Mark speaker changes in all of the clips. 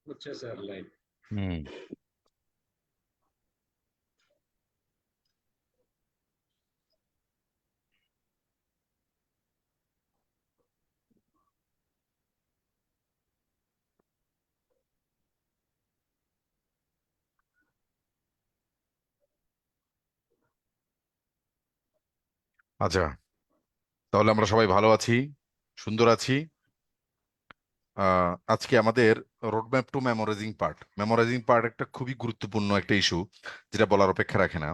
Speaker 1: হচ্ছে sir live.
Speaker 2: হুম। আচ্ছা, তাহলে আমরা সবাই ভালো আছি, সুন্দর আছি। আজকে আমাদের রোডম্যাপ টু মেমোরাইজিং পার্ট একটা খুবই গুরুত্বপূর্ণ একটা ইস্যু, যেটা বলার অপেক্ষা রাখে না।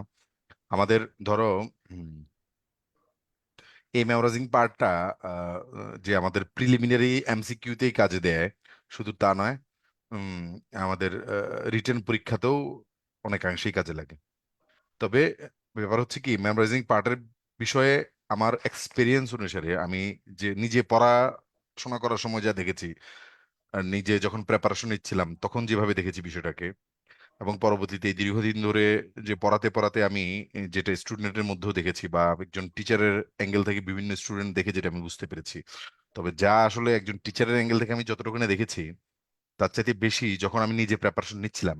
Speaker 2: আমাদের ধরো হুম, এই মেমোরাইজিং পার্টটা যে আমাদের প্রিলিমিনারি এমসিকিউতেই কাজে দেয়, শুধু তা নয়, উম, আমাদের রিটেন পরীক্ষাতেও অনেকাংশেই কাজে লাগে। তবে ব্যাপার হচ্ছে কি, মেমোরাইজিং পার্টের বিষয়ে আমার এক্সপিরিয়েন্স অনুসারে আমি যে নিজে পড়াশোনা করার সময় যা দেখেছি, আর নিজে যখন প্রেপারেশন নিচ্ছিলাম তখন যেভাবে দেখেছি বিষয়টাকে, এবং পরবর্তীতে এই দীর্ঘদিন ধরে যে পড়াতে পড়াতে আমি যেটা স্টুডেন্টের মধ্যেও দেখেছি, বা একজন টিচারের অ্যাঙ্গেল থেকে বিভিন্ন স্টুডেন্ট দেখে যেটা আমি বুঝতে পেরেছি, তবে যা আসলে একজন টিচারের অ্যাঙ্গেল থেকে আমি যতটুকু দেখেছি, তার চাইতে বেশি যখন আমি নিজে প্রেপারেশন নিচ্ছিলাম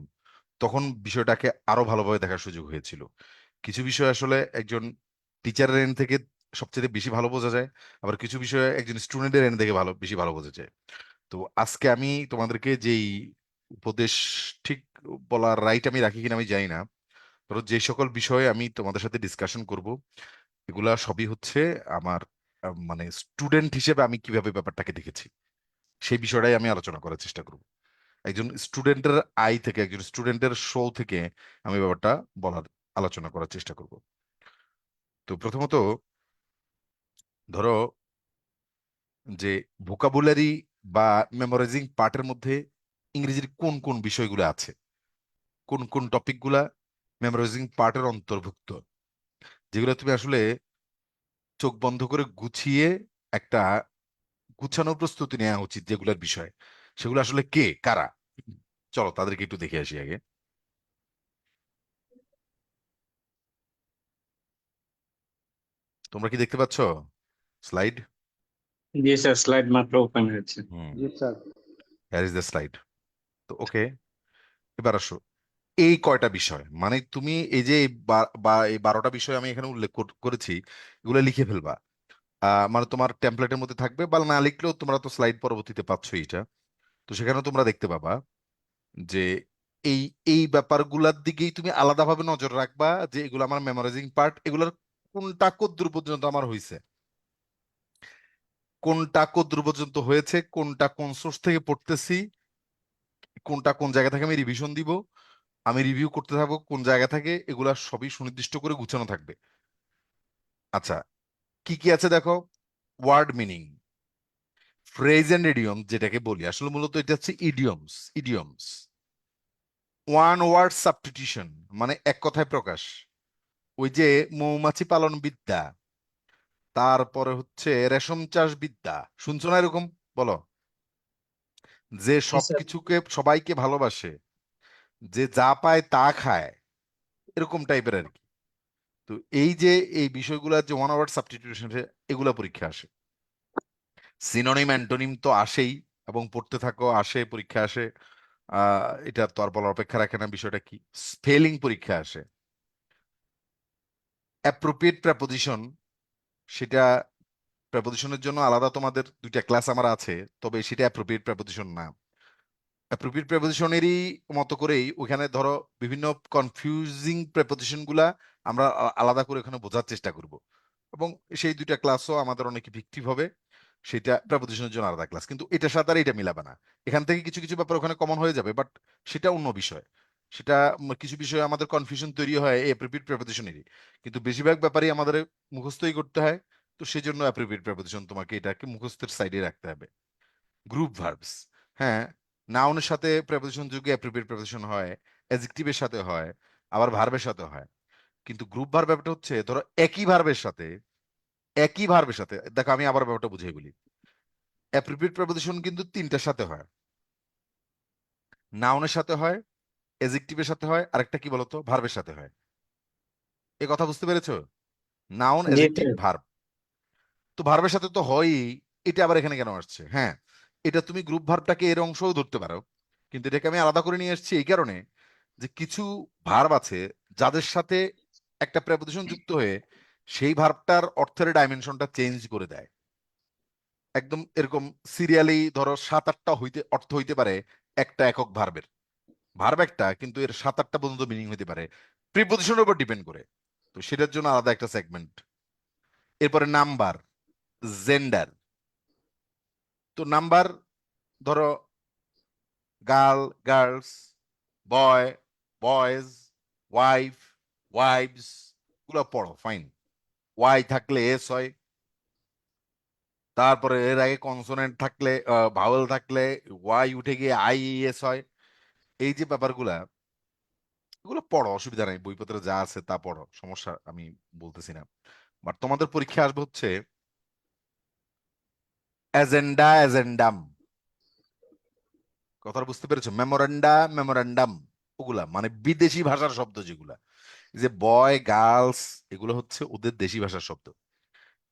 Speaker 2: তখন বিষয়টাকে আরো ভালোভাবে দেখার সুযোগ হয়েছিল। কিছু বিষয় আসলে একজন টিচারের এন্ড থেকে সবচেয়ে বেশি ভালো বোঝা যায়, আবার কিছু বিষয় একজন স্টুডেন্টের এন্ড থেকে বেশি ভালো বোঝা যায়। তো আজকে আমি তোমাদেরকে যেই উপদেশ, ঠিক বলার রাইট আমি রাখি কিনা আমি জানি না, ধরো যে সকল বিষয়ে আমি তোমাদের সাথে ডিসকাশন করব, এগুলা সবই হচ্ছে আমার মানে স্টুডেন্ট হিসেবে আমি কিভাবে ব্যাপারটাকে দেখেছি সেই বিষয়টাই আমি আলোচনা করার চেষ্টা করব। একজন স্টুডেন্টের আই থেকে, একজন স্টুডেন্টের শো থেকে আমি ব্যাপারটা বলার, আলোচনা করার চেষ্টা করব। তো প্রথমত ধরো যে ভোকাবুলারি বা মেমোরাইজিং পার্টের মধ্যে ইংরেজির কোন কোন বিষয়গুলো আছে, কোন কোন টপিকগুলা মেমোরাইজিং পার্টের অন্তর্ভুক্ত, যেগুলো তুমি আসলে চোখ বন্ধ করে গুছিয়ে একটা গুছানো প্রস্তুতি নেওয়া উচিত, যেগুলোর বিষয় সেগুলো আসলে কে কারা। চলো তাদেরকে একটু দেখে আসি আগে। তোমরা কি দেখতে পাচ্ছ স্লাইড?
Speaker 1: জি স্যার, স্লাইড মাত্র ওপেন হয়েছে।
Speaker 2: হুম,
Speaker 3: জি sir.
Speaker 2: Here is the slide. তো ওকে, এবার আসো, এই কয়টা বিষয় মানে তুমি এই যে বা এই 12টা বিষয় আমি এখানে উল্লেখ করেছি, এগুলো লিখে ফেলবা। মানে তোমার টেমপ্লেটের মধ্যে থাকবে, বা না লিখলেও তোমরা তো স্লাইড পরবর্তীতে পাচ্ছ এটা, তো সেখানে তোমরা দেখতে পাবা যে এই এই ব্যাপারগুলোর দিকেই তুমি আলাদাভাবে নজর রাখবা, যে এগুলো আমার মেমোরাইজিং পার্ট, এগুলোর কোনটা কদ্দূর পর্যন্ত আমার হয়েছে, কোনটা কদ্দূর পর্যন্ত হয়েছে, কোনটা কোন সোর্স থেকে পড়তেছি, কোনটা কোন জায়গা থেকে আমি রিভিশন দিব, আমি রিভিউ করতে থাকবো কোন জায়গা থেকে, এগুলা সবই সুনির্দিষ্ট করে গুছানো থাকবে। আচ্ছা, কি কি আছে দেখো। Word meaning, phrase and idiom, যেটাকে বলি আসলে মূলত এটা হচ্ছে idioms. Idioms, one word substitution, মানে এক কথায় প্রকাশ। ওই যে মৌমাছি পালন বিদ্যা, তারপরে হচ্ছে রেশম চাষ বিদ্যা, শুনছো না এরকম? বলো, যে
Speaker 1: জি স্যার।
Speaker 2: সবকিছুকে সবাইকে ভালোবাসে, যে যা পায় তা খায়, এরকম টাইপের আর কি। তো এই যে এই বিষয়গুলো যে ওয়ান ওয়ার্ড সাবস্টিটিউশন, এগুলা পরীক্ষা আসে। সিনোনিম অ্যান্টোনিম তো আসেই, এবং পড়তে থাকো, আসে পরীক্ষা আসে। এটা তো আর বলার অপেক্ষা রাখে না বিষয়টা কি। স্পেলিং পরীক্ষা আসে। অ্যাপ্রোপ্রিয়েট প্রেপোজিশন, সেটা প্রেপোজিশনের জন্য আলাদা তোমাদের দুইটা ক্লাস আমার আছে, তবে সেটা অ্যাপ্রোপ্রিয়েট প্রেপোজিশন না। অ্যাপ্রোপ্রিয়েট প্রেপোজিশনেরই মতো করেই ওখানে ধরো বিভিন্ন কনফিউজিং প্রেপোজিশন গুলা আমরা আলাদা করে ওখানে বোঝার চেষ্টা করব, এবং সেই দুইটা ক্লাসও আমাদের অনেক ইফেক্টিভ হবে। সেটা প্রেপোজিশনের জন্য আলাদা ক্লাস, কিন্তু এটার সাথে আর এটা মিলাবে না। এখান থেকে কিছু কিছু ব্যাপার ওখানে কমন হয়ে যাবে, বাট সেটা অন্য বিষয়। সেটা কিছু বিষয়ে আমাদের কনফিউশন তৈরি হয় এই অ্যাপ্রোপ্রিয়েট প্রেপোজিশনেরই, কিন্তু বেশিরভাগ ব্যাপারই আমাদের মুখস্থই করতে হয়। তো সেই জন্য অ্যাপ্রোপ্রিয়েট প্রেপোজিশন তোমাকে এটাকে মুখস্থের সাইডে রাখতে হবে। গ্রুপ ভার্বস, হ্যাঁ, নাউনের সাথে প্রেপোজিশন যোগে অ্যাপ্রোপ্রিয়েট প্রেপোজিশন হয়, অ্যাডজেক্টিভের সাথে হয়, আবার ভার্বের সাথে হয়। কিন্তু গ্রুপ ভার্ব ব্যাপারটা হচ্ছে ধরো একই ভার্বের সাথে দেখো, আমি আবার ব্যাপারটা বুঝিয়ে বলি। অ্যাপ্রোপ্রিয়েট প্রেপোজিশন কিন্তু তিনটার সাথে হয়, নাউনের সাথে হয়, অ্যাডজেক্টিভের সাথে হয়, আরেকটা কি বলতো, ভার্বের সাথে হয়। এ কথা বুঝতে পেরেছো? নাউন,
Speaker 1: জি
Speaker 2: অ্যাডজেক্টিভ,
Speaker 1: স্যার।
Speaker 2: ভার্ব। তো ভার্বের সাথে তো হয়ই, এটা আবার এখানে কেন আসছে? হ্যাঁ, এটা তুমি গ্রুপ ভার্বটাকে এর অংশও ধরতে পারো, কিন্তু এটাকে আমি আলাদা করে নিয়ে এসেছি এই কারণে যে কিছু ভার্ব আছে যাদের সাথে একটা প্রেপোজিশন যুক্ত হয়ে সেই ভার্বটার অর্থের ডাইমেনশনটা চেঞ্জ করে দেয়। একদম এরকম সিরিয়ালি ধরো 7-8টা অর্থ হইতে পারে একটা একক ভার্বের। ভার্ব একটা, কিন্তু এর 7-8টা পর্যন্ত মিনিং হতে পারে প্রিপোজিশনের উপর ডিপেন্ড করে। তো সেটার জন্য আলাদা একটা সেগমেন্ট। এরপরে নাম্বার, জেন্ডার। তো নাম্বার ধরো গার্ল, গার্লস, বয়, বয়েজ, ওয়াইফ, ওয়াইভস, গুলো পড়ো ফাইন। ওয়াই থাকলে এস হয়, তারপরে এর আগে কনসোনেন্ট থাকলে ভাওয়েল থাকলে ওয়াই উঠে গিয়ে আই এস হয়। এই যে ব্যাপারগুলা, এগুলো পড়ো, অসুবিধা নেই, বইপত্রে যা আছে তা পড়ো, সমস্যা আমি বলতেছি না। বাট তোমাদের পরীক্ষা আসবে হচ্ছে এজেন্ডা, এজেন্ডাম। কথা বুঝতে পেরেছো? মেমোরেন্ডা, মেমোরেন্ডাম, ওগুলা মানে বিদেশি ভাষার শব্দ যেগুলা। এই যে বয়, গার্লস, এগুলো হচ্ছে ওদের দেশি ভাষার শব্দ।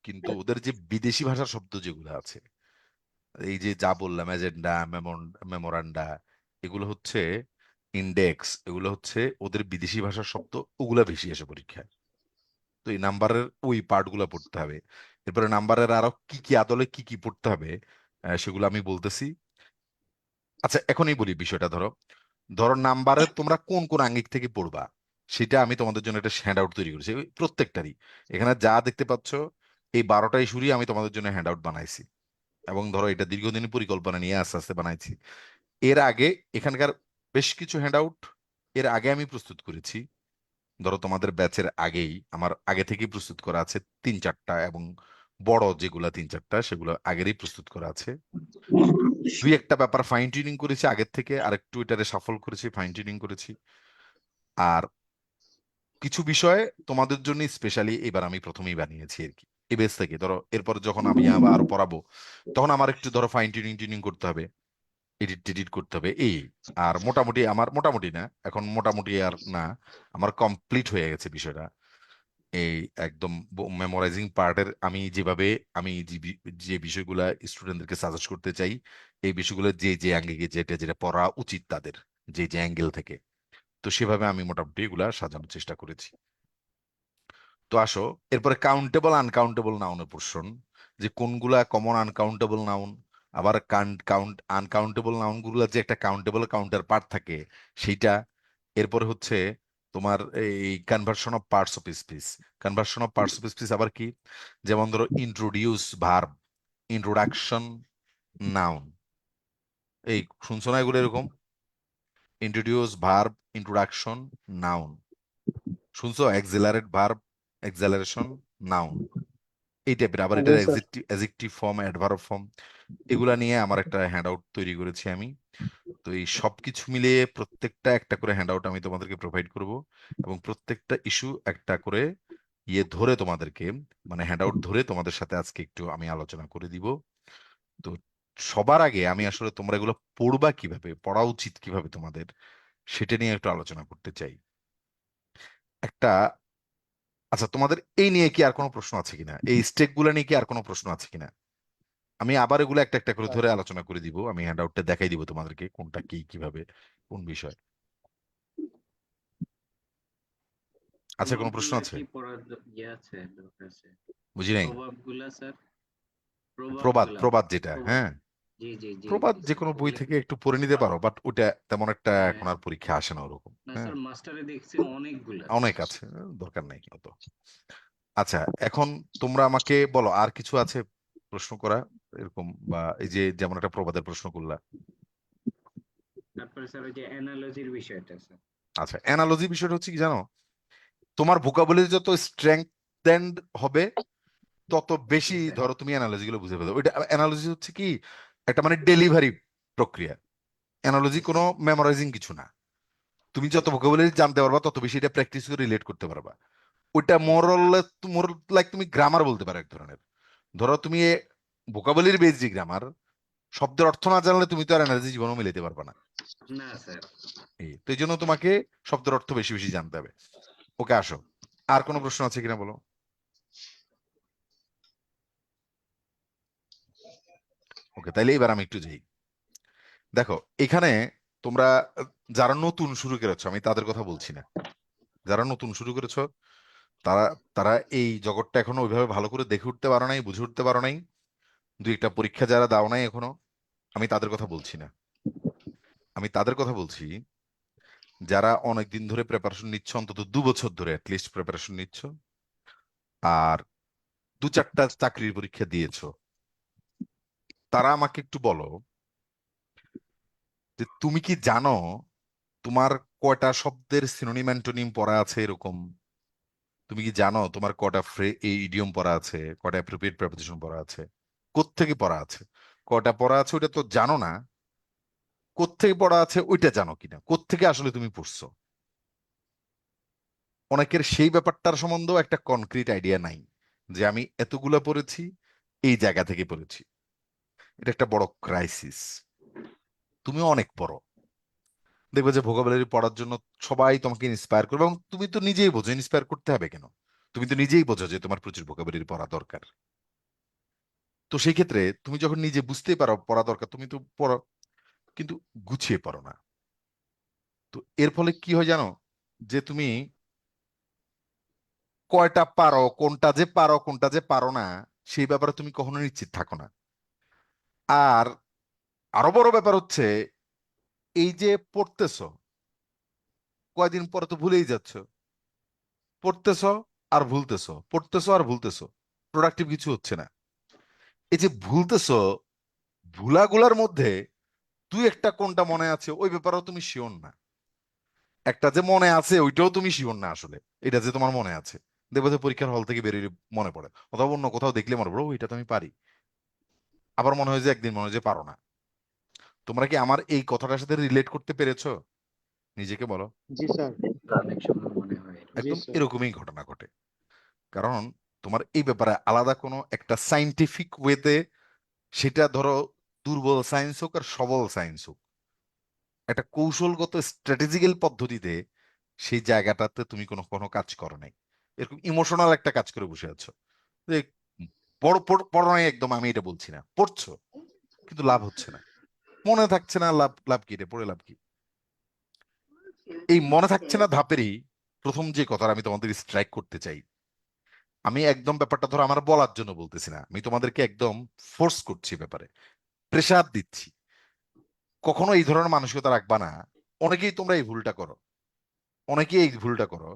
Speaker 2: কিন্তু ওদের যে বিদেশি ভাষার শব্দ যেগুলো আছে, এই যে যা বললাম এজেন্ডা, মেমোরান্ডা, এগুলো হচ্ছে ইন্ডেক্স, এগুলো হচ্ছে ওদের বিদেশি ভাষার শব্দ, ওগুলা বেশি আসে পরীক্ষায়। তো এই নাম্বারের ওই পার্ট গুলা পড়তে হবে। এরপরে নাম্বারের আরো কি কি আদলে কি কি পড়তে হবে সেগুলো আমি বলতেছি। আচ্ছা, এখনই বলি বিষয়টা। ধরো ধরো নাম্বারে তোমরা কোন কোন আঙ্গিক থেকে পড়বা, সেটা আমি তোমাদের জন্য একটা হ্যান্ড আউট তৈরি করেছি, ওই প্রত্যেকটারই। এখানে যা দেখতে পাচ্ছ এই 12টা ইস্যুরই আমি তোমাদের জন্য হ্যান্ড আউট বানাইছি। এবং ধরো এটা দীর্ঘদিন পরিকল্পনা নিয়ে আস্তে আস্তে বানাইছি। এর আগে এখানকার বেশ কিছু হ্যান্ড আউট এর আগে আমি প্রস্তুত করেছি। ধরো তোমাদের ব্যাচের আগেই আমার আগে থেকেই প্রস্তুত করা আছে 3-4টা, এবং বড় যেগুলা 3-4টা সেগুলো আগেরই প্রস্তুত করা আছে। দুই একটা ব্যাপার ফাইন টিউনিং করেছি আগের থেকে, আর একটু এটারে সাফল করেছি, ফাইন টিউনিং করেছি। আর কিছু বিষয়ে তোমাদের জন্য স্পেশালি এবার আমি প্রথমেই বানিয়েছি আর কি, এই বেস থেকে। ধরো এরপর যখন আমি আবার আরো পড়াবো, তখন আমার একটু ধরো ফাইন টিউনিং টিউনিং করতে হবে, এডিট টেডিট করতে হবে এই। আর মোটামুটি আমার, মোটামুটি না, এখন মোটামুটি আর না, আমার কমপ্লিট হয়ে গেছে বিষয়টা। এই একদম মেমোরাইজিং পার্টের আমি যেভাবে, আমি যে বিষয়গুলা স্টুডেন্টদেরকে সাজেস্ট করতে চাই, এই বিষয়গুলো যে যে অ্যাঙ্গেলে যেটা যেটা পড়া উচিত তাদের, যে যে অ্যাঙ্গেল থেকে, তো সেভাবে আমি মোটামুটি এগুলা সাজানোর চেষ্টা করেছি। তো আসো এরপরে কাউন্টেবল, আনকাউন্টেবল নাউনের পোর্শন, যে কোনগুলা কমন আনকাউন্টেবল নাউন, আবার আনকাউন্টেবল নাউন গুলা যে একটা কাউন্টেবল কাউন্টার পার্ট থাকে সেইটা। এরপরে হচ্ছে তোমার এই conversion of parts of speech. Conversion of parts of speech আবার কি? যেমন ধরো ইন্ট্রোডিউস ভার্ব, ইন্ট্রোডাকশন নাউন। এই শুনছো না এগুলো এরকম? Introduce verb, introduction noun. শুনছো? Accelerate verb, acceleration noun. এই টাইপের। আবার
Speaker 3: জি
Speaker 2: এটার
Speaker 3: sir.
Speaker 2: Adjective form, adverb form, এগুলা নিয়ে আমার একটা হ্যান্ড আউট তৈরি করেছি আমি। তো এই সবকিছু মিলিয়ে প্রত্যেকটা একটা করে হ্যান্ড আউট আমি তোমাদেরকে প্রোভাইড করব, এবং প্রত্যেকটা ইস্যু একটা করে ইয়ে ধরে তোমাদেরকে, মানে হ্যান্ড আউট ধরে তোমাদের সাথে আজকে একটু আমি আলোচনা করে দিব। তো সবার আগে আমি আসলে তোমরা এগুলো পড়বা কিভাবে, পড়া উচিত কিভাবে তোমাদের, সেটা নিয়ে একটু আলোচনা করতে চাই একটা। আচ্ছা, তোমাদের এই নিয়ে কি আর কোনো প্রশ্ন আছে কিনা, এই স্টেক গুলো নিয়ে কি আর কোনো প্রশ্ন আছে কিনা? আমি আবার এগুলো একটা একটা করে ধরে আলোচনা করে দিব, আমি হ্যান্ড আউটটা দেখাই দিব তোমাদেরকে কোনটা কি কিভাবে কোন বিষয়। আচ্ছা, কোনো প্রশ্ন
Speaker 1: প্রবাবগুলা
Speaker 2: আছে?
Speaker 1: কি পড়ার ইয়ে আছে, দরকার আছে?
Speaker 2: বুঝি নাই।
Speaker 1: প্রভাবগুলা স্যার,
Speaker 2: প্রবাদ,
Speaker 1: প্রভাবগুলা,
Speaker 2: প্রবাদ যেটা,
Speaker 1: প্রভাব।
Speaker 2: হ্যাঁ,
Speaker 1: জি জি জি
Speaker 2: প্রবাদ
Speaker 1: জি
Speaker 2: যে
Speaker 1: স্যার,
Speaker 2: কোনো বই
Speaker 1: ওগুলা
Speaker 2: থেকে
Speaker 1: কি?
Speaker 2: একটু পড়ে নিতে পারো, বাট ওটা তেমন একটা
Speaker 1: হ্যাঁ।
Speaker 2: এখন আর পরীক্ষা আসে না ওরকম।
Speaker 1: না
Speaker 2: হ্যাঁ,
Speaker 1: স্যার, মাস্টারে দেখছি অনেকগুলা।
Speaker 2: অনেক আছে, দরকার নাই অত। আচ্ছা, এখন তোমরা আমাকে বলো আর কিছু আছে প্রশ্ন করা এরকম, বা এই যে যেমন একটা প্রবাদের প্রশ্ন করলা।
Speaker 1: তারপরে স্যার ওই যে অ্যানালজির বিষয়টা স্যার।
Speaker 2: আচ্ছা, অ্যানালজি বিষয়টা হচ্ছে কি জানো, তোমার ভোকাবুলারি যত স্ট্রেংথেন্ড হবে তত
Speaker 1: জি
Speaker 2: বেশি
Speaker 1: স্যার।
Speaker 2: ধরো তুমি অ্যানালজি গুলো বুঝে ফেলো। ওইটা অ্যানালজি হচ্ছে কি, একটা মানে ডেলিভারি প্রক্রিয়া। অ্যানালজি
Speaker 1: জি
Speaker 2: কোনো
Speaker 1: স্যার।
Speaker 2: মেমোরাইজিং কিছু না। তুমি যত ভোকাবুলারি জানতে পারবা তত বেশি এটা প্র্যাকটিস করে রিলেট করতে পারবা। ওইটা
Speaker 1: জি স্যার।
Speaker 2: মোরল মোর লাইক তুমি গ্রামার বলতে পারো এক ধরনের। ধরো তুমি ভোকাবুলারি বেস যে গ্রামার, শব্দের অর্থ না জানলে তুমি তো আর এনার্জি জীবনও মিলাতে পারবে না।
Speaker 1: না স্যার।
Speaker 2: তো এই জন্য তোমাকে শব্দের অর্থ বেশি বেশি জানতে হবে। ওকে, আসো, আর কোনো প্রশ্ন আছে কিনা বলো। ওকে, তাইলে এবার আমি একটু যাই। দেখো এখানে তোমরা যারা নতুন শুরু করেছো, আমি তাদের কথা বলছি না, যারা নতুন শুরু করেছো তারা তারা এই জগৎটা এখনো ওইভাবে ভালো করে দেখে উঠতে পারো নাই, বুঝে উঠতে পারো নাই, দুই একটা পরীক্ষা যারা দাও নাই এখনো, আমি তাদের কথা বলছি না। আমি তাদের কথা বলছি যারা অনেক দিন ধরে প্রিপারেশন নিচ্ছ, অন্তত 2 বছর ধরে অ্যাটলিস্ট প্রিপারেশন নিচ্ছ, আর 2-4টা চাকরির পরীক্ষা দিয়েছো। তারা আমাকে একটু বলো যে তুমি কি জানো তোমার কয়টা শব্দের সিনোনিম অ্যান্টোনিম পড়া আছে এরকম? তুমি কি জানো তোমার কয়টা এই ইডিয়ম পড়া আছে, কয়টা অ্যাপ্রোপ্রিয়েট প্রেপোজিশন পড়া আছে, কোত্থেকে পড়া আছে? কয়টা পড়া আছে ওইটা তো জানো না, কোত্থেকে পড়া আছে ওইটা জানো কিনা, কোত্থেকে আসলে তুমি পড়ছো? অনেকের সেই ব্যাপারটার সম্বন্ধেও একটা কনক্রিট আইডিয়া নাই, যে আমি এতগুলা পড়েছি, এই জায়গা থেকে পড়েছি। এটা একটা বড় ক্রাইসিস। তুমিও অনেক পড়ো, দেখবে যে ভোকাবুলারি পড়ার জন্য সবাই তোমাকে ইন্সপায়ার করবে, এবং তুমি তো নিজেই বোঝো ইন্সপায়ার করতে হবে কেন। তুমি তো নিজেই বোঝো যে তোমার প্রচুর ভোকাবুলারি পড়া দরকার। তো সেই ক্ষেত্রে তুমি যখন নিজে বুঝতেই পারো পড়া দরকার, তুমি তো পড়ো, কিন্তু গুছিয়ে পড়ো না। তো এর ফলে কি হয় জানো, যে তুমি কয়টা পারো, কোনটা যে পারো কোনটা যে পারো না, সেই ব্যাপারে তুমি কখনো নিশ্চিত থাকো না। আর আরো বড় ব্যাপার হচ্ছে, এই যে পড়তেছো, কয়দিন পরে তো ভুলেই যাচ্ছ। পড়তেছো আর ভুলতেছো, পড়তেছো আর ভুলতেছো, প্রোডাক্টিভ কিছু হচ্ছে না। এই যে ভুলতেছো, ভুলাগুলার মধ্যে দুই একটা কোনটা মনে আছে ওই ব্যাপারেও তুমি শিওর না। একটা যে মনে আছে ওইটাও তুমি শিওর না আসলে, এটা যে তোমার মনে আছে। দেখবো যে পরীক্ষার হল থেকে বেরিয়ে মনে পড়ে, অথবা অন্য কোথাও দেখলে মনে পড়ে, "ও, এটা তো আমি পারি।" আবার মনে হয় যে একদিন মনে হয় যে পারো না। তোমরা কি আমার এই কথাটার সাথে রিলেট করতে পেরেছো? নিজেকে বলো।
Speaker 3: জি স্যার।
Speaker 1: অনেক সময় মনে হয় এরকম।
Speaker 3: জি
Speaker 2: একদম
Speaker 3: স্যার।
Speaker 2: এরকমই ঘটনা ঘটে। কারণ তোমার এই ব্যাপারে আলাদা কোনো একটা সাইন্টিফিক ওয়েতে, সেটা ধরো দুর্বল সায়েন্স হোক আর সবল সায়েন্স হোক, একটা কৌশলগত স্ট্র্যাটেজিক্যাল পদ্ধতিতে সেই জায়গাটাতে তুমি কোনো কোনো কাজ করো নাই, এরকম ইমোশনাল একটা কাজ করে বসে আছো। যে পড়ো নাই একদম, আমি এটা বলছি না, পড়ছো কিন্তু লাভ হচ্ছে না, মনে থাকছে না, লাভ লাভ কি রে, পড়ে লাভ কি? এই মনে থাকছে না ধাপেরই প্রথম যে কথাটা আমি তোমাদের স্ট্রাইক করতে চাই, আমি একদম ব্যাপারটা ধরো আমার বলার জন্য বলতেছি না, আমি তোমাদেরকে একদম ফোর্স করছি, ব্যাপারে প্রেসার দিচ্ছি। কখনো এই ধরনের মানসিকতা রাখবা না। অনেকেই তোমরা এই ভুলটা করো, অনেকেই এই ভুলটা করো,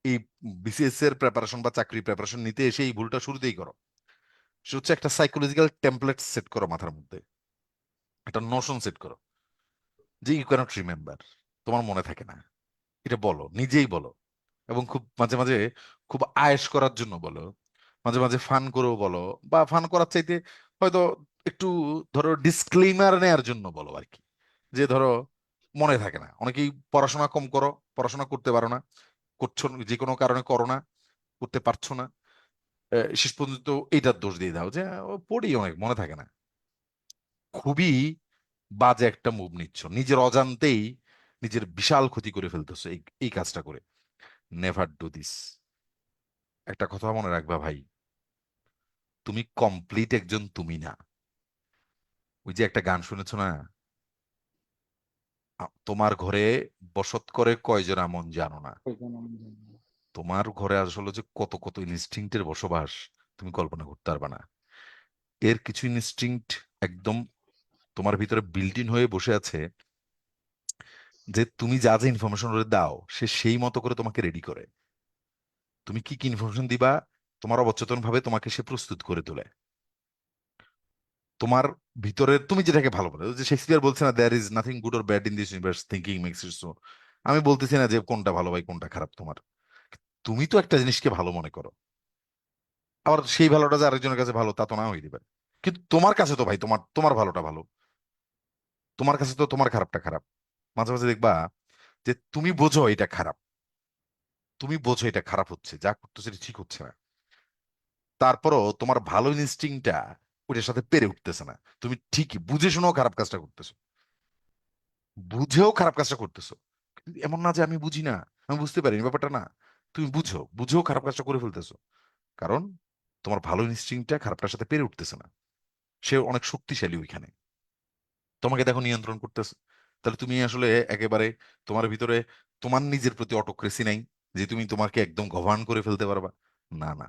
Speaker 2: এই বিসিএস এর প্রিপারেশন বা চাকরি প্রিপারেশন নিতে এসে এই ভুলটা শুরুতেই করো। সেটা হচ্ছে একটা সাইকোলজিক্যাল টেমপ্লেট সেট করো মাথার মধ্যে, একটা নোশন সেট করো যে ইউ ক্যানট রিমেম্বার, তোমার মনে থাকে না। এটা বলো, নিজেই বলো, এবং খুব মাঝে মাঝে খুব আয়েশ করার জন্য বলো, মাঝে মাঝে ফান করেও বলো, বা ফান করার চাইতে হয়তো একটু ধরো ডিসক্লেইমার নেয়ার জন্য বলো আর কি। যে ধরো মনে থাকে না, অনেকেই পড়াশোনা কম করো, পড়াশোনা করতে পারো না, করছো যে কোনো কারণে করো না, করতে পারছো না, শেষ পর্যন্ত এইটার দোষ দিয়ে দাও যে ও পড়ি অনেক মনে থাকে না। খুবই বাজে একটা মুভ নিচ্ছ, নিজের অজান্তেই নিজের বিশাল ক্ষতি করে ফেলতেছো এই এই কাজটা করে। Never do this. একটা কথা মনে রাখবা ভাই, তুমি কমপ্লিট একজন তুমি না। ওই যে একটা গান শুনেছো না, তোমার ঘরে বসত করে কয়জন এমন জানো না। তোমার ঘরে আসলে যে কত কত ইনস্টিংক্টের বসবাস তুমি কল্পনা করতে পারবে না। এর কিছু ইনস্টিংক্ট একদম তোমার ভিতরে বিল্ট ইন হয়ে বসে আছে, যে তুমি যা যা ইনফরমেশন দাও সে সেই মতো করে তোমাকে রেডি করে। তুমি কি কি ইনফরমেশন দিবা, তোমার অবচেতন ভাবে তোমাকে সে প্রস্তুত করে তোলে। তোমার ভিতরে তুমি যেটাকে ভালো বলে, ওই যে শেক্সপিয়ার বলছে না, there is nothing good or bad in this universe, thinking makes it so. আমি বলতেছি না যে কোনটা ভালো ভাই কোনটা খারাপ তোমার, তুমি তো একটা জিনিসকে ভালো মনে করো, আবার সেই ভালোটা যে আরেকজনের কাছে ভালো তা তো না হইতে পারে। কিন্তু তোমার কাছে তো ভাই তোমার তোমার ভালোটা ভালো, তোমার কাছে তো তোমার খারাপটা খারাপ। মাঝে মাঝে দেখবা যে তুমি বোঝো এটা খারাপ, তুমি বোঝো এটা খারাপ হচ্ছে, যা করতেছে এটা ঠিক হচ্ছে না, তারপরও তোমার ভালো ইনস্টিংটা ওইটার সাথে পেরে উঠতেছে না। তুমি ঠিকই বুঝে শুনেও খারাপ কাজটা করতেছো, বুঝেও খারাপ কাজটা করতেছো। কিন্তু এমন না যে আমি বুঝি না, আমি বুঝতে পারিনি ব্যাপারটা না। তুমি বুঝো, বুঝেও খারাপ কাজটা করে ফেলতেছো, কারণ তোমার ভালো ইনস্টিংটা খারাপটার সাথে পেরে উঠতেছে না। সে অনেক শক্তিশালী ওইখানে, তোমাকে দেখো নিয়ন্ত্রণ করতেছে। তাহলে তুমি আসলে একেবারে তোমার ভিতরে তোমার নিজের প্রতি অটোক্রেসি নাই, যে তুমি তোমাকে একদম গভর্ন করে ফেলতে পারবা। না না,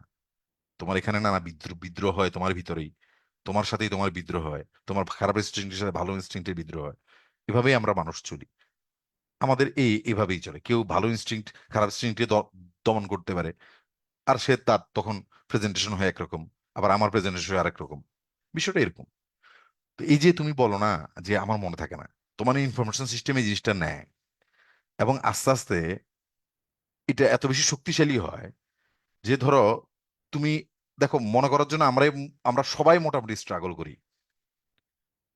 Speaker 2: তোমার এখানে না না বিদ্রোহ বিদ্রোহ হয় তোমার ভিতরেই, তোমার সাথেই তোমার বিদ্রোহ হয়, তোমার খারাপ ইনস্টিংক্টের সাথে ভালো ইনস্টিংক্টের বিদ্রোহ হয়। এভাবেই আমরা মানুষ চলি, আমাদের এভাবেই চলে। কেউ ভালো ইনস্টিংক্ট খারাপ ইনস্টিংক্টকে দমন করতে পারে, আর সে তার তখন প্রেজেন্টেশন হয় একরকম, আবার আমার প্রেজেন্টেশন হয় আরেক রকম। বিষয়টা এরকম। তো এই যে তুমি বলো না যে আমার মনে থাকে না, তোমার ইনফরমেশন সিস্টেম এই জিনিসটা নেয়, এবং আস্তে আস্তে এটা এত বেশি শক্তিশালী হয় যে ধরো তুমি দেখো, মনে করার জন্য আমরা আমরা সবাই মোটামুটি স্ট্রাগল করি।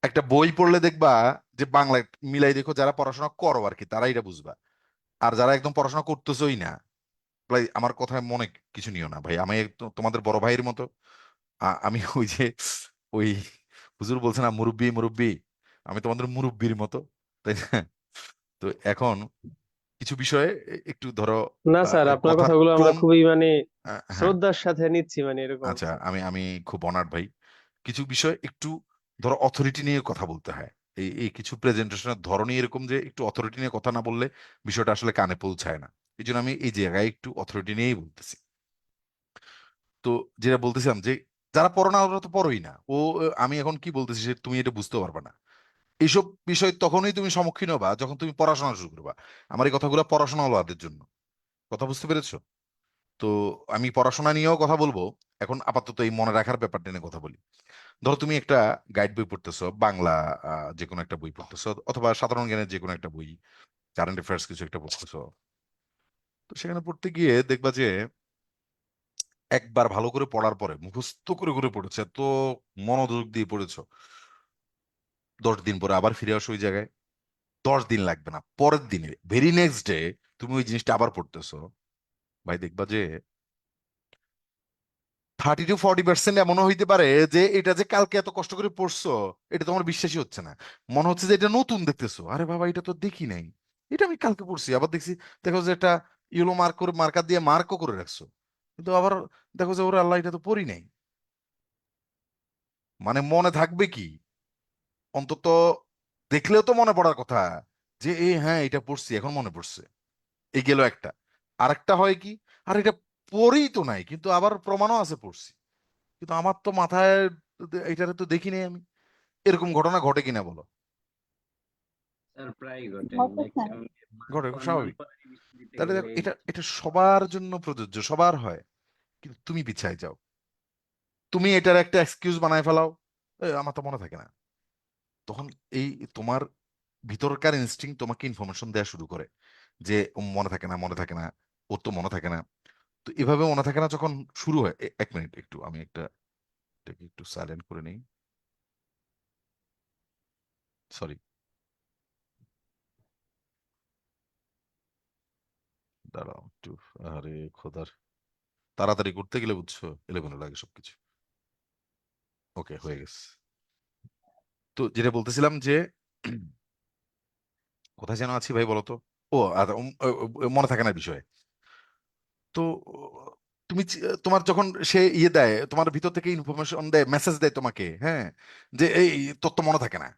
Speaker 2: একটা বই পড়লে দেখবা যে বাংলা মিলাই দেখো, যারা পড়াশোনা করো আর কি তারা এটা বুঝবা। আর যারা একদম পড়াশোনা করতেছই না, ভাই আমার কথায় মনে কিছু নিও না ভাই, আমি তোমাদের বড় ভাইয়ের মতো। আমি ওই যে ওই হুজুর বলছে না, মুরব্বি মুরব্বি, আমি তোমাদের মুরব্বির মতো, তাই না? তো এখন কিছু বিষয়ে একটু ধরো
Speaker 3: না স্যার, আপনার
Speaker 2: কথার
Speaker 3: কথাগুলো আমরা
Speaker 2: টোন।
Speaker 3: খুবই মানে
Speaker 2: হ্যাঁ,
Speaker 3: শ্রদ্ধার সাথে নিচ্ছি, মানে এরকম।
Speaker 2: আচ্ছা, আমি আমি খুব অনার্ড ভাই। কিছু বিষয় একটু ধরো অথরিটি নিয়ে কথা বলতে হয়। এই এই কিছু প্রেজেন্টেশনের ধরনই এরকম যে একটু অথরিটি নিয়ে কথা না বললে বিষয়টা আসলে কানে পৌঁছায় না। এই জন্য আমি এই জায়গায় একটু অথরিটি নিয়েই বলতেছি। তো যেটা বলতেছিলাম যে যারা পড়ো না ওরা তো পড়োই না। আমি এখন কি বলতেছি যে তুমি এটা বুঝতে পারবে না। এইসব বিষয় তখনই তুমি সম্মুখীন হবা যখন তুমি পড়াশোনা শুরু করবা। আমার এই কথাগুলো পড়াশোনা হলোদের জন্য। কথা বুঝতে পেরেছো? তো আমি পড়াশোনা নিয়েও কথা বলবো। এখন আপাতত এই মনে রাখার ব্যাপারটা নিয়ে কথা বলি। ধরো তুমি একটা গাইড বই পড়তেছো, বাংলা যে কোনো একটা বই পড়তেছো, অথবা সাধারণ জ্ঞানের যে কোনো একটা বই, কারেন্ট অ্যাফেয়ার্স কিছু একটা পড়তেছো। তো সেখানে পড়তে গিয়ে দেখবা যে একবার ভালো করে পড়ার পরে মুখস্থ করে করে পড়েছে, তো মনোযোগ দিয়ে পড়েছো, 10 দিন পরে আবার ফিরে আসো ওই জায়গায়। 10 দিন লাগবে না, পরের দিনে ভেরি নেক্সট ডে তুমি ওই জিনিসটা আবার পড়তেছো, ভাই দেখবা যে 30 to 40% এমনও হইতে পারে যে এটা যে কালকে এত কষ্ট করে পড়ছো এটা তোমার বিশ্বাসই হচ্ছে না। মনে হচ্ছে যে এটা নতুন দেখতেছো, আরে বাবা এটা তো দেখি নাই, এটা আমি কালকে পড়ছি, আবার দেখছি, দেখো যে এটা ইয়েলো মার্ক করে মার্কার দিয়ে মার্কও করে রাখছো, কিন্তু আবার দেখো যে ওরা আল্লাহ এটা তো পড়ি নাই। মানে মনে থাকবে কি? অন্তত দেখলেও তো মনে পড়ার কথা, যে এই হ্যাঁ এটা পড়ছি এখন মনে পড়ছে। এই গেল একটা। আরেকটা হয় কি, আর এটা পড়েই তো নাই কিন্তু আবার প্রমাণও আছে পড়ছি, কিন্তু আমার তো মাথায় এটারে তো দেখি নাই আমি। এরকম ঘটনা ঘটে কিনা বলো?
Speaker 1: স্যার প্রায় ঘটে
Speaker 4: ঘটে স্যার।
Speaker 1: ম্যাক্সিমাম।
Speaker 2: ঘটে, খুব
Speaker 1: অনুমান
Speaker 2: স্বাভাবিক।
Speaker 1: করে রিভিশন দিতে
Speaker 2: তাহলে
Speaker 1: গেলে
Speaker 2: দেখো এটা এটা সবার জন্য প্রযোজ্য, সবার হয়, কিন্তু তুমি পিছায় যাও, তুমি এটার একটা এক্সকিউজ বানায় ফেলাও, আমার তো মনে থাকে না। তখন এই তোমার ভিতরকার ইনস্টিং তোমাকে ইনফরমেশন দেওয়া শুরু করে যে মনে থাকে না, মনে থাকে না, ওর তো মনে থাকে না। তো এভাবে মনে থাকে না যখন শুরু হয়, 1 মিনিট একটু আমি এটাকে একটু সাইলেন্ট করে নিই, সরি, দাঁড়াও একটু। আরে খোদার, তাড়াতাড়ি করতে গেলে বুঝছো এলোমেলো লাগে সবকিছু। ওকে, হয়ে গেছে। তো যেটা বলতেছিলাম যে কোথায় যেন আছি ভাই বলো তো। ও আচ্ছা, মনে থাকে না বিষয়ে। তো তুমি তোমার যখন সে ইয়ে দেয়, তোমার ভিতর থেকে ইনফরমেশন দেয়, মেসেজ দেয় তোমাকে, হ্যাঁ, যে এই তোর তো মনে থাকে না,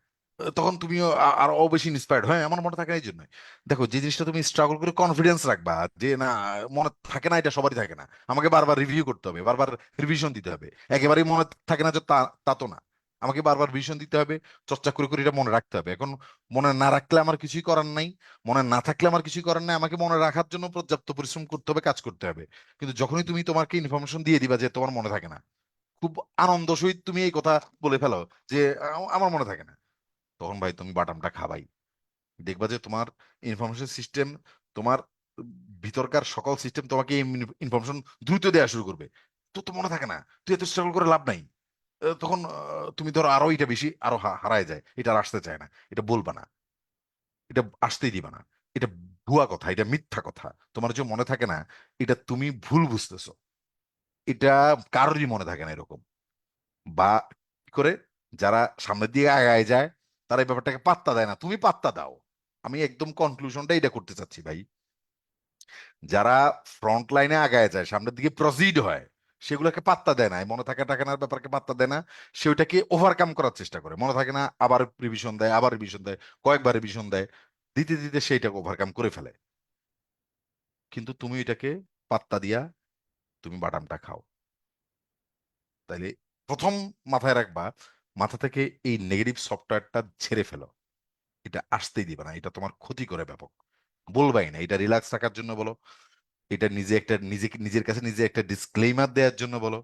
Speaker 2: তখন তুমিও আরো বেশি ইন্সপায়ার্ড হয়, আমার মনে থাকে না এই জন্য। দেখো যে জিনিসটা তুমি স্ট্রাগল করে কনফিডেন্স রাখবা যে না মনে থাকে না, এটা সবারই থাকে না, আমাকে বারবার রিভিউ করতে হবে, বারবার রিভিশন দিতে হবে। একেবারেই মনে থাকে না যে তা তা তো না, আমাকে বারবার রিভিশন দিতে হবে, চর্চা করে করে এটা মনে রাখতে হবে। এখন মনে না রাখলে আমার কিছুই করার নাই, মনে না থাকলে আমার কিছুই করার নাই, আমাকে মনে রাখার জন্য পর্যাপ্ত পরিশ্রম করতে হবে, কাজ করতে হবে। কিন্তু যখনই তুমি তোমাকে ইনফরমেশন দিয়ে দিবা যে তোমার মনে থাকে না, খুব আনন্দ সহিত তুমি এই কথা বলে ফেলো যে আমার মনে থাকে না, তখন ভাই তুমি বাটামটা খাবাই। দেখবা যে তোমার ইনফরমেশন সিস্টেম, তোমার ভিতরকার সকল সিস্টেম তোমাকে ইনফরমেশন দ্রুত দেওয়া শুরু করবে। তো তো মনে থাকে না, তুই এত স্ট্রাগল করে লাভ নাই। তখন তুমি ধরো আরো এটা বেশি আরো হারায় যায়, এটা আর আসতে চায় না, এটা বলবা না, এটা আসতেই দিবা না। এটা ভুয়া কথা, এটা মিথ্যা কথা। তোমার যে মনে থাকে না, এটা তুমি ভুল বুঝতেছো। এটা কারোরই মনে থাকে না এরকম। বা কি করে যারা সামনের দিকে আগায় যায় তারা এই ব্যাপারটাকে পাত্তা দেয় না, তুমি পাত্তা দাও। আমি একদম কনক্লুশনটা এটা করতে চাচ্ছি ভাই। যারা ফ্রন্ট লাইনে আগায় যায়, সামনের দিকে প্রসিড হয়, সেগুলোকে পাত্তা দেয় না, এই মনে থাকে থাকে না ব্যাপারকে পাত্তা দেয় না। সে ওইটাকে ওভারকাম করার চেষ্টা করে, মনে থাকে না আবার রিভিশন দেয়, আবার রিভিশন দেয়, কয়েকবার রিভিশন দেয়, দিতে দিতে সেইটাকে ওভারকাম করে ফেলে। কিন্তু তুমি এটাকে পাত্তা দিয়া তুমি বাদামটা খাও। তাইলে প্রথম মাথায় রাখবা, মাথা থেকে এই নেগেটিভ সফটওয়্যারটা ছেড়ে ফেলো। এটা আসতেই দিবে না, এটা তোমার ক্ষতি করে ব্যাপক। বলবাই না, এটা রিল্যাক্স রাখার জন্য বলো, এটা নিজেকে নিজের কাছে নিজে একটা ডিসক্লেইমার দেওয়ার জন্য বলো,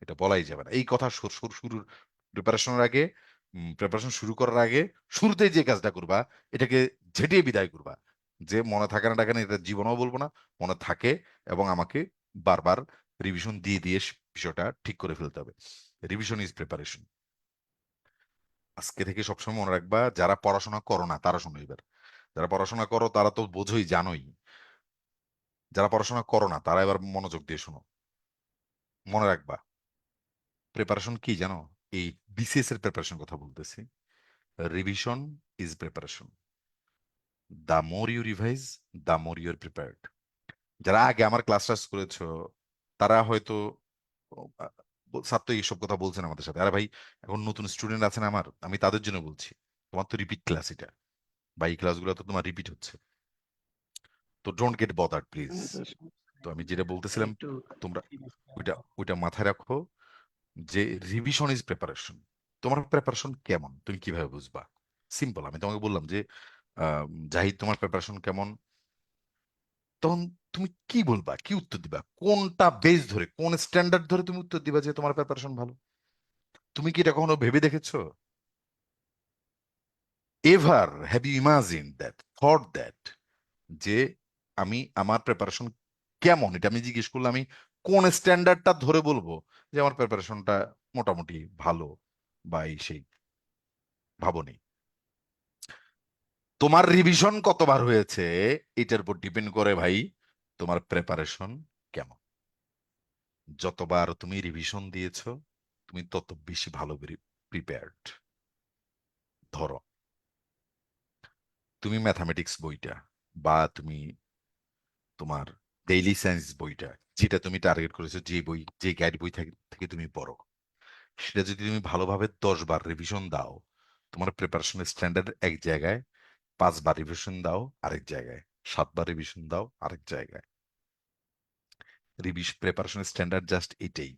Speaker 2: এটা বলাই যাবে না। এই কথা শুরুর প্রিপারেশনের আগে, প্রিপারেশন শুরু করার আগে শুরুতেই যে কাজটা করবা, এটাকে ঝেঁটিয়ে বিদায় করবা, যে মনে থাকে না টাকা না এটা জীবনেও বলবো না, মনে থাকে, এবং আমাকে বারবার রিভিশন দিয়ে দিয়ে বিষয়টা ঠিক করে ফেলতে হবে। Revision is preparation. আজকে থেকে সবসময় মনে রাখবা, যারা পড়াশোনা করো না তারা শোনো এবার, যারা পড়াশোনা করো তারা তো বোঝোই, জানোই, যারা পড়াশোনা করো না তারা এবার মনোযোগ দিয়ে শোনো। মনে রাখবা, প্রিপারেশন কি জানো? এই বিসিএস এর প্রিপারেশন কথা বলতেছি। Revision is preparation. The more you revise, the more you're prepared. যারা আগে আমার ক্লাস টাস করেছো তারা হয়তো স্যার তো এইসব কথা বলছেন আমাদের সাথে, আরে ভাই এখন নতুন স্টুডেন্ট আছেন আমার, আমি তাদের জন্য বলছি, তোমার তো রিপিট ক্লাস এটা, বা এই ক্লাসগুলো তো তোমার রিপিট হচ্ছে, তো ডোন্ট গেট বদার্ড প্লিজ। তো আমি যেটা বলতেছিলাম,
Speaker 1: একটু
Speaker 2: তোমরা ওইটা ওইটা মাথায় রাখো, যে রিভিশন ইজ প্রিপারেশন। তোমার প্রিপারেশন কেমন তুমি কিভাবে বুঝবা? সিম্পল, আমি তোমাকে বললাম যে আহ, জাহিদ তোমার প্রিপারেশন কেমন, তখন তুমি কি বলবা, কি উত্তর দিবা, কোনটা বেস ধরে, কোন স্ট্যান্ডার্ড ধরে তুমি উত্তর দিবা যে তোমার প্রিপারেশন ভালো? তুমি কি এটা কখনো ভেবে দেখেছো? Ever have you imagine that, thought that, যে আমি আমার প্রিপারেশন কেমন, এটা আমি জিজ্ঞেস করলে আমি কোন স্ট্যান্ডার্ডটা ধরে বলবো যে আমার প্রিপারেশনটা মোটামুটি ভালো বা এই সেই? ভাবনি। তোমার রিভিশন কতবার হয়েছে এটার উপর ডিপেন্ড করে ভাই তোমার প্রিপারেশন কেমন। যতবার তুমি রিভিশন দিয়েছো তুমি তত বেশি ভালো প্রিপেয়ার্ড। ধরো তুমি ম্যাথামেটিক্স বইটা, বা তুমি তোমার ডেইলি সায়েন্স বইটা, যেটা তুমি টার্গেট করেছো, যে বই, যে গাইড বই থেকে তুমি পড়ো, সেটা যদি তুমি ভালোভাবে 10 বার রিভিশন দাও, তোমার প্রিপারেশনের স্ট্যান্ডার্ড এক জায়গায়, 5 বার রিভিশন দাও আরেক জায়গায়, 7 বার রিভিশন দাও আরেক জায়গায়। প্রিপারেশনের স্ট্যান্ডার্ড জাস্ট এটাই,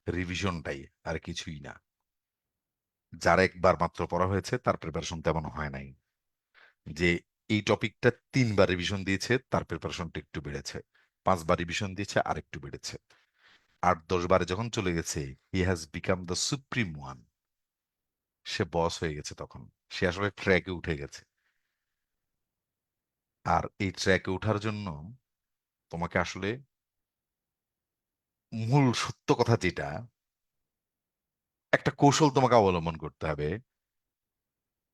Speaker 2: রিভিশনটাই, আর কিছুই না। যার একবার মাত্র পড়া হয়েছে তার প্রিপারেশন তেমন হয় নাই, যে এই টপিকটা 3 বার রিভিশন দিয়েছে তার প্রিপারেশনটা একটু বেড়েছে, 5 বার রিভিশন দিয়েছে আর একটু বেড়েছে, 8-10 বারে যখন চলে গেছে, he has become the supreme one. সে বস হয়ে গেছে তখন, সে আসলে ট্র্যাকে উঠে গেছে। আর এই ট্র্যাকে ওঠার জন্য তোমাকে আসলে মূল সত্য কথা যেটা, একটা কৌশল তোমাকে অবলম্বন করতে হবে।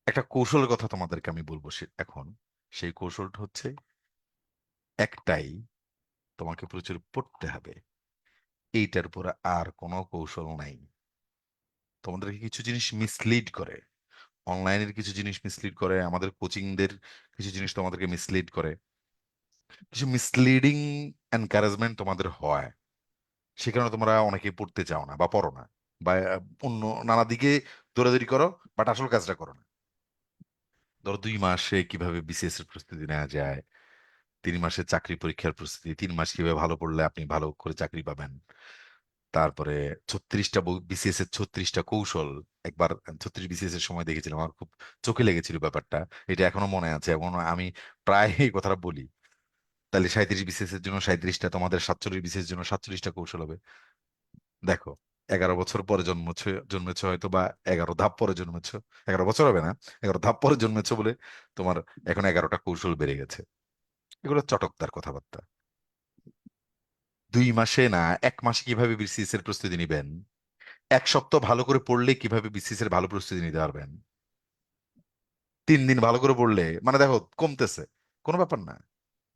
Speaker 2: একটা কৌশলের কথা তোমাদেরকে আমি বলবো এখন। সেই কৌশলটা হচ্ছে একটাই, তোমাকে প্রচুর পড়তে হবে। এইটার উপর আর কোনো কৌশল নাই। তোমাদেরকে কিছু জিনিস মিসলিড করে, অনলাইনের কিছু জিনিস মিসলিড করে, আমাদের কোচিংদের কিছু জিনিস তোমাদেরকে মিসলিড করে, কিছু মিসলিডিং এনকারেজমেন্ট তোমাদের হয়, সে কারণে তোমরা অনেকে পড়তে চাও না বা পড়ো না, বা অন্য নানা দিকে দৌড়াদৌড়ি করো, বাট আসল কাজটা করো না। ধরো 2 মাসে কিভাবে বিসিএস এর প্রস্তুতি নেওয়া যায়, 3 মাসে চাকরি পরীক্ষার প্রস্তুতি, 3 মাস কিভাবে ভালো পড়লে আপনি ভালো করে চাকরি পাবেন, তারপরে 36টা বিসিএস এর 36টা কৌশল। একবার 36 বিসিএস এর সময় দেখেছিলাম, আমার খুব চোখে লেগেছিল ব্যাপারটা, এটা এখনো মনে আছে, এবং আমি প্রায় এই কথাটা বলি। তাহলে 37 বিসিএস এর জন্য 37টা, তোমাদের 47 বিসিএস এর জন্য 47টা কৌশল হবে। দেখো, 11 বছর পরে জন্মেছো হয়তো, বা 11 ধাপ পরে জন্মেছো, 11 বছর হবে না, 11 ধাপ পরে জন্মেছো বলে তোমার এখন 11টা কৌশল বেড়ে গেছে। এগুলো চটকদার কথাবার্তা। 2 মাসে না, 1 মাসে কিভাবে বিসিএস এর প্রস্তুতি নিবেন, 1 সপ্তাহ ভালো করে পড়লে কিভাবে বিসিএস এর ভালো প্রস্তুতি নিতে পারবেন, 3 দিন ভালো করে পড়লে, মানে দেখো কমতেছে, কোনো ব্যাপার না।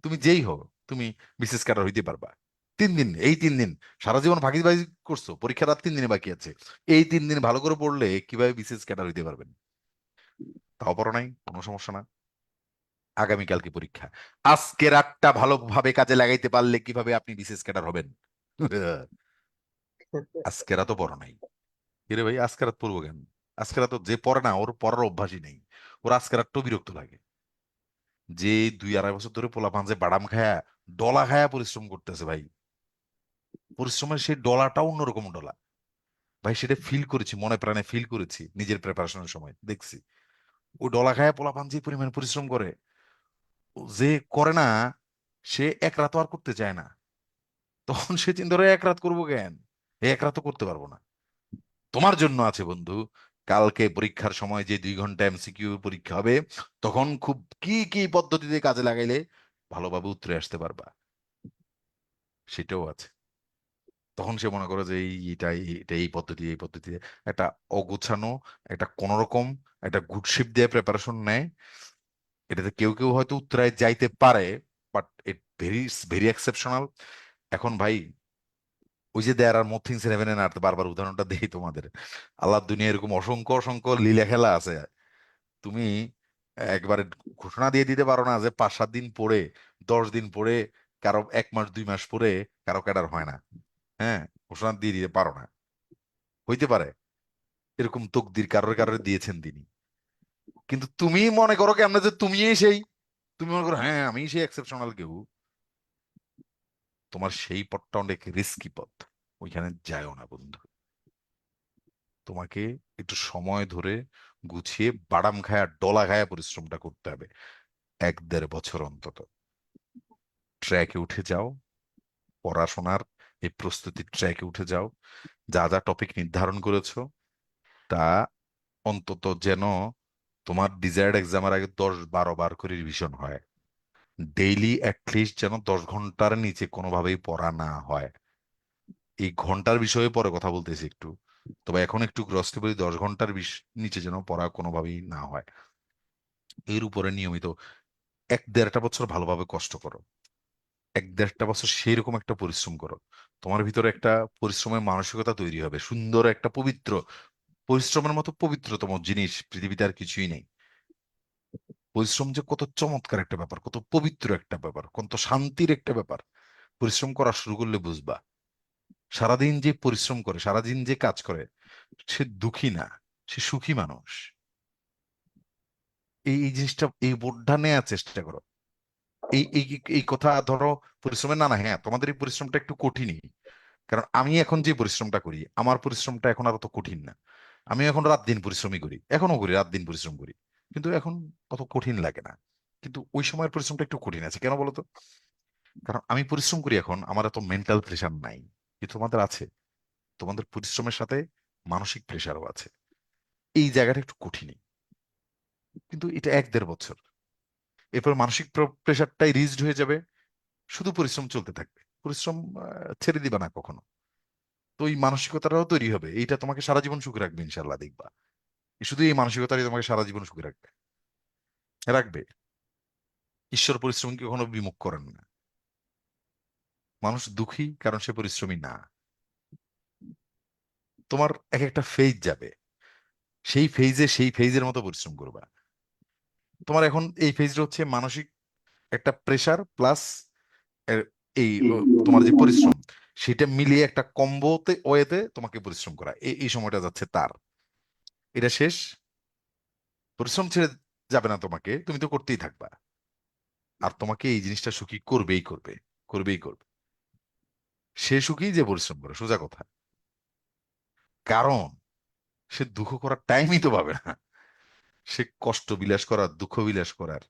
Speaker 2: তুমি যেই হও, তুমি বিসিএস ক্যাডার হইতে পারবা। 3 দিন, এই 3 দিন, সারা জীবন ফাঁকিবাজি করছো, পরীক্ষার আর 3 দিনে বাকি আছে, এই 3 দিন ভালো করে পড়লে কিভাবে বিসিএস ক্যাডার হইতে পারবেন? তাও পড়ো নাই, কোনো সমস্যা না। আগামীকালকে পরীক্ষা, আজকে রাতটা ভালোভাবে কাজে লাগাইতে পারলে কিভাবে আপনি বিসিএস ক্যাডার হবেন? আজকে রাতও পড়ো নাই। কিরে ভাই, আজকে রাত পড়বো কেন? আজকে রাত যে পড়ে না ওর পড়ার অভ্যাসই নেই। ওর আজকে রাতটাও বিরক্ত লাগে। যে 2-2.5 বছর ধরে পোলাপান যে বাদাম খায়া ডলা খায়া পরিশ্রম করতেছে ভাই, পরিশ্রমের সেই ডলাটাও অন্যরকম ডলা। ভাই সেটা ফিল করেছি, মনে প্রাণে ফিল করেছি, নিজের প্রিপারেশনের সময় দেখছি। ওই ডলা খায়া পোলাপান যে পরিমাণ পরিশ্রম করে, ও যে করে না, সে এক রাত আর করতে চায় না। তখন সে চিন্তা করে এক রাত করবো কেন, এক রাতও করতে পারবো না। তোমার জন্য আছে বন্ধু, কালকে পরীক্ষার সময় যে 2 ঘন্টা এমসিকিউ পরীক্ষা হবে, তখন খুব কি কি পদ্ধতিতে কাজে লাগাইলে ভালোভাবে উত্তরে আসতে পারবা, সেটাও আছে। তখন সে মনে করে যে এটা এই পদ্ধতি, এই পদ্ধতিতে একটা অগোছানো, একটা কোন রকম একটা গুডশিপ দিয়ে প্রিপারেশন নেয়। এটাতে কেউ কেউ হয়তো উত্তরায় যাইতে পারে, but it very very exceptional. এখন ভাই, ওই যে there are more things in heaven and earth, বারবার উদাহরণটা দেই তোমাদের। আল্লাহর দুনিয়া এরকম অসংখ্য অসংখ্য লীলা খেলা আছে। তুমি একবারে ঘোষণা দিয়ে দিতে পারো না যে 5-7 দিন পরে, 10 দিন পরে, কারো 1 মাস 2 মাস পরে কারো ক্যাডার হয় না। হ্যাঁ, ঘোষণা দিয়ে দিতে পারো না। হইতে পারে এরকম তকদির কারোর কারোর দিয়েছেন তিনি, কিন্তু তুমি মনে করো কেমনে যে তুমিই সেই, তুমি মনে করো হ্যাঁ আমি সেই এক্সেপশনাল কেউ। তোমার সেই পথটা অনেক রিস্কি পথ, ওইখানে যায়ও না বন্ধু। তোমাকে একটু সময় ধরে গুছিয়ে বাদাম খায়া ডলা খায়া পরিশ্রমটা করতে হবে, 1-1.5 বছর অন্তত। ট্র্যাকে উঠে যাও, পড়াশোনার এই প্রস্তুতির ট্র্যাকে উঠে যাও। যা যা টপিক নির্ধারণ করেছো তা অন্তত যেন তোমার ডিজায়ার্ড এক্সামের আগে 10-12 বার করে রিভিশন হয়। ডেইলি অ্যাটলিস্ট যেন 10 ঘন্টার নিচে কোনোভাবেই পড়া না হয়। এই ঘন্টার বিষয়ে পরে কথা বলতেছি একটু, তবে এখন একটু গ্রস্তে বলি, 10 ঘন্টার নিচে যেন পড়া কোনোভাবেই না হয়। এর উপরে নিয়মিত 1-1.5 বছর ভালোভাবে কষ্ট করো, 1-1.5 বছর সেইরকম একটা পরিশ্রম করো। তোমার ভিতরে একটা পরিশ্রমের মানসিকতা তৈরি হবে, সুন্দর একটা পবিত্র, পরিশ্রমের মতো পবিত্রতম জিনিস পৃথিবীতে আর কিছুই নেই। পরিশ্রম যে কত চমৎকার একটা ব্যাপার, কত পবিত্র একটা ব্যাপার, কত শান্তির একটা ব্যাপার, পরিশ্রম করা শুরু করলে বুঝবা। সারাদিন যে পরিশ্রম করে, সারাদিন যে কাজ করে, সে দুঃখী না, সে সুখী মানুষ। এই জিনিসটা, এই বোধটা নেওয়ার চেষ্টা করো। এই এই এই কথা ধরো, পরিশ্রমের না না হ্যাঁ তোমাদের এই পরিশ্রমটা একটু কঠিনই, কারণ আমি এখন যে পরিশ্রমটা করি, আমার পরিশ্রমটা এখন আর অত কঠিন না। আমি এখন রাত দিন পরিশ্রমই করি, এখনো করি, রাত দিন পরিশ্রম করি, কিন্তু এখন অত কঠিন লাগে না। কিন্তু ওই সময়ের পরিশ্রমটা একটু কঠিন আছে, কেন বলতো? কারণ আমি পরিশ্রম করি এখন, আমার এত মেন্টাল প্রেশার নাই। কিন্তু তোমাদের আছে, তোমাদের পরিশ্রমের সাথে মানসিক প্রেশারও আছে। এই জায়গাটা একটু কঠিনই, কিন্তু এটা 1-1.5 বছর। এরপর মানসিক প্রেশারটাই রিজড হয়ে যাবে, শুধু পরিশ্রম চলতে থাকবে। পরিশ্রম ছেড়ে দিবা না কখনো। তো এই মানসিকতাটাও তৈরি হবে, এইটা তোমাকে সারা জীবন সুখে রাখবে ইনশাল্লাহ, দেখবা। শুধু এই মানসিকতাই তোমাকে সারা জীবন সুখে রাখবে, রাখবে। ঈশ্বর পরিশ্রমকে কখনো বিমুখ করেন না। মানুষ দুঃখী কারণ সে পরিশ্রমী না। তোমার এক একটা ফেজ যাবে, সেই ফেজে সেই ফেজের মতো পরিশ্রম করবা। তোমার এখন এই ফেজটা হচ্ছে মানসিক একটা প্রেসার প্লাস এই তোমার যে পরিশ্রম, সেটা মিলিয়ে একটা কম্বোতে ওয়েতে তোমাকে পরিশ্রম করা, এই সময়টা যাচ্ছে তার। এটা শেষ, পরিশ্রম ছেড়ে যাবে না তোমাকে, তুমি তো করতেই থাকবা। আর তোমাকে এই জিনিসটা সুখী করবেই করবে, করবেই করবে। সে সুখী যে পরিশ্রম করে, সোজা কথা। কারণ সে দুঃখ করার টাইমই তো পাবে না। সে কষ্ট বিলাস করার, দুঃখ বিলাস করার,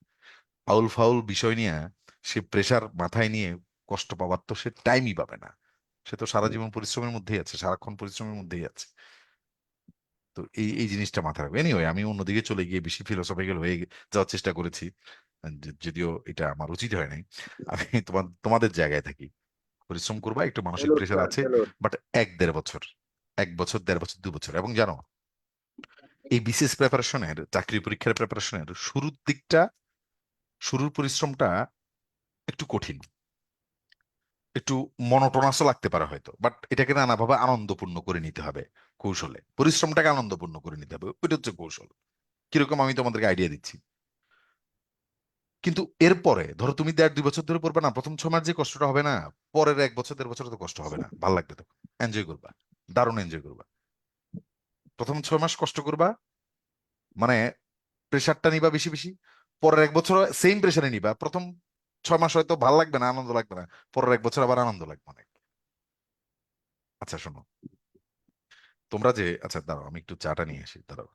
Speaker 2: ফাউল ফাউল বিষয় নিয়ে, সে প্রেসার মাথায় নিয়ে কষ্ট পাবার তো সে টাইমই পাবে না। সে তো সারা জীবন পরিশ্রমের মধ্যেই আছে, সারাক্ষণ পরিশ্রমের মধ্যেই আছে। তো এই জিনিসটা মাথায় রাখবে। এনিওয়ে, আমি অন্যদিকে চলে গিয়ে বেশি ফিলোসফিক্যাল হয়ে যাওয়ার চেষ্টা করেছি, যদিও এটা আমার উচিত হয় নাই। আমি তোমাদের জায়গায় থাকি, পরিশ্রম করবা, একটু মানসিক
Speaker 3: চলুন
Speaker 2: প্রেশার
Speaker 3: স্যার
Speaker 2: আছে,
Speaker 3: চলুন।
Speaker 2: বাট 1-1.5 বছর, 1 বছর 1.5 বছর 2 বছর। এবং জানো, এই বিসিএস প্রিপারেশনের, চাকরি পরীক্ষার প্রিপারেশনের শুরুর দিকটা, শুরুর পরিশ্রমটা একটু কঠিন, একটু মনোটোনাসও লাগতে পারে হয়তো, বাট এটাকে নানাভাবে আনন্দপূর্ণ করে নিতে হবে। কৌশলে পরিশ্রমটাকে আনন্দপূর্ণ করে নিতে হবে, ওইটা হচ্ছে কৌশল। কিরকম আমি তোমাদেরকে আইডিয়া দিচ্ছি। কিন্তু এরপরে ধরো তুমি 1.5-2 বছর ধরে পড়বে না, প্রথম 6 মাস যে কষ্টটা হবে না, পরের 1 বছর 1.5 বছর তো কষ্ট হবে না, ভালো লাগবে, তো এনজয় করবা। দারুণ এনজয় করবা। প্রথম 6 মাস কষ্ট করবা, মানে প্রেশারটা নিবা বেশি বেশি। পরের 1 বছর সেম প্রেশারে নিবা। প্রথম 6 মাস হয়তো ভালো লাগবে না, আনন্দ লাগবে না, পরের 1 বছর আবার আনন্দ লাগবে অনেক। আচ্ছা শোনো, তোমরা যে, আচ্ছা দাঁড়াও আমি একটু চাটা নিয়ে আসি, দাঁড়াও।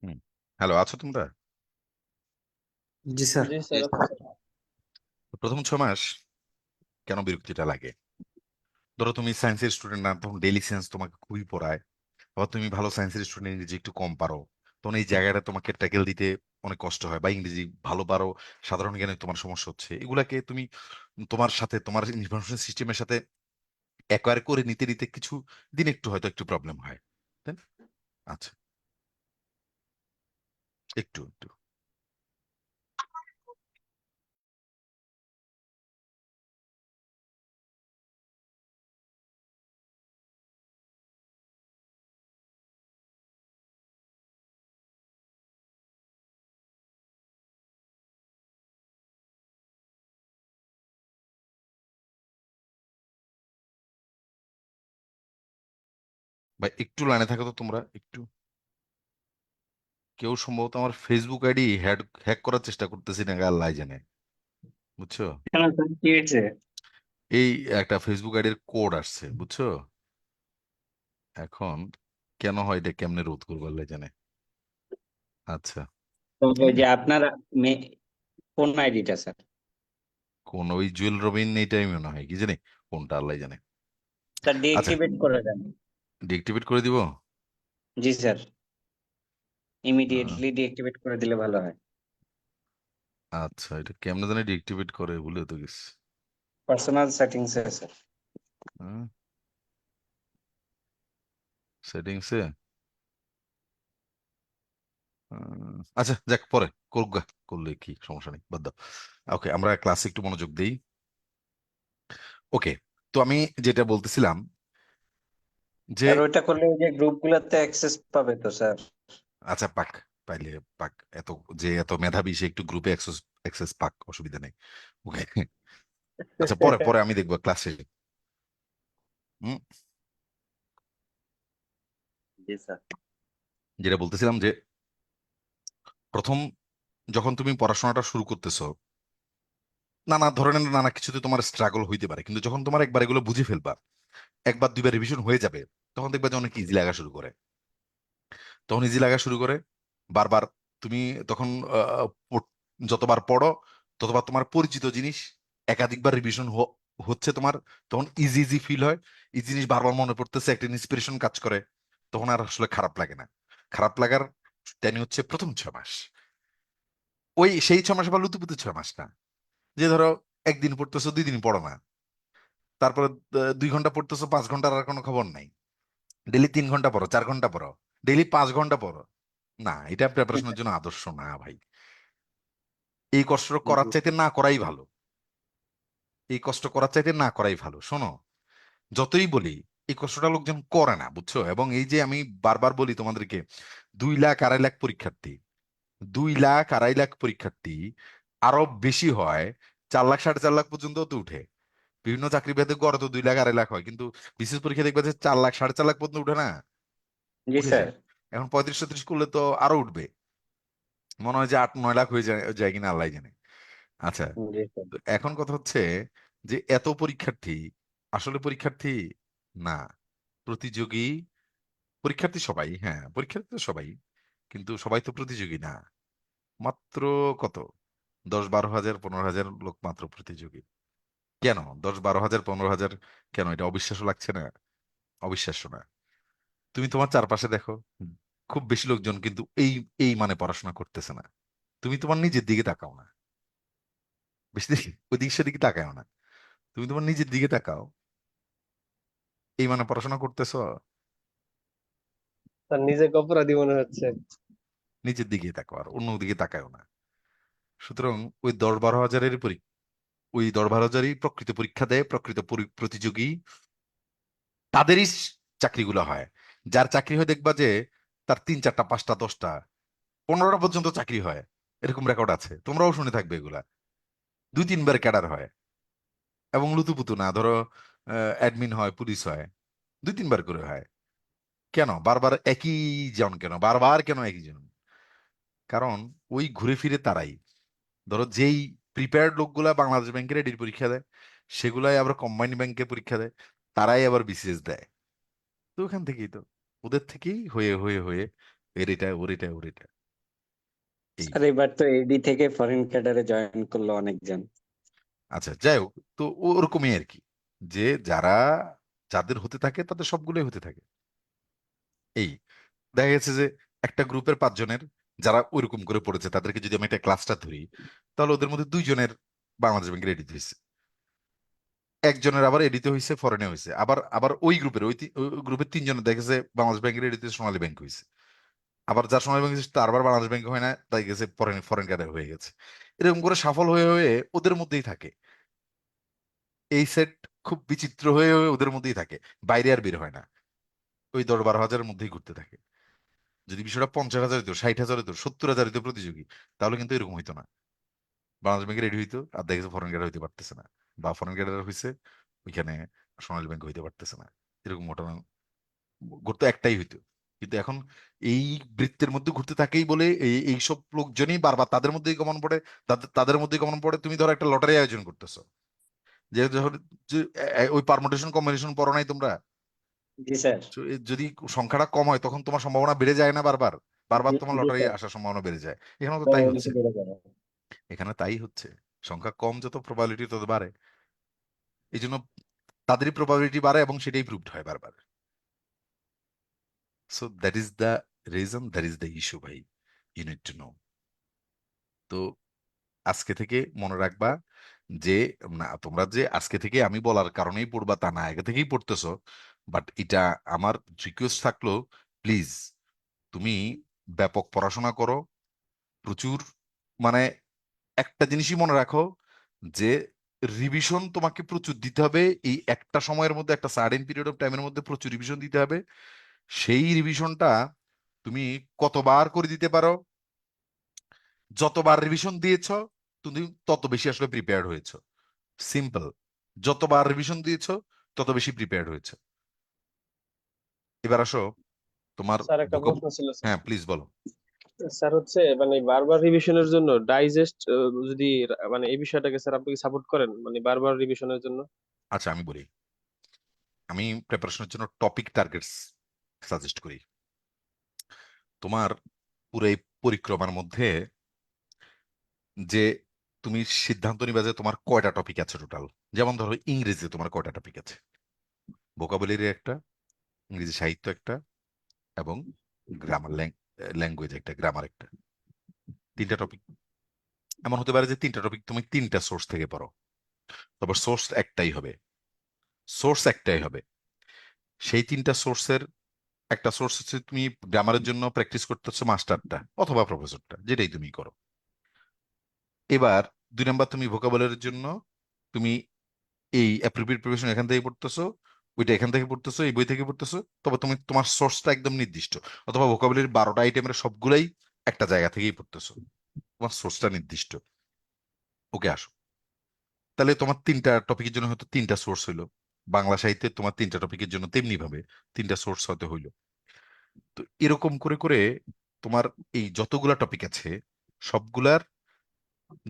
Speaker 2: হুম, হ্যালো, আছো তোমরা?
Speaker 4: জি স্যার।
Speaker 3: জি স্যার।
Speaker 2: প্রথম 6 মাস কেন বিরক্তিটা লাগে? ধরো তুমি সায়েন্সের স্টুডেন্ট না, তখন ডেইলি সায়েন্স তোমাকে খুবই পড়ায়। আবার তুমি ভালো সায়েন্সের স্টুডেন্ট, ইংরেজি একটু কম পারো, তখন এই জায়গাটা তোমাকে ট্যাকেল দিতে অনেক কষ্ট হয়। বা ইংরেজি ভালো পারো, সাধারণ জ্ঞানে তোমার সমস্যা হচ্ছে, এগুলাকে তুমি তোমার সাথে, তোমার ইনফরমেশন সিস্টেমের সাথে অ্যাকোয়ার করে নিতে নিতে কিছু দিন একটু হয়তো একটু প্রবলেম হয়, তাই না? আচ্ছা, একটু একটু বা একটু লাইনে থাকো তো তোমরা একটু। কেউ সম্ভবত আমার ফেসবুক আইডি হ্যাক করার চেষ্টা করতেছি না, আল্লাহ জানে, বুঝছো?
Speaker 1: কেন স্যার, কি হয়েছে?
Speaker 2: এই একটা ফেসবুক আইডির কোড আসছে, বুঝছো? এখন কেন হয় এটা, কেমনে রোধ করবো আল্লাহ জানে। আচ্ছা,
Speaker 1: তো ওই
Speaker 2: হ্যাঁ,
Speaker 1: যে আপনার কোন আইডিটা স্যার?
Speaker 2: কোন ওই জুয়েল রবিন, এইটাই মনে হয়, কি জানি কোনটা আল্লাহ জানে।
Speaker 1: স্যার
Speaker 2: আচ্ছা,
Speaker 1: ডিএক্টিভেট করে দেন।
Speaker 2: ডিএক্টিভেট করে দিব।
Speaker 1: জি স্যার,
Speaker 2: আহ,
Speaker 1: ইমিডিয়েটলি ডিএক্টিভেট করে দিলে ভালো হয়।
Speaker 2: আচ্ছা, এটা কেমনে জানি ডিএক্টিভেট করে, ভুলে তো গেছি।
Speaker 1: পার্সোনাল সেটিংস এ স্যার।
Speaker 2: সেটিংসে, আচ্ছা যাক, পরে করুক গা, করলে কি সমস্যা নেই, বাদ দাও। ওকে, আমরা ক্লাসে একটু মনোযোগ দিই। ওকে, তো আমি যেটা বলতেছিলাম যে,
Speaker 1: স্যার ওইটা করলে ওই যে গ্রুপ গুলাতে অ্যাক্সেস পাবে তো স্যার?
Speaker 2: আচ্ছা পাক, পাইলে পাক, এত যে এত মেধাবী সে একটু গ্রুপে অ্যাক্সেস অ্যাক্সেস পাক, অসুবিধা নেই। ওকে, আচ্ছা পরে পরে আমি দেখবো ক্লাসে। হুম,
Speaker 1: জি স্যার।
Speaker 2: যেটা বলতেছিলাম যে, প্রথম যখন তুমি পড়াশোনাটা শুরু করতেছো, নানা ধরনের নানা কিছুতে তোমার স্ট্রাগল হইতে পারে, কিন্তু যখন তোমার একবার এগুলো বুঝে ফেলবা, একবার দুইবার রিভিশন হয়ে যাবে, তখন দেখবা যে অনেক ইজি লাগা শুরু করে। তখন ইজি লাগা শুরু করে, বারবার তুমি তখন যতবার পড়ো, ততবার তোমার পরিচিত জিনিস একাধিকবার রিভিশন হচ্ছে তোমার, তখন ইজি ইজি ফিল হয়। এই জিনিস বারবার মনে পড়তেছে, একটা ইন্সপিরেশন কাজ করে, তখন আর আসলে খারাপ লাগে না। খারাপ লাগার টাইম হচ্ছে প্রথম 6 মাস। ওই সেই 6 মাস আবার লুতুপুতু 6 মাস না, যে ধরো একদিন পড়তেছো, 2 দিন পড়ো না, তারপরে 2 ঘন্টা পড়তেছো, 5 ঘন্টার আর কোনো খবর নাই। ডেলি 3 ঘন্টা পড়ো, 4 ঘন্টা পড়ো, ডেলি 5 ঘন্টা পড়ো, না, এটা প্রিপারেশনের জন্য আদর্শ না ভাই। এই কষ্ট করার চাইতে না করাই ভালো। এই কষ্ট করার চাইতে না করাই ভালো। শোনো, যতই বলি, এই কষ্টটা লোকজন করে না, বুঝছো? এবং এই যে আমি বারবার বলি তোমাদেরকে, 2 লাখ 2.5 লাখ পরীক্ষার্থী, 2 লাখ 2.5 লাখ পরীক্ষার্থী, আরো বেশি হয়, 4 লাখ 4.5 লাখ পর্যন্ত তো উঠে। বিভিন্ন চাকরি ভেদে গড় তো 2 লাখ 2.5 লাখ হয়, কিন্তু বিশেষ পরীক্ষা দেখবে যে 4 লাখ 4.5 লাখ পর্যন্ত উঠে না,
Speaker 1: জি
Speaker 2: উঠে
Speaker 1: স্যার।
Speaker 2: যায়। এখন 35-36 করলে তো আরো উঠবে, মনে হয় যে 8-9 লাখ হয়ে যায় যায় কিনা আল্লাহ জানে। আচ্ছা,
Speaker 1: জি স্যার।
Speaker 2: তো এখন কথা হচ্ছে যে, এত পরীক্ষার্থী আসলে পরীক্ষার্থী না, প্রতিযোগী। পরীক্ষার্থী সবাই, হ্যাঁ পরীক্ষার্থী তো সবাই, কিন্তু সবাই তো প্রতিযোগী না। মাত্র কত, 10-12 হাজার 15 হাজার লোক মাত্র প্রতিযোগী। কেন 10-12 হাজার 15 হাজার, কেন এটা অবিশ্বাস্য লাগছে না? অবিশ্বাস্য না। তুমি তোমার চারপাশে দেখো, খুব বেশি লোকজন কিন্তু এই এই মানে পড়াশোনা করতেছে না। তুমি তোমার নিজের দিকে তাকাও না, বেশি ওই দিক সেদিকে তাকাও না, তুমি তোমার নিজের দিকে তাকাও। এই মানে পড়াশোনা করতেছো,
Speaker 3: স্যার নিজেকে অপরাধী মনে হচ্ছে।
Speaker 2: নিজের দিকে তাকাও আর অন্য দিকে তাকাও না। সুতরাং ওই 10-12 হাজারের ওই 10-12 হাজারই প্রকৃত পরীক্ষা দেয়, প্রকৃত প্রতিযোগী তাদেরই চাকরিগুলো হয়। যার চাকরি হয় দেখবা যে তার 3, 4, 5, 10, 15টা পর্যন্ত চাকরি হয়, এরকম রেকর্ড আছে, তোমরাও শুনে থাকবে এগুলা। 2-3 বার ক্যাডার হয়, এবং লুতুপুতু না, ধরো অ্যাডমিন হয়, পুলিশ হয়, 2-3 বার করে হয়। কেন বারবার একই জন, কেন বারবার কেন একই জন? কারণ ওই ঘুরে ফিরে তারাই, ধরো যেই প্রিপেয়ার্ড লোকগুলা বাংলাদেশ ব্যাংকের এডির পরীক্ষা দেয়, সেগুলাই আবার কম্বাইন্ড ব্যাংকের পরীক্ষা দেয়, তারাই আবার বিসিএস দেয়। তো ওখান থেকেই তো, ওদের থেকেই হয়ে হয়ে হয়ে এর এটা ওর এটা ওর এটা এই।
Speaker 1: স্যার এবার তো এডি থেকে ফরেন ক্যাডারে জয়েন করলো অনেকজন।
Speaker 2: আচ্ছা যাই হোক, তো ওরকমই আর কি, যে যারা যাদের হতে থাকে তাদের সবগুলোই হতে থাকে। এই দেখা গেছে যে একটা গ্রুপের 5 জনের যারা ওইরকম করে পড়েছে, তাদেরকে যদি আমি একটা ক্লাসটা ধরি, তাহলে ওদের মধ্যে 2 জনের বাংলাদেশ ব্যাংকের এডিতে হয়েছে, একজনের আবার এডিতে হয়েছে, ফরেনে হয়েছে। আবার আবার ওই গ্রুপের ওই গ্রুপের 3 জনের দেখেছে বাংলাদেশ ব্যাংকের এডিতে সোনালী ব্যাংক হয়েছে। আবার যার সোনালী ব্যাংক হয়েছে তারবার বাংলাদেশ ব্যাংক হয় না, তাই গেছে ফরেন ফরেন ক্যাডার হয়ে গেছে। এরকম করে সফল হয়ে হয়ে ওদের মধ্যেই থাকে। এই সেট খুব বিচিত্র হয়ে হয়ে ওদের মধ্যেই থাকে, বাইরে আর বের হয় না, ওই 10-12 হাজারের মধ্যেই ঘুরতে থাকে। যদি বিষয়টা 50,000 হতো, 60,000 হতো, 70,000 হতো প্রতিযোগী, তাহলে কিন্তু এরকম হইতো না। বাংলাদেশ ব্যাংকে রেডি হইতো আর দেখেছে ফরেন ক্যাডার হইতে পারতেছে না, বা ফরেন ক্যাডার হয়েছে ওইখানে সোনালী ব্যাংক হইতে পারতেছে না, এরকম ঘটনা ঘুরতো, একটাই হইতো। কিন্তু এখন এই বৃত্তের মধ্যে ঘুরতে থাকেই বলে এইসব লোকজনই বারবার তাদের মধ্যেই কমন পড়ে, তাদের মধ্যেই কমন পড়ে। তুমি ধরো একটা লটারি আয়োজন করতেছো, যে যখন ওই পারমুটেশন কম্বিনেশন পড়ো নাই তোমরা?
Speaker 1: জি স্যার।
Speaker 2: যদি সংখ্যাটা কম হয় তখন তোমার সম্ভাবনা বেড়ে যায় না, বারবার বারবার
Speaker 1: জি
Speaker 2: তোমার
Speaker 1: জি
Speaker 2: লটারি
Speaker 1: স্যার।
Speaker 2: আসার সম্ভাবনা বেড়ে যায়। এখানে তো তাই
Speaker 1: প্রবাবিলিটি
Speaker 2: হচ্ছে,
Speaker 1: বেড়ে যাবে।
Speaker 2: এখানে তাই হচ্ছে। সংখ্যা কম যত প্রবাবিলিটি তত বাড়ে, এই জন্য তাদেরই প্রবাবিলিটি বাড়ে এবং সেটাই প্রুভড হয় বারবার। So that is the reason, that is the issue ভাই, ইউ নিড টু নো। তো আজকে থেকে মনে রাখবা যে, না তোমরা যে আজকে থেকে আমি বলার কারণেই পড়বা তা না, আগে থেকেই পড়তেছো। বাট এটা আমার রিকোয়েস্ট থাকলো, প্লিজ তুমি ব্যাপক পড়াশোনা করো, প্রচুর, মানে একটা জিনিসই মনে রাখো, যে রিভিশন তোমাকে প্রচুর দিতে হবে। এই একটা সময়ের মধ্যে, একটা সার্টেন পিরিয়ড অফ টাইমের মধ্যে প্রচুর রিভিশন দিতে হবে। সেই রিভিশনটা তুমি কতবার করে দিতে পারো, যতবার রিভিশন দিয়েছো তুমি তত বেশি আসলে প্রিপেয়ার্ড হয়েছো। সিম্পল, যতবার রিভিশন দিয়েছো তত বেশি প্রিপেয়ার্ড হয়েছে। এবার আসো তোমার
Speaker 3: স্যার একটা
Speaker 2: ভোকাব।
Speaker 3: প্রশ্ন ছিল স্যার।
Speaker 2: হ্যাঁ প্লিজ বলো।
Speaker 3: স্যার হচ্ছে মানে বারবার রিভিশনের জন্য ডাইজেস্ট যদি মানে এই বিষয়টাকে স্যার আপনি সাপোর্ট করেন মানে বারবার রিভিশনের জন্য?
Speaker 2: আচ্ছা আমি বলি, আমি প্রিপারেশনের জন্য টপিক টার্গেটস সাজেস্ট করি। তোমার পুরো এই পরিক্রমার মধ্যে যে তুমি সিদ্ধান্ত নিবা যে তোমার কয়টা টপিক আছে টোটাল। যেমন ধরো ইংরেজিতে তোমার কয়টা টপিক আছে, ভোকাবুলারি একটা, ইংরেজি সাহিত্য একটা, এবং গ্রামার ল্যাঙ্গুয়েজ একটা, গ্রামার একটা, 3টা টপিক। এমন হতে পারে যে 3টা টপিক তুমি 3টা সোর্স থেকে পড়ো, তবে সোর্স একটাই হবে। সেই 3টা সোর্সের একটা সোর্স হচ্ছে তুমি গ্রামারের জন্য প্র্যাকটিস করতেছো মাস্টারটা অথবা প্রফেসরটা, যেটাই তুমি করো। এবার 2 নাম্বার, তুমি ভোকাবুলারির জন্য তুমি এই অ্যাপ্রোপ্রিয়েট প্রিপারেশন এখান থেকে পড়তেছো, ওইটা এখান থেকে পড়তেছো, এই বই থেকে পড়তেছো, তবে তুমি তোমার সোর্সটা একদম নির্দিষ্ট। অথবা ভোকাবুলারি 12টা আইটেমের সবগুলাই একটা জায়গা থেকেই পড়তেছো, তোমার সোর্সটা নির্দিষ্ট। ওকে আসো, তাহলে তোমার 3টা টপিকের জন্য হয়তো 3টা সোর্স হইলো। বাংলা সাহিত্যে তোমার 3টা টপিকের জন্য তেমনি ভাবে 3টা সোর্স হতে হইলো। তো এরকম করে করে তোমার এই যতগুলা টপিক আছে সবগুলার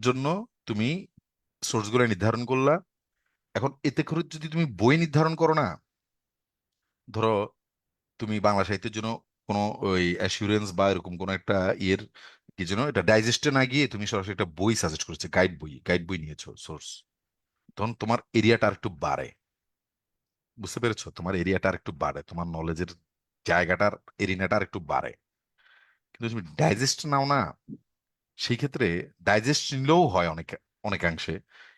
Speaker 2: জন্য তুমি সোর্সগুলা নির্ধারণ করলা। এখন এতে করে যদি তুমি বই নির্ধারণ করো না, ধরো তুমি বাংলা সাহিত্যের জন্য কোনো ওই অ্যাসিউরেন্স বা এরকম কোনো একটা ইয়ের কি যেন, এটা ডাইজেস্টে না গিয়ে তুমি সরাসরি একটা বই সাজেস্ট করেছে, গাইড বই নিয়েছো সোর্স, তখন তোমার এরিয়াটা আর একটু বাড়ে। বুঝতে পেরেছো? তোমার এরিয়াটা আর একটু বাড়ে, তোমার নলেজের জায়গাটার এরিনাটা আর একটু বাড়ে। কিন্তু তুমি ডাইজেস্ট নাও না, সেই ক্ষেত্রে ডাইজেস্ট নিলেও হয় অনেকাংশে,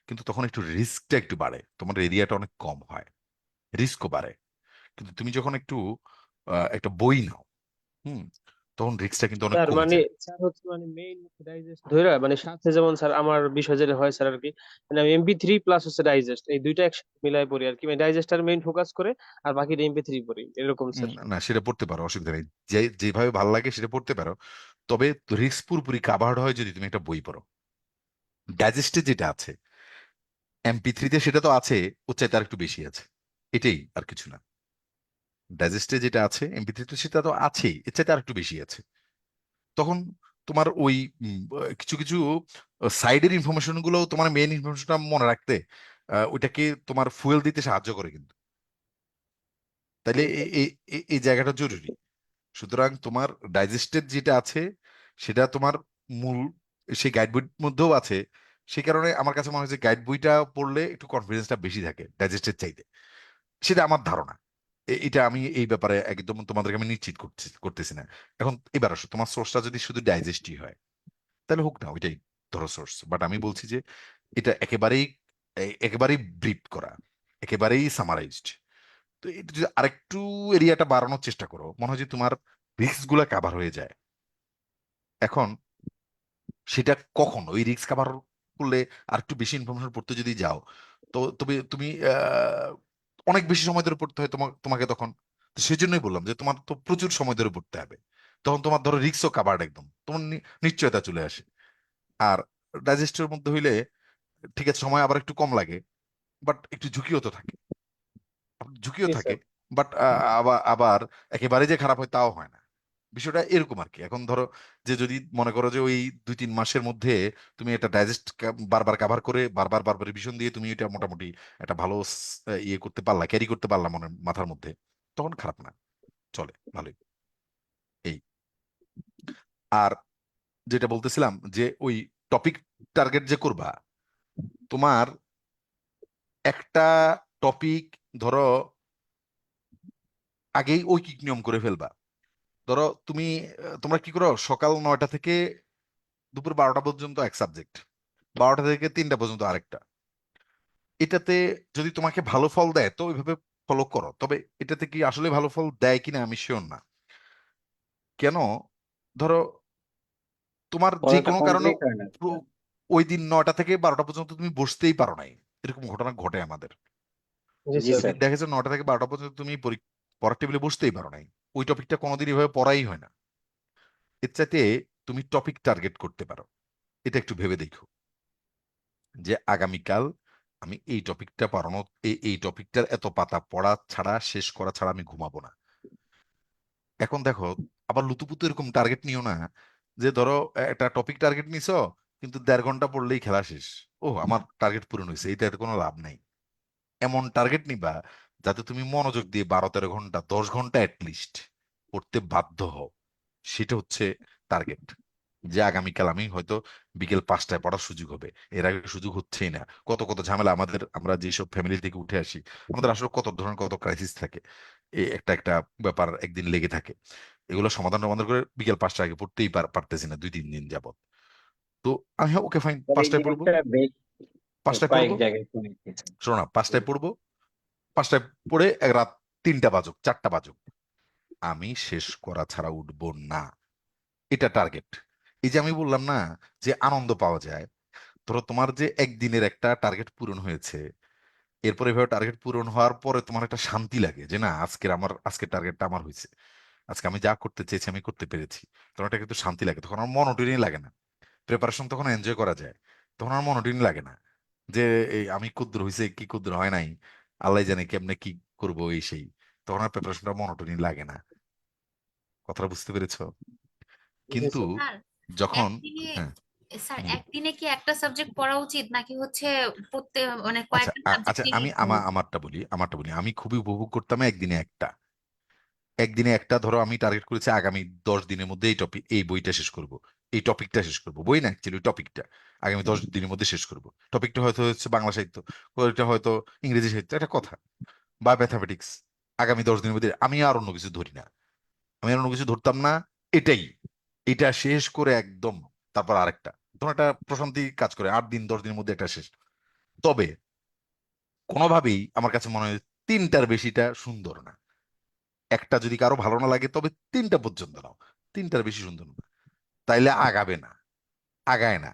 Speaker 2: কিন্তু তখন একটু রিস্কটা একটু বাড়ে, তোমার এরিয়াটা অনেক কম হয়, রিস্কও বাড়ে। কিন্তু তুমি যখন একটু একটা বই নাও, হুম, তখন রিস্কটা কিন্তু অনেক
Speaker 3: স্যার
Speaker 2: কমে
Speaker 3: মানে
Speaker 2: যায়।
Speaker 3: স্যার হচ্ছে মানে মেইন ডাইজেস্ট ধইরা মানে সাথে যেমন স্যার আমার বিষয় যেটা হয় স্যার আর কি, মানে আমি MP3 প্লাস হচ্ছে ডাইজেস্ট এই দুইটা একসাথে মিলাই পড়ি আর কি, মানে ডাইজেস্টার মেইন ফোকাস করে আর বাকিটা MP3 পড়ি এরকম স্যার।
Speaker 2: না, সেটা পড়তে পারো, অসুবিধা নেই, যেভাবে ভালো লাগে সেটা পড়তে পারো। তবে রিস্ক পুরোপুরি কাভার্ড হয় যদি তুমি একটা বই পড়ো। ডাইজেস্টে যেটা আছে, MP3-তে সেটা তো আছে, ওর চাইতে আর একটু বেশি আছে, এটাই, আর কিছু না। ডাইজেস্টে যেটা আছে MP3-তে সেটা তো আছেই, এর চাইতে আর একটু বেশি আছে। তখন তোমার ওই কিছু কিছু সাইডের ইনফরমেশন গুলো তোমার মেইন ইনফরমেশনটা মনে রাখতে ওইটাকে তোমার ফুয়েল দিতে সাহায্য করে কিন্তু। তাইলে
Speaker 3: জি স্যার।
Speaker 2: এই জায়গাটা জরুরি। সুতরাং তোমার ডাইজেস্টেড যেটা আছে সেটা তোমার মূল সেই গাইড বইয়ের মধ্যেও আছে। সেই কারণে আমার কাছে মনে হচ্ছে গাইড বইটা পড়লে একটু কনফিডেন্সটা বেশি থাকে ডাইজেস্টেড চাইতে, সেটা আমার ধারণা। এটা আমি এই ব্যাপারে একদম তোমাদেরকে আমি নিশ্চিত করতেছি না। এখন এবার আসো, তোমার সোর্সটা যদি শুধু ডাইজেস্টই হয় তাহলে হোক না, ওইটাই ধরো সোর্স। বাট আমি বলছি যে এটা একেবারেই ব্রিফ করা, একেবারেই সামারাইজড। তো এটা যদি আরেকটু এরিয়াটা বাড়ানোর চেষ্টা করো, মনে হয় যে তোমার রিস্ক গুলা কাভার হয়ে যায়। এখন সেটা কখন ওই রিস্ক কাভার করলে আর একটু বেশি ইনফরমেশন পড়তে যদি যাও, তো তবে তুমি অনেক বেশি সময় ধরে পড়তে হয় তোমাকে তখন। তো সেই জন্যই বললাম যে তোমার তো প্রচুর সময় ধরে পড়তে হবে, তখন তোমার ধরো রিস্কও কাভার্ড, একদম তোমার নিশ্চয়তা চলে আসে। আর ডাইজেস্টের মধ্যে হইলে ঠিক আছে, সময় আবার একটু কম লাগে, বাট একটু ঝুঁকিও তো থাকে, ঝুঁকিও
Speaker 3: জি
Speaker 2: থাকে।
Speaker 3: স্যার।
Speaker 2: বাট আবার আবার একেবারে যে খারাপ হয় তাও হয় না। বিষয়টা এরকম আর কি। এখন ধরো যে যদি মনে করো যে ওই 2-3 মাসের মধ্যে তুমি এটা ডাইজেস্ট বারবার কাভার করে বারবার বারবার রিভিশন দিয়ে তুমি এটা মোটামুটি একটা ভালো ইয়ে করতে পারলা, ক্যারি করতে পারলা মনে মাথার মধ্যে, তখন খারাপ না, চলে, ভালোই। এই, আর যেটা বলতেছিলাম যে ওই টপিক টার্গেট যে করবা, তোমার একটা টপিক ধরো আগেই ঐকিক নিয়ম করে ফেলবা। ধরো তুমি তোমরা কি করো, সকাল 9টা থেকে দুপুর 12টা পর্যন্ত এক সাবজেক্ট, 12টা থেকে 3টা পর্যন্ত আরেকটা। এটাতে যদি তোমাকে ভালো ফল দেয় তো ওইভাবে ফলো করো, তবে এটাতে কি আসলে ভালো ফল দেয় কিনা আমি শিওর না। কেন, ধরো তোমার যে
Speaker 1: পড়াটা
Speaker 2: কোনো কারণে
Speaker 1: কমপ্লিট হয় না।
Speaker 2: ওই দিন 9টা থেকে 12টা পর্যন্ত তুমি বসতেই পারো নাই, এরকম ঘটনা ঘটে আমাদের।
Speaker 3: জি
Speaker 1: জি
Speaker 3: স্যার।
Speaker 2: যদি
Speaker 1: স্যার।
Speaker 2: দেখা যাচ্ছে 9টা থেকে 12টা পর্যন্ত তুমি পড়ার টেবিলে বসতেই পারো নাই, ওই টপিকটা কোনোদিন এভাবে পড়াই হয় না। এর চাইতে তুমি টপিক টার্গেট করতে পারো। এটা একটু ভেবে দেখো যে আগামীকাল আমি এই টপিকটা পড়ানো, এই টপিকটার এত পাতা পড়া ছাড়া, শেষ করা ছাড়া আমি ঘুমাবো না। এখন দেখো, আবার লুতুপুতু এরকম টার্গেট নিও না যে ধরো একটা টপিক টার্গেট নিছো কিন্তু 1.5 ঘন্টা পড়লেই খেলা শেষ, ও আমার টার্গেট পূরণ হয়েছে, এইটার কোনো লাভ নাই। এমন টার্গেট নিবা যাতে তুমি মনোযোগ দিয়ে 12-13 ঘন্টা, 10 ঘন্টা অ্যাটলিস্ট পড়তে বাধ্য হও। সেটা হচ্ছে টার্গেট। যে আগামীকাল আমি হয়তো বিকেল 5টায় পড়ার সুযোগ হবে, এর আগে সুযোগ হচ্ছেই না। কত কত ঝামেলা আমাদের, আমরা যেসব ফ্যামিলি থেকে উঠে আসি, আমাদের আসলে কত ধরনের কত ক্রাইসিস থাকে, এই একটা একটা ব্যাপার একদিন লেগে থাকে। এগুলো সমাধান সমাধান করে বিকেল 5টার আগে পড়তেই পারতেছি না 2-3 দিন যাবত। তো আমি ওকে ফাইন,
Speaker 1: তবে এই
Speaker 2: 5টায় পড়বো,
Speaker 1: জিনিসটা বেশ
Speaker 2: 5টায়
Speaker 1: কয়েক
Speaker 2: পড়বো,
Speaker 1: জায়গায় শুনেছি স্যার।
Speaker 2: শোনো না, 5টায় পড়বো, 5টায় পড়ে রাত 3টা বাজুক, 4টা বাজুক, আমি শেষ করা ছাড়া উঠবো না। এটা টার্গেট। এই যে আমি বললাম না যে আনন্দ পাওয়া যায়, ধরো তোমার যে একদিনের একটা টার্গেট পূরণ হয়েছে, এরপর এভাবে টার্গেট পূরণ হওয়ার পরে তোমার একটা শান্তি লাগে যে না, আজকের টার্গেটটা আমার হয়েছে, আজকে আমি যা করতে চেয়েছি আমি করতে পেরেছি। তখন একটা কিন্তু শান্তি লাগে, তখন আমার মনোটোনই লাগে না, প্রিপারেশন তখন এনজয় করা যায়, তখন আমার মনোটোনই লাগে না যে এই আমি কুদ্দুর হয়েছে কি কুদ্দুর হয় নাই, আল্লাহ জানে কেমনে কি করবো এই সেই। তখন আর প্রিপারেশনটা মনোটোনই লাগে না। কথাটা বুঝতে পেরেছো?
Speaker 3: জি
Speaker 2: কিন্তু
Speaker 3: স্যার।
Speaker 5: স্যার
Speaker 2: যখন,
Speaker 5: একদিনে
Speaker 2: হ্যাঁ,
Speaker 5: স্যার
Speaker 2: হুম,
Speaker 5: একদিনে কি একটা সাবজেক্ট পড়া উচিত নাকি হচ্ছে প্রত্যেক মানে
Speaker 2: আচ্ছা
Speaker 5: কয়েকটা সাবজেক্ট
Speaker 2: আচ্ছা,
Speaker 5: নিয়ে
Speaker 2: আমি
Speaker 5: পড়া উচিত?
Speaker 2: আমারটা বলি, আমি খুবই উপভোগ করতাম একদিনে একটা ধরো আমি টার্গেট করেছি আগামী 10 দিনের মধ্যে এই বইটা শেষ করব, এই টপিকটা শেষ করব, বই না অ্যাকচুয়ালি টপিকটা আগামী 10 দিনের মধ্যে শেষ করব। টপিকটা হয়তো হচ্ছে বাংলা সাহিত্য, ওইটা হয়তো ইংরেজি সাহিত্য, একটা কথা, বা ম্যাথামেটিক্স। আগামী 10 দিনের মধ্যে আমি আর অন্য কিছু ধরি না, আমি আর অন্য কিছু ধরতাম না, এটাই এটা শেষ করে একদম তারপর আরেকটা, তোমার একটা প্রশান্তি কাজ করে 8 দিন 10 দিনের মধ্যে এটা শেষ। তবে কোনোভাবেই আমার কাছে মনে হয় তিনটার বেশিটা সুন্দর না। একটা যদি কারো ভালো না লাগে তবে তিনটা পর্যন্ত নাও, তিনটার বেশি সুন্দর না, তাইলে আগাবে না, আগায় না।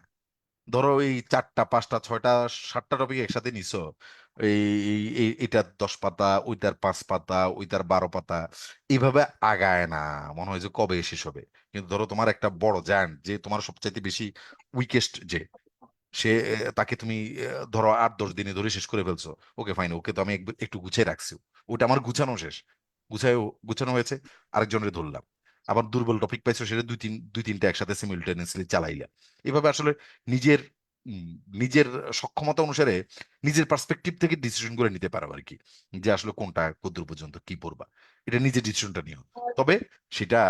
Speaker 2: ধরো এই 4টা 5টা 6টা 7টা টপিক একসাথে নিছো, এটার 10 পাতা, ওইটার 5 পাতা, ওইটার 12 পাতা, এইভাবে আগায় না। মনে হয় যে কবে শেষ হবে। কিন্তু ধরো তোমার একটা বড় জায়ান্ট, যে তোমার সবচাইতে বেশি উইকেস্ট, যে সে তাকে তুমি ধরো 8-10 দিনে ধরে শেষ করে ফেলছো, ওকে ফাইন, ওকে তো আমি একটু গুছিয়ে রাখছি, ওটা আমার গুছানো শেষ, গুছায় গুছানো হয়েছে, আরেকজনের ধরলাম। আবার দুর্বল টপিক পাইছো, সেটা দুই তিনটা একসাথে সিমিলটেনিয়াসলি চালাইলা। এভাবে আসলে নিজের উম, নিজের সক্ষমতা অনুসারে নিজের পার্সপেক্টিভ থেকে ডিসিশন করে নিতে পারো আর কি, যে আসলে কোনটা কতদূর পর্যন্ত কি পড়বা, এটা নিজের ডিসিশনটা নিও। তবে সেটা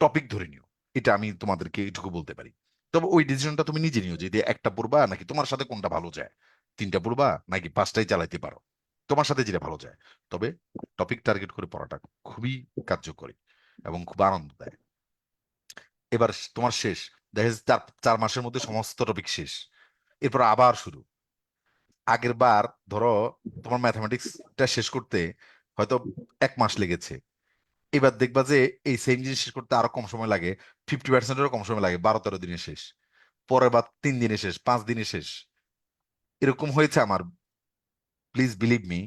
Speaker 2: টপিক ধরে নিও, এটা আমি তোমাদেরকে এটুকু বলতে পারি। তবে ওই ডিসিশনটা তুমি নিজে নিও, যে দিয়ে একটা পড়বা নাকি তোমার সাথে কোনটা ভালো যায়, 3টা পড়বা নাকি 5টাই চালাইতে পারো, তোমার সাথে যেটা ভালো যায়। তবে টপিক টার্গেট করে পড়াটা খুবই কার্যকরী এবং খুব আনন্দ দেয়। এবার তোমার শেষ, দেখা যাচ্ছে 4 মাসের মধ্যে সমস্ত টপিক শেষ, এরপর আবার শুরু। আগের বার ধরো তোমার ম্যাথমেটিক্সটা শেষ করতে হয়তো 1 মাস লেগেছে, এবার দেখবা যে এই সেম জিনিস শেষ করতে আরো কম সময় লাগে, 50%-এরও কম সময় লাগে, 12-13 দিনে শেষ। পরের বার 3 দিনে শেষ, 5 দিনে শেষ। এরকম হয়েছে আমার, প্লিজ বিলিভ মি,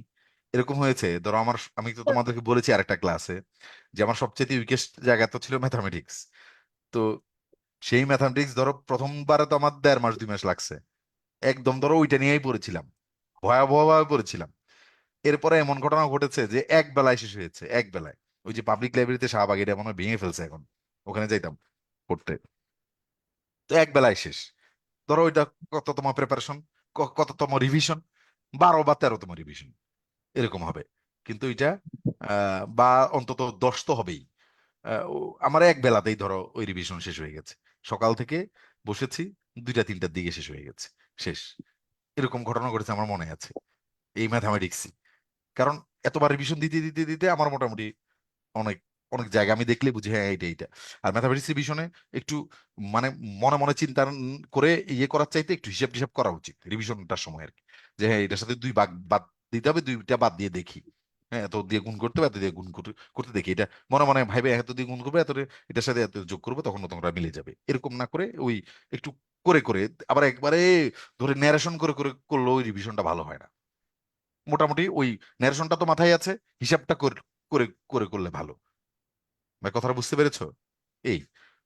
Speaker 2: এরকম হয়েছে। ধরো আমি তো তোমাদেরকে বলেছি আরেকটা ক্লাসে যে আমার সবচেয়ে উইকেস্ট জায়গা তো ছিল ম্যাথামেটিক্স। তো সেই ম্যাথামেটিক্স ধরো প্রথমবারে তো আমার 1.5 মাস 2 মাস লাগছে, একদম ধরো ওইটা নিয়েই পড়েছিলাম, ভয়াবহভাবে পড়েছিলাম। এরপরে এমন ঘটনা ঘটেছে যে এক বেলায় শেষ হয়েছে, এক বেলায়। ওই যে পাবলিক লাইব্রেরিতে শাহবাগ, এটা মনে হয় ভেঙে ফেলছে এখন, ওখানে যাইতাম পড়তে, তো এক বেলায় শেষ। ধরো ওইটা কত তোমার প্রিপারেশন, কততম রিভিশন, 12 বা 13তম রিভিশন এরকম হবে। কিন্তু এটা বা অন্তত 10 তো হবেই। আমার এক বেলাতেই ধরো ওই রিভিশন শেষ হয়ে গেছে, সকাল থেকে বসেছি 2টা 3টার দিকে শেষ হয়ে গেছে, শেষ। এরকম ঘটনা ঘটেছে আমার মনে আছে এই ম্যাথামেটিক্সই। কারণ এতবার রিভিশন দিতে দিতে দিতে আমার মোটামুটি অনেক অনেক জায়গা আমি দেখলে বুঝি হ্যাঁ এইটা এইটা। আর ম্যাথামেটিক্স রিভিশনে একটু মানে মনে মনে চিন্তা করে ইয়ে করার চাইতে একটু হিসাব টিসাব করা উচিত রিভিশনটার সময় আর কি, যে হ্যাঁ এটার সাথে 2 ভাগ বাদ দিতে হবে, 2টা বাদ দিয়ে দেখি, হ্যাঁ এত দিয়ে গুণ করতে হবে, এত দিয়ে গুণ করতে দেখি, এটা মনে মনে ভাইবে এত দিয়ে গুণ করবে, এটার সাথে এত যোগ করবো, তখন তোমরা মিলে যাবে। এরকম না করে ওই একটু করে করে আবার একবারে ধরে ন্যারেশন করে করে করলে ওই রিভিশনটা ভালো হয় না। মোটামুটি ওই ন্যারেশনটা তো মাথায় আছে, হিসাবটা করে করে করে করলে ভালো। ভাই কথাটা বুঝতে পেরেছো? এই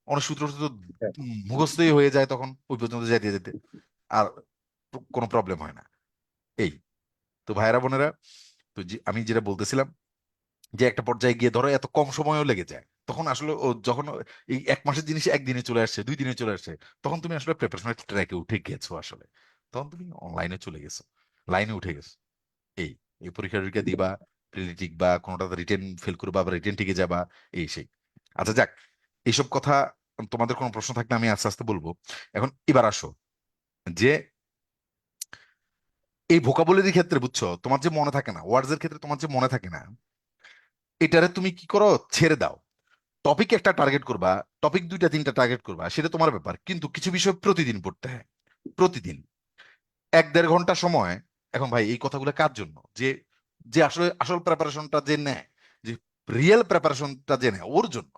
Speaker 2: অনেক সূত্র তো
Speaker 1: হ্যাঁ।
Speaker 2: মুখস্থই হয়ে যায় তখন ওই পর্যন্ত যাইতে যেতে, আর কোনো প্রবলেম হয় না। এই তো ভাইরা বোনেরা, তো আমি যেটা বলতেছিলাম, যে একটা পর্যায়ে গিয়ে ধরো এত কম সময়ও লেগে যায়, তখন আসলে যখন এই 1 মাসের জিনিস একদিনে চলে আসছে 2 দিনে চলে আসছে, তখন তুমি আসলে প্রিপারেশনের ট্র্যাকে উঠে গেছো আসলে, তখন তুমি অনলাইনে চলে গেছো, লাইনে উঠে গেছো। এই এই পরীক্ষা টরীক্ষা দিবা, প্রিলিটিক বা কোনোটাতে রিটেন ফেল করবা, আবার রিটেন টিকে যাবা, এই সেই। আচ্ছা যাক, এইসব কথা তোমাদের কোনো প্রশ্ন থাকলে আমি আস্তে আস্তে বলবো। এখন এবার আসো, যে এই ভোকাবুলারি ক্ষেত্রে বুঝছো, তোমার যে মনে থাকে না, ওয়ার্ডস এর ক্ষেত্রে তোমার যে মনে থাকে না, এটারে তুমি কি করো, ছেড়ে দাও। টপিক একটা টার্গেট করবা, টপিক 2টা 3টা টার্গেট করবা, সেটা তোমার ব্যাপার, কিন্তু কিছু বিষয় প্রতিদিন পড়তে হয়, প্রতিদিন 1-1.5 ঘন্টা সময়। এখন ভাই এই কথাগুলো কার জন্য, যে যে আসলে আসল প্রিপারেশনটা যে নেয়, যে রিয়েল প্রিপারেশনটা যে নেয় ওর জন্য।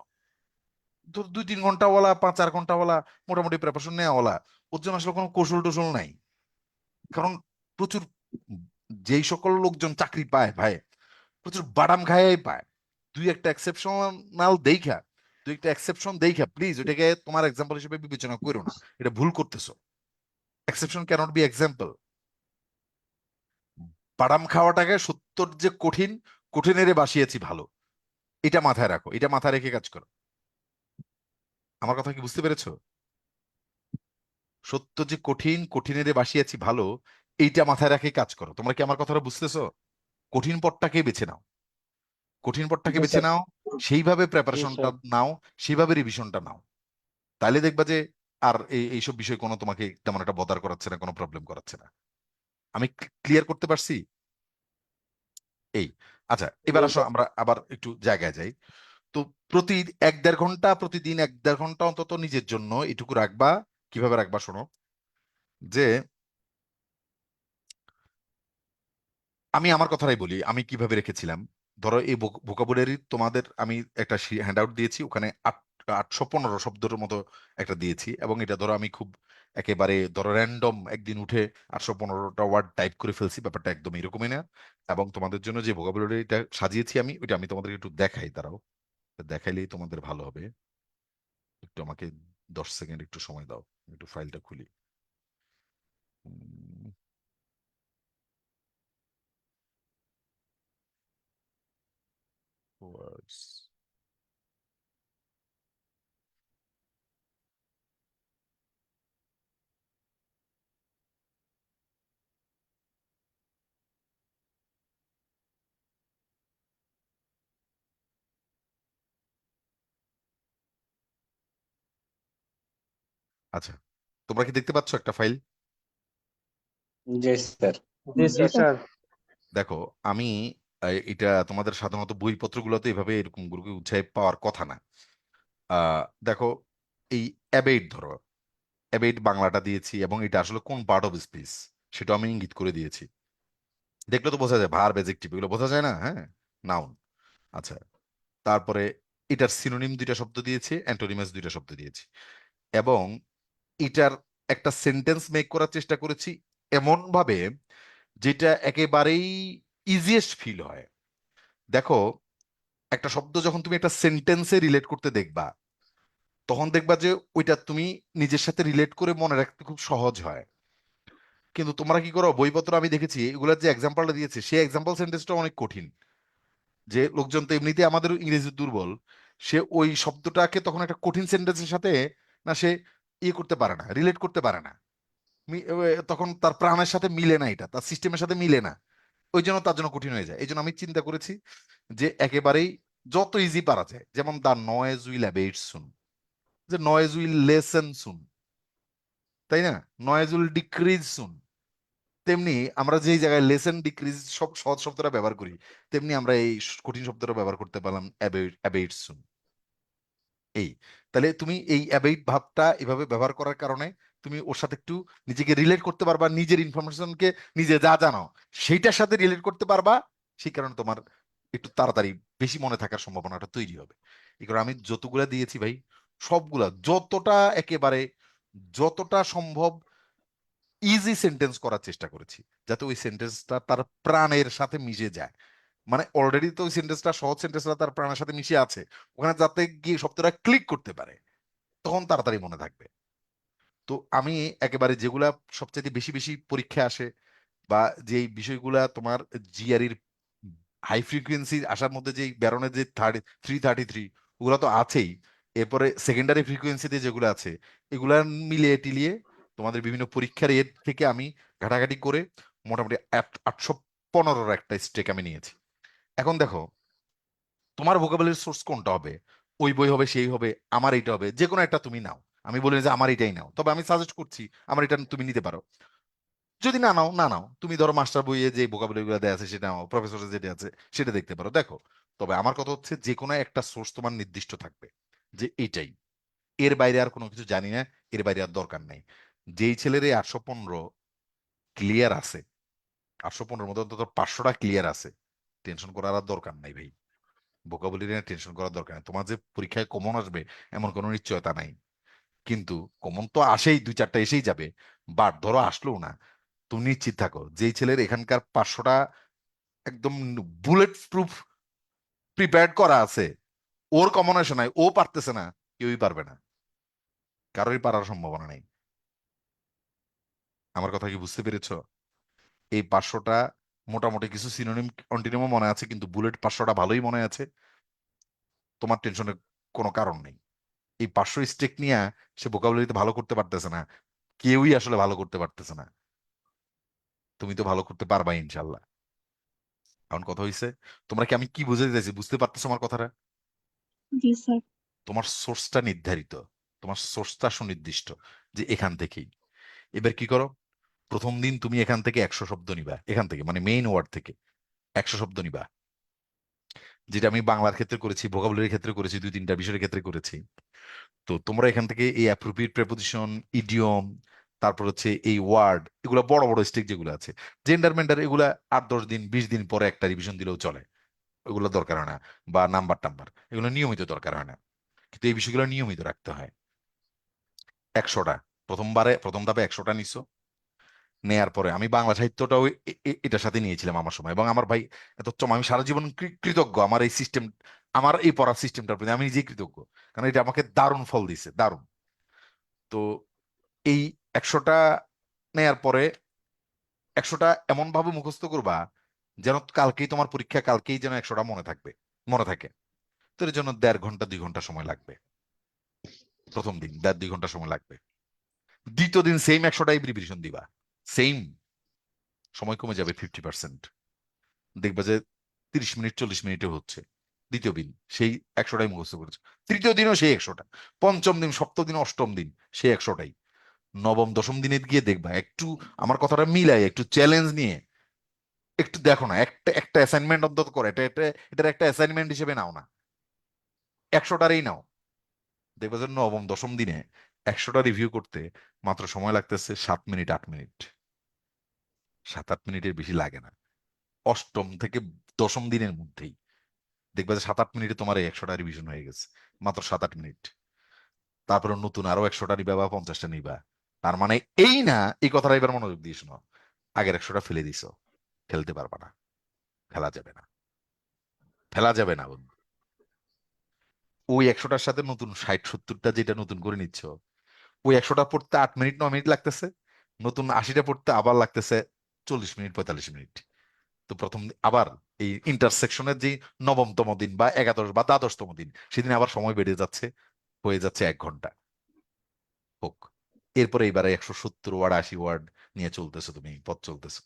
Speaker 2: তো 2-3 ঘন্টা ওলা 5-4 ঘন্টা ওলা মোটামুটি প্রিপারেশন নেওয়া ওলা, ওর জন্য আসলে কোনো কৌশল টৌশল নাই। কারণ প্রচুর যেই সকল লোকজন চাকরি পায় ভাই, প্রচুর বাদাম খায় পায়। দুই একটা এক্সেপশন দেখা প্লিজ ওইটাকে তোমার এক্সাম্পল হিসেবে বিবেচনা করো না, এটা ভুল করতেছো। Exception cannot be example. বাদাম খাওয়াটাকে সত্যর যে কঠিন, কঠিনেরে বাসিয়েছি ভালো, এটা মাথায় রাখো, এটা মাথায় রেখে কাজ করো। আমার কথা কি বুঝতে পেরেছো? সত্য যে কঠিন, কঠিনেরে বাসিয়েছি ভালো, এইটা মাথায় রেখে কাজ করো। তোমরা কি আমার কথাটা বুঝতেছো? কঠিন পথটাকে বেছে নাও, কঠিন পথটাকে
Speaker 3: জি
Speaker 2: বেছে
Speaker 3: স্যার।
Speaker 2: নাও, সেইভাবে
Speaker 3: জি
Speaker 2: প্রিপারেশনটা
Speaker 3: স্যার।
Speaker 2: নাও, সেইভাবে রিভিশনটা নাও। তাইলে দেখবা যে আর এইসব বিষয় কোনো তোমাকে তেমন একটা বদার করাচ্ছে না, কোনো প্রবলেম করাচ্ছে না। আমি ক্লিয়ার করতে পারছি? এই আচ্ছা, এবার
Speaker 3: জি
Speaker 2: আসো
Speaker 3: স্যার।
Speaker 2: আমরা আবার একটু জায়গায় যাই। তো প্রতি 1-1.5 ঘন্টা, প্রতিদিন 1-1.5 ঘন্টা অন্তত নিজের জন্য এটুকু রাখবা। কিভাবে রাখবা শোনো, যে আমি আমার কথাটাই বলি আমি কিভাবে রেখেছিলাম। ধরো এই ভোকাবুলারি তোমাদের আমি একটা হ্যান্ড আউট দিয়েছি, ওখানে 815 শব্দের মতো একটা দিয়েছি, এবং এটা ধরো আমি খুব একেবারে ধরো র্যান্ডম একদিন উঠে 815টা ওয়ার্ড টাইপ করে ফেলছি, ব্যাপারটা একদম এরকমই না। এবং তোমাদের জন্য যে ভোকাবুলারিটা সাজিয়েছি আমি, ওইটা আমি তোমাদেরকে একটু দেখাই, দাঁড়াও, দেখাইলেই তোমাদের ভালো হবে। একটু আমাকে 10 সেকেন্ড একটু সময় দাও, একটু ফাইলটা খুলি। উম, words। আচ্ছা, তোমরা কি দেখতে পাচ্ছ একটা ফাইল?
Speaker 1: জি স্যার।
Speaker 3: জি
Speaker 4: জি
Speaker 3: স্যার।
Speaker 4: স্যার।
Speaker 2: দেখো, আমি এটা তোমাদের সাধারণত বইপত্রগুলোতে এভাবে এরকম গুলো উৎসাহে পাওয়ার কথা না। দেখো, এই অ্যাবেইট ধরো, অ্যাবেইট বাংলাটা দিয়েছি, এবং এটা আসলে কোন পার্ট অফ স্পিচ সেটা আমি ইঙ্গিত করে দিয়েছি। দেখলে তো বোঝা যায়, ভার্ব অ্যাডজেক্টিভ এগুলো বোঝা যায় না, হ্যাঁ, নাউন। আচ্ছা, তারপরে এটার সিনোনিম 2টা শব্দ দিয়েছি, অ্যান্টোনিমাস 2টা শব্দ দিয়েছি, এবং এটার একটা সেন্টেন্স মেক করার চেষ্টা করেছি এমন ভাবে যেটা একেবারেই ইজিয়েস্ট ফিল হয়। দেখো, একটা শব্দ যখন তুমি একটা সেন্টেন্সে রিলেট করতে দেখবা, তখন দেখবা যে ওইটা তুমি নিজের সাথে রিলেট করে মনে রাখতে খুব সহজ হয়। কিন্তু তোমরা কি করো, বইপত্র আমি দেখেছি এগুলোর যে এক্সাম্পলটা দিয়েছে সেই এক্সাম্পল সেন্টেন্সটা অনেক কঠিন। যে লোকজন তো এমনিতে আমাদের ইংরেজি দুর্বল, সে ওই শব্দটাকে তখন একটা কঠিন সেন্টেন্সের সাথে না সে ইয়ে করতে পারে না, রিলেট করতে পারে না। তখন তার প্রাণের সাথে মিলে না, এটা তার সিস্টেমের সাথে মিলে না, ওই জন্য তার জন্য কঠিন হয়ে যায়। এই জন্য আমি চিন্তা করেছি যে একেবারেই যত ইজি পারা যায়, যেমন দা নয়েজ উইল অ্যাবেট সুন, যে নয়েজ উইল লেসেন সুন, তাই না, নয়েজ উইল ডিক্রিজ সুন। তেমনি আমরা যেই জায়গায় লেসেন ডিক্রিজ সব সহজ শব্দটা ব্যবহার করি, তেমনি আমরা এই কঠিন শব্দটা ব্যবহার করতে পারলাম অ্যাবেট সুন। এই, তাহলে তুমি এই অ্যাবেইট ভাবটা এভাবে ব্যবহার করার কারণে তুমি ওর সাথে একটু নিজেকে রিলেট করতে পারবা, নিজের ইনফরমেশনকে নিজে যা জানো সেইটার সাথে রিলেট করতে পারবা। সেই কারণে তোমার একটু তাড়াতাড়ি বেশি মনে থাকার সম্ভাবনাটা তৈরি হবে। এই কারণে আমি যতগুলা দিয়েছি ভাই, সবগুলা যতটা সম্ভব ইজি সেন্টেন্স করার চেষ্টা করেছি, যাতে ওই সেন্টেন্সটা তার প্রাণের সাথে মিশে যায়। মানে অলরেডি তো ওই সেন্টেন্সটা, সহজ সেন্টেন্সটা তার প্রাণের সাথে মিশে আছে, ওখানে যাতে গিয়ে শব্দটা ক্লিক করতে পারে, তখন তাড়াতাড়ি মনে থাকবে। তো আমি একেবারে যেগুলা সবচেয়ে বেশি বেশি পরীক্ষা আসে, বা যেই বিষয়গুলা তোমার জিআরইর হাই ফ্রিকোয়েন্সি আসার মধ্যে, যে ব্যারনের যে 333, ওগুলো তো আছেই, এরপরে সেকেন্ডারি ফ্রিকোয়েন্সিতে যেগুলো আছে, এগুলা মিলিয়ে টিলিয়ে তোমাদের বিভিন্ন পরীক্ষার এর থেকে আমি ঘাটাঘাটি করে মোটামুটি 815 একটা স্টেক আমি নিয়েছি। এখন দেখো, তোমার ভোকাবুলারি সোর্স কোনটা হবে, ওই বই হবে, সেই হবে, আমার এইটা হবে, যে কোনো একটা তুমি নাও। আমি বলি না যে আমার এটাই নাও, তবে আমি সাজেস্ট করছি আমার এটা তুমি নিতে পারো। যদি না নাও না নাও, তুমি ধরো মাস্টার বইয়ে যে ভোকাবুলারি গুলো দেওয়া আছে সেটা নাও, প্রফেসরের যেটা আছে সেটা দেখতে পারো, দেখো। তবে আমার কথা হচ্ছে যে কোনো একটা সোর্স তোমার নির্দিষ্ট থাকবে, যে এইটাই, এর বাইরে আর কোনো কিছু জানি না, এর বাইরে আর দরকার নেই। যেই ছেলের এই 815 ক্লিয়ার আছে, 815-র মধ্যে অন্তত 500টা ক্লিয়ার আছে, টেনশন করার আর দরকার নাই ভাই। ভোকাবুলারি নিয়ে টেনশন করার দরকার নেই। তোমার যে পরীক্ষায় কমন আসবে এমন কোনো নিশ্চয়তা নাই, কিন্তু কমন তো আসেই, 2-4টা এসেই যাবে। বাট ধরো আসলো না, তুমি নিশ্চিত থাকো যেই ছেলের এখানকার 500টা একদম বুলেট প্রুফ প্রিপেয়ার্ড করা আছে, ওর কমন আসে নাই, ও পারতেছে না, কেউই পারবে না, কারোরই পারার সম্ভাবনা নেই। আমার কথা কি বুঝতে পেরেছো? এই 500টা মোটামুটি কিছু সিনোনিম অন্টিনিমও মনে আছে, কিন্তু বুলেট 500টা ভালোই মনে আছে, তোমার টেনশনের কোনো কারণ নেই। এই 500 স্টেক নিয়ে সে ভোকাবুলারিতে ভালো করতে পারতেছে না, কেউই আসলে ভালো করতে পারতেছে না, তুমি তো ভালো করতে পারবা ইনশাল্লাহ। এখন কথা হইছে, তোমরা কি, আমি কি বুঝাতে চাইছি বুঝতে পারতেছো আমার কথাটা?
Speaker 6: জি স্যার।
Speaker 2: তোমার সোর্সটা নির্ধারিত, তোমার সোর্সটা সুনির্দিষ্ট, যে এখান থেকেই। এবার কি করো, প্রথম দিন তুমি এখান থেকে 100 শব্দ নিবা, এখান থেকে মানে মেইন ওয়ার্ড থেকে 100 শব্দ নিবা। যেটা আমি বাংলার ক্ষেত্রে করেছি, ভোকাবুলারির ক্ষেত্রে করেছি, 2-3টা বিষয়ের ক্ষেত্রে করেছি। তো তোমরা এখান থেকে এই অ্যাপ্রোপ্রিয়েট প্রেপোজিশন, ইডিয়ম, তারপর হচ্ছে এই ওয়ার্ড, এগুলো বড় বড় স্টেক যেগুলো আছে, জেন্ডার মেন্ডার, এগুলা 8-10 দিন 20 দিন পরে একটা রিভিশন দিলেও চলে, এগুলো দরকার হয় না। বা নাম্বার টাম্বার, এগুলো নিয়মিত দরকার হয় না, কিন্তু এই বিষয়গুলো নিয়মিত রাখতে হয়। 100টা, প্রথম ধাপে 100টা নিছো, নেয়ার পরে আমি বাংলা সাহিত্যটাও এটার সাথে নিয়েছিলাম আমার সময়, এবং আমার ভাই এত আমি সারা জীবন কৃতজ্ঞ আমার এই সিস্টেম, আমার এই পড়ার সিস্টেমটার প্রতি আমি নিজেই কৃতজ্ঞ, কারণ এটা আমাকে দারুণ ফল দিছে, দারুণ। তো এই 100টা নেয়ার পরে 100টা এমন ভাবে মুখস্থ করবা যেন কালকেই তোমার পরীক্ষা, কালকেই যেন 100টা মনে থাকে। তো এর জন্য 1.5 ঘন্টা 2 ঘন্টা সময় লাগবে। প্রথম দিন 1.5 2 ঘন্টা সময় লাগবে। দ্বিতীয় দিন সেম 100টাই প্রিপারেশন দিবা, সেম, সময় কমে যাবে 50%। দেখবা যে 30 মিনিট 40 মিনিটে হচ্ছে। দ্বিতীয় দিন সেই 100টাই মুখস্থ করেছে, তৃতীয় দিনও সেই 100টা, পঞ্চম দিন, সপ্তম দিন, অষ্টম দিন সেই 100টাই। নবম দশম দিনে গিয়ে দেখবা একটু আমার কথাটা মিলাই, একটু চ্যালেঞ্জ নিয়ে একটু দেখো না, একটা একটা অ্যাসাইনমেন্ট অন্তত করে, এটার একটা অ্যাসাইনমেন্ট হিসেবে নাও না, 100টারই নাও। দেখবে যে নবম দশম দিনে 100টা রিভিউ করতে মাত্র সময় লাগতেছে 7 মিনিট 8 মিনিট, 7-8 মিনিটের বেশি লাগে না। অষ্টম থেকে দশম দিনের মধ্যেই দেখবে যে 7-8 মিনিটে তোমার এই 100টা রিভিশন হয়ে গেছে, মাত্র 7-8 মিনিট। তারপরে নতুন আরো 100টা নিবা বা 50টা নিবা। তার মানে এই না, এই কথাটা এবার মনোযোগ দিয়ে শোনো, আগের 100টা ফেলে দিছো, ফেলতে পারবা না, ফেলা যাবে না, ফেলা যাবে না বন্ধু। ওই 100টার সাথে নতুন 60-70টা যেটা নতুন করে নিচ্ছ, ওই 100টা পড়তে 8 মিনিট 9 মিনিট লাগতেছে, নতুন 80টা পড়তে আবার লাগতেছে 40 মিনিট 45 মিনিট। তো প্রথম আবার এই ইন্টারসেকশনের যে নবমতম দিন বা একাদশ বা দ্বাদশতম দিন, সেদিন আবার সময় বেড়ে যাচ্ছে, হয়ে যাচ্ছে 1 ঘন্টা হোক। এরপরে এবারে 170 ওয়ার্ড 80 ওয়ার্ড নিয়ে চলতেছো, তুমি পথ চলতেছো।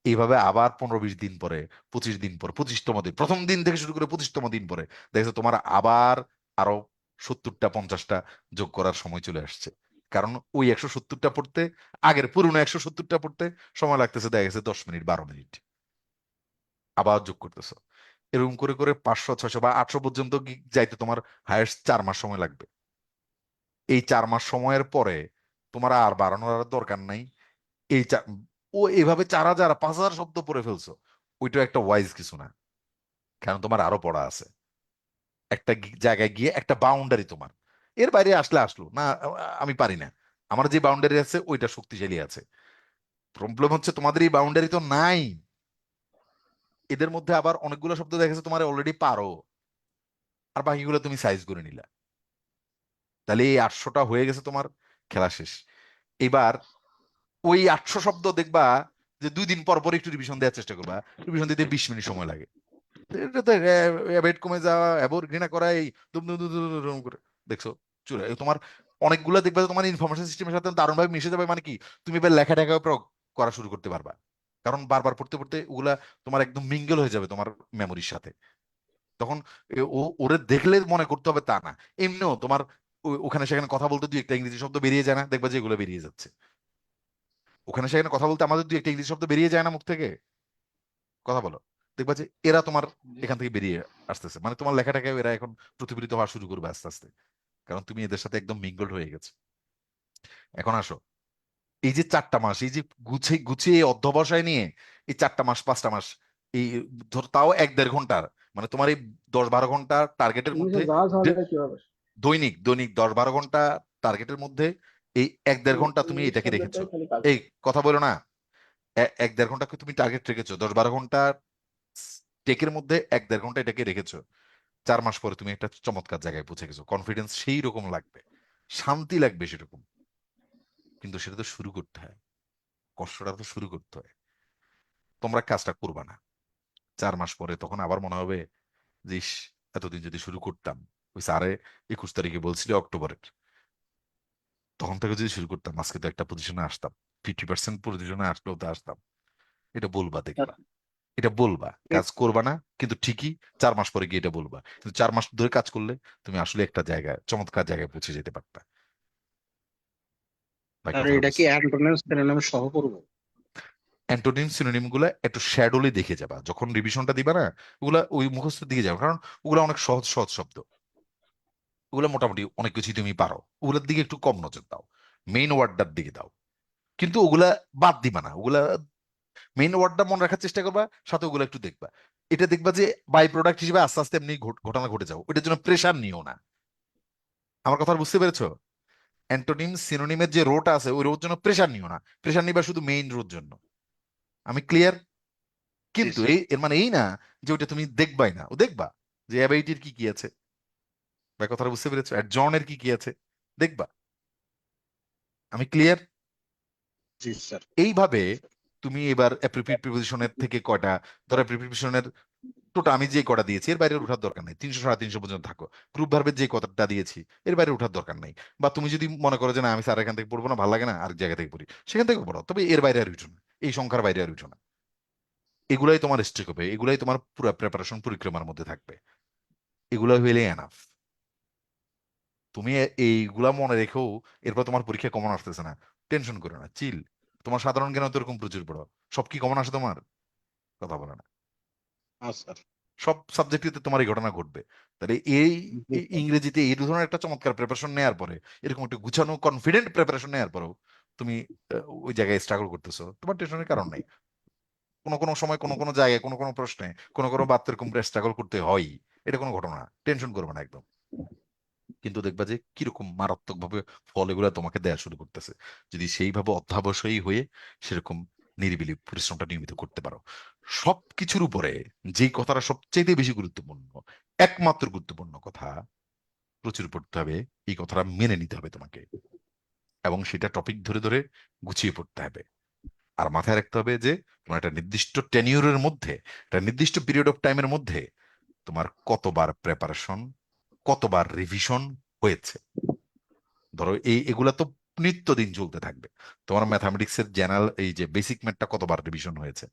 Speaker 2: এইভাবে আবার 15-20 দিন পরে, 25 দিন পরে, 25তম দিন, প্রথম দিন থেকে শুরু করে 25তম দিন পরে দেখছো তোমার আবার আরো 70টা 50টা যোগ করার সময় চলে আসছে। কারণ ওই 170টা পড়তে, আগের পুরনো 170টা পড়তে সময় লাগতেছে দেখা গেছে 10 মিনিট 12 মিনিট, আবার যোগ করতেছো। এরকম করে করে 500 600 বা 800 পর্যন্ত যাইতে তোমার হায়েস্ট 4 মাস সময় লাগবে। এই 4 মাস সময়ের পরে তোমার আর বাড়ানোর আর দরকার নাই। এই ও এভাবে 4,000 5,000 শব্দ পড়ে ফেলছো, ওইটা একটা ওয়াইজ কিছু না, কারণ তোমার আরো পড়া আছে। একটা জায়গায় গিয়ে একটা বাউন্ডারি তোমার, এর বাইরে আসলে আসলো না, আমি পারি না, আমার যে বাউন্ডারি আছে ওইটা শক্তিশালী আছে। প্রবলেম হচ্ছে তোমাদের এই বাউন্ডারি তো নাই, এদের মধ্যে আবার অনেকগুলো শব্দ দেখা যাচ্ছে তোমার অলরেডি পারো, আর বাকিগুলো তুমি সাইজ করে নিলা, তাহলে এই 800টা হয়ে গেছে তোমার, খেলা শেষ। এবার ওই 800 শব্দ দেখবা যে 2 দিন পর পর একটু রিভিশন দেওয়ার চেষ্টা করবা, রিভিশন দিতে 20 মিনিট সময় লাগে। এটা তো অ্যাভয়েড কমে যাওয়া, অ্যাভয়েড ঘৃণা করা, এই দুম দুম দুম দুম দুম দুম করে দেখছো চলে তোমার অনেকগুলো দেখবে যে তোমার ইনফরমেশন সিস্টেমের সাথে দারুণভাবে মিশে যাবে। মানে কি, তুমি এবার লেখা টেখা করা শুরু করতে পারবা, কারণ বারবার পড়তে পড়তে ওগুলা তোমার একদম মিঙ্গল হয়ে যাবে তোমার মেমোরির সাথে। তখন ওরে দেখলে মনে করতে হবে তা না, এমনিও তোমার ওখানে সেখানে কথা বলতে 2-1টা ইংরেজি শব্দ বেরিয়ে যায় না, দেখবা যে এগুলো বেরিয়ে যাচ্ছে। ওখানে সেখানে কথা বলতে আমাদের 2-1টা ইংরেজি শব্দ বেরিয়ে যায় না মুখ থেকে, কথা বলো, দেখবা যে এরা তোমার এখান থেকে বেরিয়ে আসতেছে, মানে তোমার লেখাটাকে এরা এখন প্রতিফলিত হওয়া শুরু করবে আস্তে আস্তে, কারণ তুমি এদের সাথে একদম মিঙ্গলড হয়ে গেছে। এখন আসো, এই যে 4টা মাস, এই যে গুছিয়ে গুছিয়ে এই অধ্যবসায় নিয়ে এই 4টা মাস 5টা মাস, এই ধর তাও 1-1.5 ঘন্টার, মানে তোমার এই 10-12 ঘন্টা টার্গেটের মধ্যে, দৈনিক দৈনিক 10-12 ঘন্টা টার্গেটের মধ্যে এই 1-1.5 ঘন্টা তুমি এটাকে রেখেছো। এই কথা বলো না, 1-1.5 ঘন্টাকে তুমি টার্গেট রেখেছো, 10-12 ঘন্টা টেকের মধ্যে 1-1.5 ঘন্টা এটাকে রেখেছো। 4 মাস পরে তুমি একটা চমৎকার জায়গায় পৌঁছে গেছো, কনফিডেন্স সেই রকম লাগবে, শান্তি লাগবে সেরকম। কিন্তু সেটা তো শুরু করতে হয়, কষ্টটা তো শুরু করতে হয়। তোমরা কাজটা করবা না, 4 মাস পরে তখন আবার মনে হবে যে ইস, এতদিন যদি শুরু করতাম, ওই স্যারে 21 তারিখে বলছিল অক্টোবরের, তখন থেকে যদি শুরু করতাম আজকে তো একটা পজিশনে আসতাম, 50% পজিশনে আসলেও তো আসতাম। এটা বলবা, দেখবা, এটা বলবা, কাজ করবা না, কিন্তু ঠিকই 4 মাস পরে গিয়ে এটা বলবা। কিন্তু 4 মাস ধরে কাজ করলে তুমি আসলে একটা জায়গায়, চমৎকার জায়গায় পৌঁছে যেতে পারতা। ভাই
Speaker 4: আর
Speaker 2: কথাটা
Speaker 4: এটা কি
Speaker 2: বুঝছো?
Speaker 4: অ্যান্টোনিমস সিনোনিমস সহ করবো?
Speaker 2: অ্যান্টোনিম সিনোনিম গুলা একটু শ্যাডোলি দেখে যাবা যখন রিভিশনটা দিবা না, ওগুলা ওই মুখস্থ দিকে যাবে, কারণ ওগুলা অনেক সহজ সহজ শব্দ, ওগুলা মোটামুটি অনেক কিছুই তুমি পারো, ওগুলোর দিকে একটু কম নজর দাও, মেইন ওয়ার্ডটার দিকে দাও। কিন্তু ওগুলা বাদ দিবা না, ওগুলা মেইন ওয়ার্ডটা মনে রাখার চেষ্টা করবা, সাথে ওগুলো একটু দেখবা। এটা দেখবা যে বাই প্রোডাক্ট হিসেবে আস্তে আস্তে এমনি ঘটনা ঘটে যাও, ওইটার জন্য প্রেশার নিও না। আমার কথা বুঝতে পেরেছো? অ্যান্টোনিম সিনোনিমের যে রোটা আছে ওই রোর জন্য প্রেশার নিও না, প্রেশার নিবা শুধু মেইন রোর জন্য। আমি ক্লিয়ার?
Speaker 7: জি
Speaker 2: কিন্তু
Speaker 7: স্যার।
Speaker 2: এর মানে এই না যে ওইটা তুমি দেখবাই না, ও দেখবা যে অ্যাবাইটির কি কি আছে, বা কথাটা বুঝতে পেরেছো, অ্যাডজর্নের কি কি আছে দেখবা। আমি ক্লিয়ার?
Speaker 7: জি স্যার।
Speaker 2: এইভাবে তুমি এবার অ্যাপ্রোপ্রিয়েট প্রিপোজিশনের থেকে কয়টা, ধরো প্রিপোজিশনের টোটাল আমি যে কটা দিয়েছি এর বাইরে ওঠার দরকার নাই, 300 350 পর্যন্ত থাকো। গ্রুপ ভার্বের যে কথাটা দিয়েছি এর বাইরে ওঠার দরকার নাই। বা তুমি যদি মনে করো যে না আমি স্যার এখান থেকে পড়বো না, ভালো লাগে না, আরেক জায়গা থেকে পড়ি, সেখান থেকে পড়ো, তবে এর বাইরে আর উঠো না, এই সংখ্যার বাইরে আর উঠো না। এগুলাই তোমার স্ট্রিক হবে, এগুলাই তোমার পুরো প্রিপারেশন পরিক্রমার মধ্যে থাকবে, এগুলো হইলে এনাফ। তুমি এইগুলা মনে রেখেও এরপর তোমার পরীক্ষা কমন আসতেছে না, টেনশন করো না, চিল। তোমার সাধারণ জ্ঞান তো এরকম প্রচুর পড়ো, সব কি কমন আসে তোমার? কথা বলে না।
Speaker 7: হ্যাঁ স্যার।
Speaker 2: সব সাবজেক্টে তোমার এই ঘটনা ঘটবে। তাহলে এই ইংরেজিতে এই ধরনের একটা চমৎকার প্রিপারেশন নেওয়ার পরে, এরকম একটা গুছানো কনফিডেন্ট প্রিপারেশন নেওয়ার পরেও তুমি ওই জায়গায় স্ট্রাগল করতেছো, তোমার টেনশনের কারণ নাই। কোনো কোনো সময় কোনো কোনো জায়গায় কোনো কোনো প্রশ্নে কোনো কোনো বাদ এরকম স্ট্রাগল করতে হয়, এটা কোনো ঘটনা, টেনশন করবে না একদম। কিন্তু দেখবা যে কিরকম মারাত্মক ভাবে ফল এগুলো তোমাকে দেয়া শুরু করতেছে, যদি সেইভাবে অধ্যাবসায়ী হয়ে সেরকম নিরিবিলি পরিশ্রমটা নিয়মিত করতে পারো। সবকিছুর উপরে যেই কথাটা সবচেয়ে বেশি গুরুত্বপূর্ণ, একমাত্র গুরুত্বপূর্ণ কথা, প্রচুর পড়তে হবে, এই কথাটা মেনে নিতে হবে তোমাকে, এবং সেটা টপিক ধরে ধরে গুছিয়ে পড়তে হবে। আর মাথায় রাখতে হবে যে তোমার একটা নির্দিষ্ট টেনিউরের মধ্যে, একটা নির্দিষ্ট পিরিয়ড অফ টাইমের মধ্যে তোমার কতবার প্রেপারেশন, কতবার রিভিশন হয়েছে। ধরো এগুলা তো নিত্যদিন চলতে থাকবে। তোমার ম্যাথামেটিক্স এর জেনারেল এই যে বেসিক ম্যাথটা কতবার রিভিশন হয়েছে,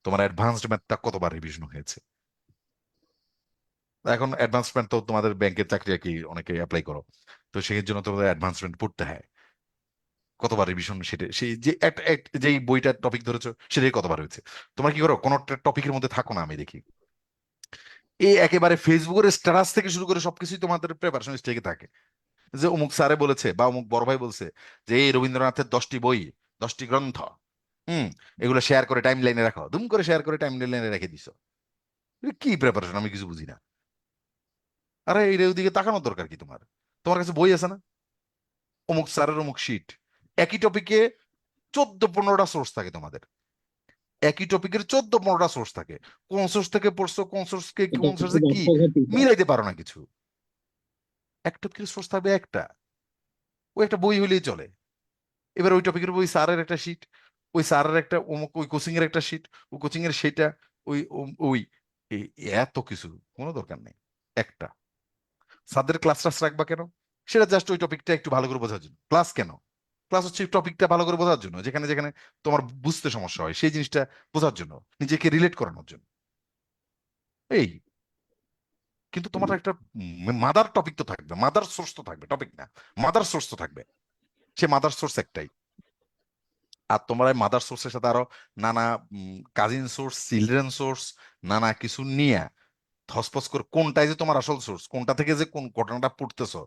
Speaker 2: তোমার অ্যাডভান্সড ম্যাথটা কতবার রিভিশন হয়েছে। এখন অ্যাডভান্সমেন্ট তো তোমাদের ব্যাংকের চাকরি আর কি অনেকে অ্যাপ্লাই করো, তো সেই জন্য তোমাদের অ্যাডভান্সমেন্ট পড়তে হয়, কতবার রিভিশন, সেটা সেই যে যেই বইটার টপিক ধরেছো সেটাই কতবার হয়েছে। তোমরা কি করো, কোনো টপিকের মধ্যে থাকো না, আমি দেখি এই একেবারে ফেসবুকের স্ট্যাটাস থেকে শুরু করে সবকিছুই তোমাদের প্রিপারেশন স্টেজে থাকে, যে অমুক স্যারে বলেছে বা অমুক বড় ভাই বলছে যে এই রবীন্দ্রনাথের 10টি বই, 10টি গ্রন্থ, হুম, এগুলো শেয়ার করে টাইম লাইনে রাখো, দুম করে শেয়ার করে টাইম লাইনে রেখে দিছো। এটা কি প্রিপারেশন আমি কিছু বুঝি না। আরে এই ওদিকে তাকানোর দরকার কি তোমার? তোমার কাছে বই আছে না, অমুক স্যারের অমুক শিট, একই টপিকে 14 15টা সোর্স থাকে তোমাদের, একই টপিকের 14 15টা সোর্স থাকে, কোন সোর্স থেকে পড়ছো, কোন সোর্সকে
Speaker 4: এটা
Speaker 2: কোন
Speaker 4: তো
Speaker 2: সোর্সে
Speaker 4: খুব
Speaker 2: কি
Speaker 4: আত্মঘাতী কাজ।
Speaker 2: মিলাইতে পারো না কিছু। এক টপিকের সোর্স থাকবে একটা, ওই একটা বই হলেই চলে। এবার ওই টপিকের বই স্যারের একটা শিট, ওই স্যারের একটা অমুক ওই কোচিং এর একটা শিট, ওই কোচিং এর সেটা, ওই ওই এত কিছু কোনো দরকার নেই। একটা স্যারদের ক্লাস টাস রাখবা কেন? সেটা জাস্ট ওই টপিকটা একটু ভালো করে বোঝার জন্য। ক্লাস কেন? ক্লাস হচ্ছে টপিকটা ভালো করে বোঝার জন্য, যেখানে যেখানে তোমার বুঝতে সমস্যা হয় সেই জিনিসটা বোঝার জন্য, নিজেকে রিলেট করানোর জন্য, এই। কিন্তু তোমার একটা মাদার টপিক তো থাকবে, মাদার সোর্স তো থাকবে, টপিক না, মাদার সোর্স তো থাকবে, সে মাদার সোর্স একটাই। আর তোমরা মাদার সোর্সের সাথে আরো নানা কাজিন সোর্স, চিলড্রেন সোর্স, নানা কিছু নিয়ে ধসপস করে কোনটাই যে তোমার আসল সোর্স, কোনটা থেকে যে কোন ঘটনাটা পড়তেছো,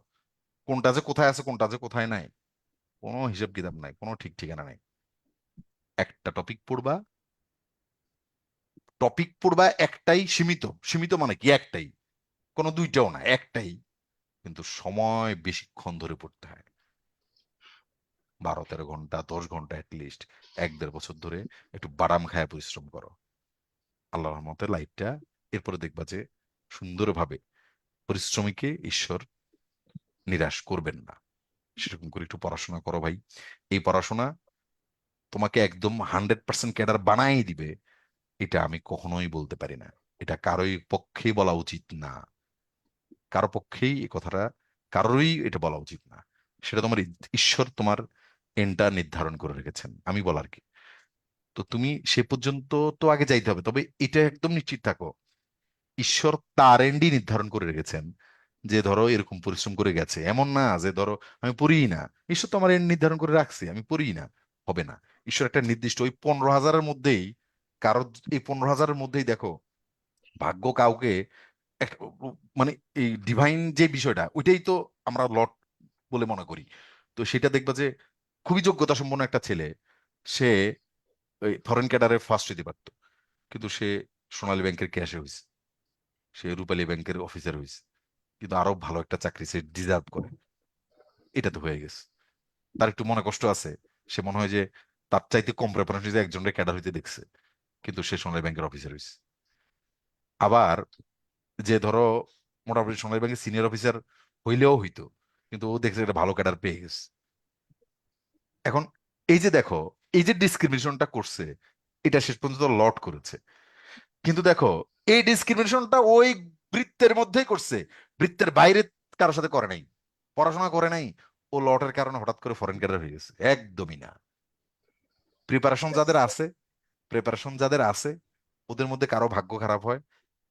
Speaker 2: কোনটা যে কোথায় আছে কোনটা যে কোথায় নাই, কোনো হিসাব কিতাব নাই, কোনো ঠিক ঠিকানা নাই। একটা টপিক পড়বা একটাই, সীমিত, সীমিত মানে কি একটাই, কোনো দুইটাও না, একটাই। কিন্তু সময় বেশিক্ষণ ধরে পড়তে হয়, 12 13 ঘন্টা 10 ঘন্টা অ্যাটলিস্ট, 1 1.5 বছর ধরে একটু বাদাম খায় পরিশ্রম করো, আল্লাহর রহমতে লাইফটা এরপরে দেখবা যে সুন্দরভাবে পরিশ্রমীকে ঈশ্বর নিরাশ করবেন না। সেরকম করে একটু পড়াশোনা করো ভাই। এই পড়াশোনা তোমাকে একদম 100% ক্যাডার বানাই দিবে, এটা আমি কখনোই বলতে পারি না, এটা কারোই পক্ষেই বলা উচিত না, কারো পক্ষেই এই কথাটা, কারোরই এটা বলা উচিত না। সেটা তোমার ঈশ্বর তোমার এন্ডটা নির্ধারণ করে রেখেছেন, আমি বলার কি। তো তুমি সে পর্যন্ত তো আগে যাইতে হবে, তবে এটা একদম নিশ্চিত থাকো ঈশ্বর তার এন্ডই নির্ধারণ করে রেখেছেন, যে ধরো এরকম পরিশ্রম করে গেছে, এমন না যে ধরো আমি পড়িই না, ঈশ্বর তো আমার এন্ড নির্ধারণ করে রাখছে, আমি পড়িই না, হবে না। ঈশ্বর একটা নির্দিষ্ট ওই 15,000-এর মধ্যেই কারো, এই 15,000-এর মধ্যেই দেখো ভাগ্য কাউকে একটা মানে এই ডিভাইন যে বিষয়টা ওইটাই তো আমরা লট বলে মনে করি। তো সেটা দেখবা যে খুবই যোগ্যতা সম্পন্ন একটা ছেলে, সে ওই ফরেন ক্যাডারে ফার্স্ট হইতে পারতো, কিন্তু সে সোনালী ব্যাংকের ক্যাশে হয়েছে, সে রূপালী ব্যাংকের অফিসার হয়েছে, কিন্তু আরো ভালো একটা চাকরি সে ডিজার্ভ করে। এটা তো হয়ে গেছে, তার একটু মনে কষ্ট আছে, সে মনে হয় যে তার চাইতে কম প্রেপারেশন একজনের ক্যাডার হইতে দেখছে, কিন্তু সে সোনালী ব্যাংকের অফিসার হয়েছে। আবার যে ধরো মোটামুটি সোনালী ব্যাংকের সিনিয়র অফিসার হইলেও হইতো, কিন্তু ও দেখছে একটা ভালো ক্যাডার পেয়ে গেছে। এখন এই যে দেখো, এই যে ডিসক্রিমিনেশনটা করছে, এটা শেষ পর্যন্ত লট করেছে। কিন্তু দেখো এই ডিসক্রিমিনেশনটা ওই বৃত্তের মধ্যেই করছে, বৃত্তের বাইরে কারোর সাথে করে নাই, পড়াশোনা করে নাই। ও লটের কারণে হঠাৎ করে ফরেন ক্যাডার হয়ে গেছে, একদমই না। প্রিপারেশন যাদের আছে, প্রিপারেশন যাদের আছে, ওদের মধ্যে কারো ভাগ্য খারাপ হয়,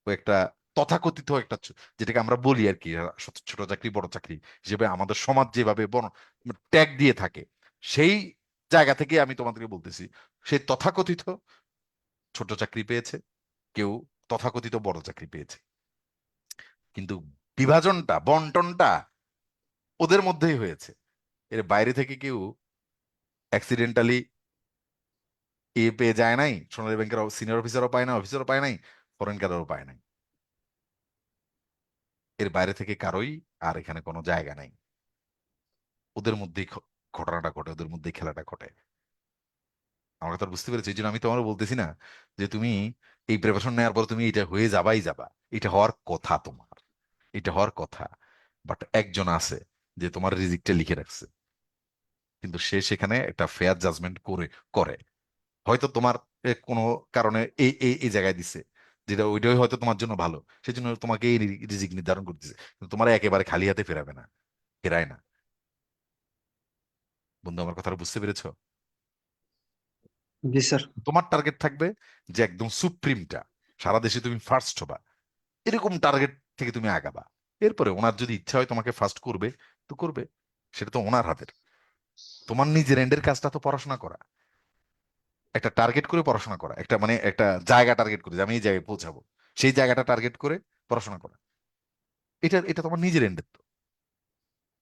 Speaker 2: ও একটা তথাকথিত একটা যেটাকে আমরা বলি আর কি, ছোট চাকরি বড় চাকরি হিসেবে আমাদের সমাজ যেভাবে ট্যাগ দিয়ে থাকে, সেই জায়গা থেকে আমি তোমাদেরকে বলতেছি, সেই তথাকথিত ছোট চাকরি পেয়েছে, কেউ তথাকথিত বড় চাকরি পেয়েছে, কিন্তু বিভাজনটা বন্টনটা ওদের মধ্যেই হয়েছে। এর বাইরে থেকে কেউ অ্যাক্সিডেন্টালি পেয়ে যায় নাই, সোনালী ব্যাংকের সিনিয়র অফিসারও পায় না, অফিসারও পায় নাই, ফরেন ক্যাডারও পায় নাই। এর বাইরে থেকে কারোই আর এখানে কোনো জায়গা নাই, ওদের মধ্যেই ঘটনাটা ঘটে, ওদের মধ্যেই খেলাটা ঘটে। আমার কথা বুঝতে পেরেছি, এই জন্য আমি তোমার বলতেছি না যে তুমি এই প্রিপারেশন নেওয়ার পর তুমি এটা হয়ে যাবাই যাবা, এটা হওয়ার কথা তোমার, এটা হওয়ার কথা। বাট একজন আছে যে তোমার রিজিকটা লিখে রাখছে, কিন্তু সে সেখানে একটা ফেয়ার জাজমেন্ট করে করে হয়তো তোমার কোনো কারণে এই এই এই জায়গায় দিছে, যেটা ওইটাই হয়তো তোমার জন্য ভালো, সেই জন্য তোমাকে এই রিজিক নির্ধারণ করে দিছে, কিন্তু তোমার একেবারে খালি হাতে ফেরাবে না, ফেরায় না। বন্ধু আমার কথাটা বুঝতে পেরেছো?
Speaker 4: জি স্যার।
Speaker 2: তোমার টার্গেট থাকবে যে একদম সুপ্রিমটা, সারা দেশে তুমি ফার্স্ট হবা, এরকম টার্গেট থেকে তুমি আগাবা। এরপরে ওনার যদি ইচ্ছা হয় তোমাকে ফার্স্ট করবে তো করবে, সেটা তো ওনার হাতের। তোমার নিজের এন্ডের কাজটা তো পড়াশোনা করা, একটা টার্গেট করে পড়াশোনা করা, একটা মানে একটা জায়গা টার্গেট করে যে আমি এই জায়গায় পৌঁছাবো, সেই জায়গাটা টার্গেট করে পড়াশোনা করা। এটা এটা তোমার নিজের এন্ডের তো,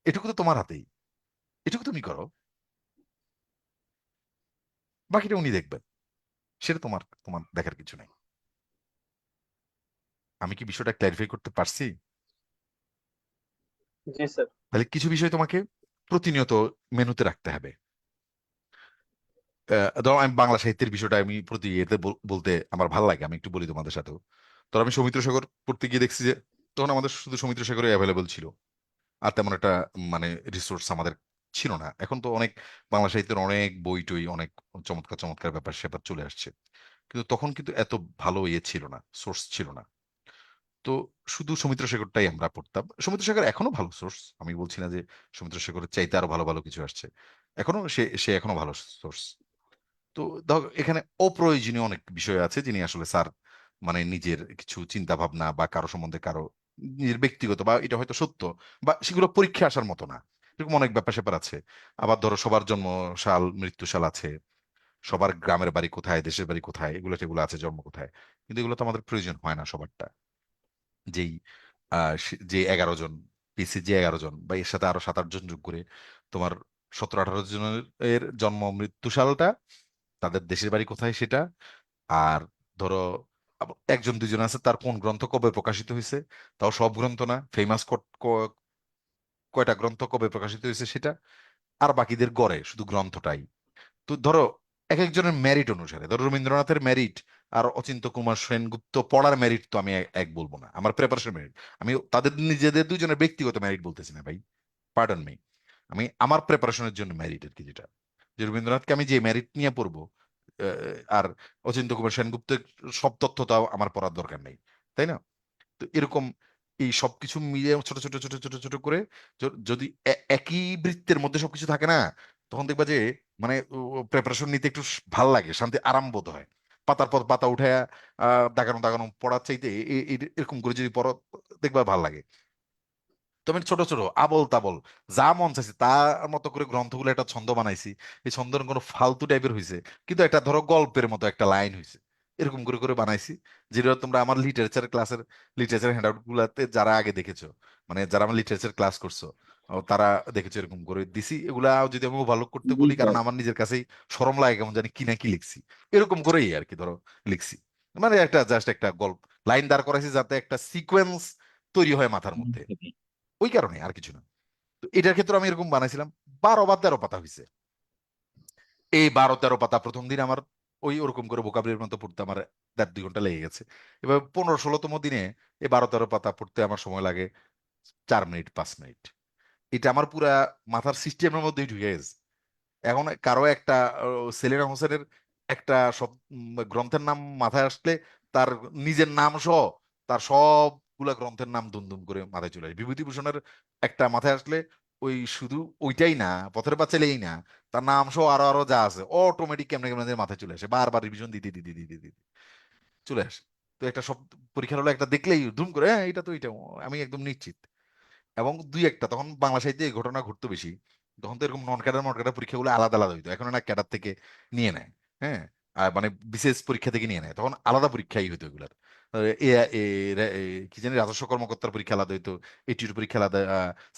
Speaker 2: এটুকু তো তোমার হাতেই, এটুকু তুমি করো, বাকিটা উনি দেখবেন, সেটা তোমার তোমার দেখার কিছু নাই। আমি কি বিষয়টা ক্ল্যারিফাই করতে পারছি?
Speaker 3: জি স্যার।
Speaker 2: তাহলে কিছু বিষয় তোমাকে প্রতিনিয়ত মেনুতে রাখতে হবে। ধরো আমি বাংলা সাহিত্যের বিষয়টা আমি প্রতি এতে বলতে আমার ভালো লাগে, আমি একটু বলি তোমাদের সাথেও। তো আমি সৌমিত্র সাগর পড়তে গিয়ে দেখছি যে তখন আমাদের শুধু সৌমিত্র সাগরে অ্যাভেলেবল ছিল, আর তেমন একটা মানে রিসোর্স আমাদের ছিল না। এখন তো অনেক বাংলা সাহিত্যের অনেক বই টই, অনেক চমৎকার চমৎকার ব্যাপার স্যাপার চলে আসছে, কিন্তু তখন কিন্তু এত ভালো ইয়ে ছিল না, সোর্স ছিল না। তো শুধু সৌমিত্র শেখরটাই আমরা পড়তাম। সৌমিত্র শেখর এখনো ভালো সোর্স, আমি বলছি না যে সৌমিত্র শেখরের চাইতে আরো ভালো ভালো কিছু আসছে, এখনো সে সে এখনো ভালো সোর্স। তো এখানে অপ্রয়োজনীয় অনেক বিষয় আছে যিনি আসলে স্যার মানে নিজের কিছু চিন্তা ভাবনা বা কারো সম্বন্ধে কারো নিজের ব্যক্তিগত বা এটা হয়তো সত্য বা সেগুলো পরীক্ষা আসার মতো না, এরকম অনেক ব্যাপার স্যাপার আছে। আবার ধরো সবার জন্ম সাল মৃত্যু সাল আছে, সবার গ্রামের বাড়ি কোথায়, দেশের বাড়ি কোথায়, এগুলো সেগুলো আছে, জন্ম কোথায়, কিন্তু এগুলো তো আমাদের প্রয়োজন হয় না সবারটা। যেই যে 11 জন পিসি, যে 11 জন বা এর সাথে আরো 7-8 জন যোগ করে তোমার 17-18 জনের এর জন্ম মৃত্যু সালটা, তাদের দেশের বাড়ি কোথায় সেটা, আর ধরো একজন দুজন আছে তার কোন গ্রন্থ কবে প্রকাশিত হয়েছে, তাও সব গ্রন্থ না, ফেমাস কয়টা গ্রন্থ কবে প্রকাশিত হয়েছে সেটা, আর বাকিদের গড়ে শুধু গ্রন্থটাই। তো ধরো এক একজনের মেরিট অনুসারে, ধরো রবীন্দ্রনাথের মেরিট আর অচিন্ত কুমার সেনগুপ্ত পড়ার মেরিট তো আমি এক বলবো না, আমার প্রেপারেশন মেরিট, আমি তাদের নিজেদের দুজনের ব্যক্তিগত মেরিট বলতেছি না ভাই, পার্ডন মি, আমি আমার প্রেপারেশনের জন্য মেরিট আর কি, যেটা যে রবীন্দ্রনাথকে আমি যে মেরিট নিয়ে পড়বো, আর অচিন্ত কুমার সেনগুপ্তের সব তথ্য তাও আমার পড়ার দরকার নেই, তাই না? তো এরকম এই সবকিছু মিলিয়ে ছোট ছোট ছোট ছোট ছোট করে যদি একই বৃত্তের মধ্যে সবকিছু থাকে না, তখন দেখবা যে মানে প্রিপারেশন নিতে একটু ভাল লাগে, শান্তি আরাম বোধ হয়। পাতার পর পাতা উঠে দাগানো দাগানো পড়ার চাইতে এরকম করে যদি পড়ো দেখবা ভাল লাগে। তো আমি ছোট ছোট আবল তাবল যা মন চাইছে তার মতো করে গ্রন্থগুলো একটা ছন্দ বানাইছি। এই ছন্দের কোনো ফালতু টাইপের হয়েছে, কিন্তু একটা ধরো গল্পের মতো একটা লাইন হয়েছে, এরকম করে করে বানাইছি। যেটা তোমরা আমার লিটারেচার ক্লাসের লিটারেচার হ্যান্ডআউট গুলাতে যারা আগে দেখেছো, মানে যারা আমার লিটারেচার ক্লাস করছো, তারা দেখেছো এরকম করে দিছি। এগুলা যদি আমি ওভারলোক করতে
Speaker 1: জি
Speaker 2: বলি, কারণ
Speaker 1: স্যার।
Speaker 2: আমার নিজের কাছেই শরম লাগে কেমন জানি কি না কি লিখছি, এরকম করেই আর কি ধরো লিখছি। মানে একটা জাস্ট একটা গল্প লাইন দাঁড় করাইছি যাতে একটা সিকোয়েন্স তৈরি হয় মাথার মধ্যে, ওই কারণে আর কিছু না। তো এটার ক্ষেত্রে আমি এরকম বানাইছিলাম। 12 বা 13 পাতা হয়েছে। এই 12-13 পাতা প্রথম দিন আমার ওই ওরকম করে ভোকাবুলারির মতো পড়তে আমার 1.5-2 ঘন্টা লেগে গেছে। এবার 15-16তম দিনে এই 12-13 পাতা পড়তে আমার সময় লাগে 4 মিনিট 5 মিনিট। এটা আমার পুরা মাথার সিস্টেমের মধ্যেই ঢুকে গেছে। এখন কারো একটা সেলিনা হোসেনের একটা সব গ্রন্থের নাম মাথায় আসলে তার নিজের নাম সহ তার সবগুলা গ্রন্থের নাম দুমদুম করে মাথায় চলে আসে। বিভূতিভূষণের একটা মাথায় আসলে ওই শুধু ওইটাই না, পথের পাঁচালীই না, তার নাম সহ আরো আরো যা আছে অটোমেটিক কেমনে কেমনে যেন মাথায় চলে আসে, বারবার রিভিশন দিতে দিতে দিতে দিতে চলে আসে। তো একটা সব পরীক্ষার হলো একটা দেখলেই ধুম করে হ্যাঁ এটা তো এটা, আমি একদম নিশ্চিত। এবং দুই একটা তখন বাংলা সাহিত্যে এই ঘটনা ঘটতো বেশি। তখন তো এরকম নন ক্যাডার নন ক্যাডার পরীক্ষাগুলো আলাদা আলাদা হইতো, এখন না ক্যাডার থেকে নিয়ে নেয়। হ্যাঁ, আর মানে বিশেষ পরীক্ষা থেকে নিয়ে নেয়, তখন আলাদা পরীক্ষাই হইতো এগুলার। এ এ কি জানি রাজস্ব কর্মকর্তার পরীক্ষা আলাদা হইতো, এটির পরীক্ষা আলাদা,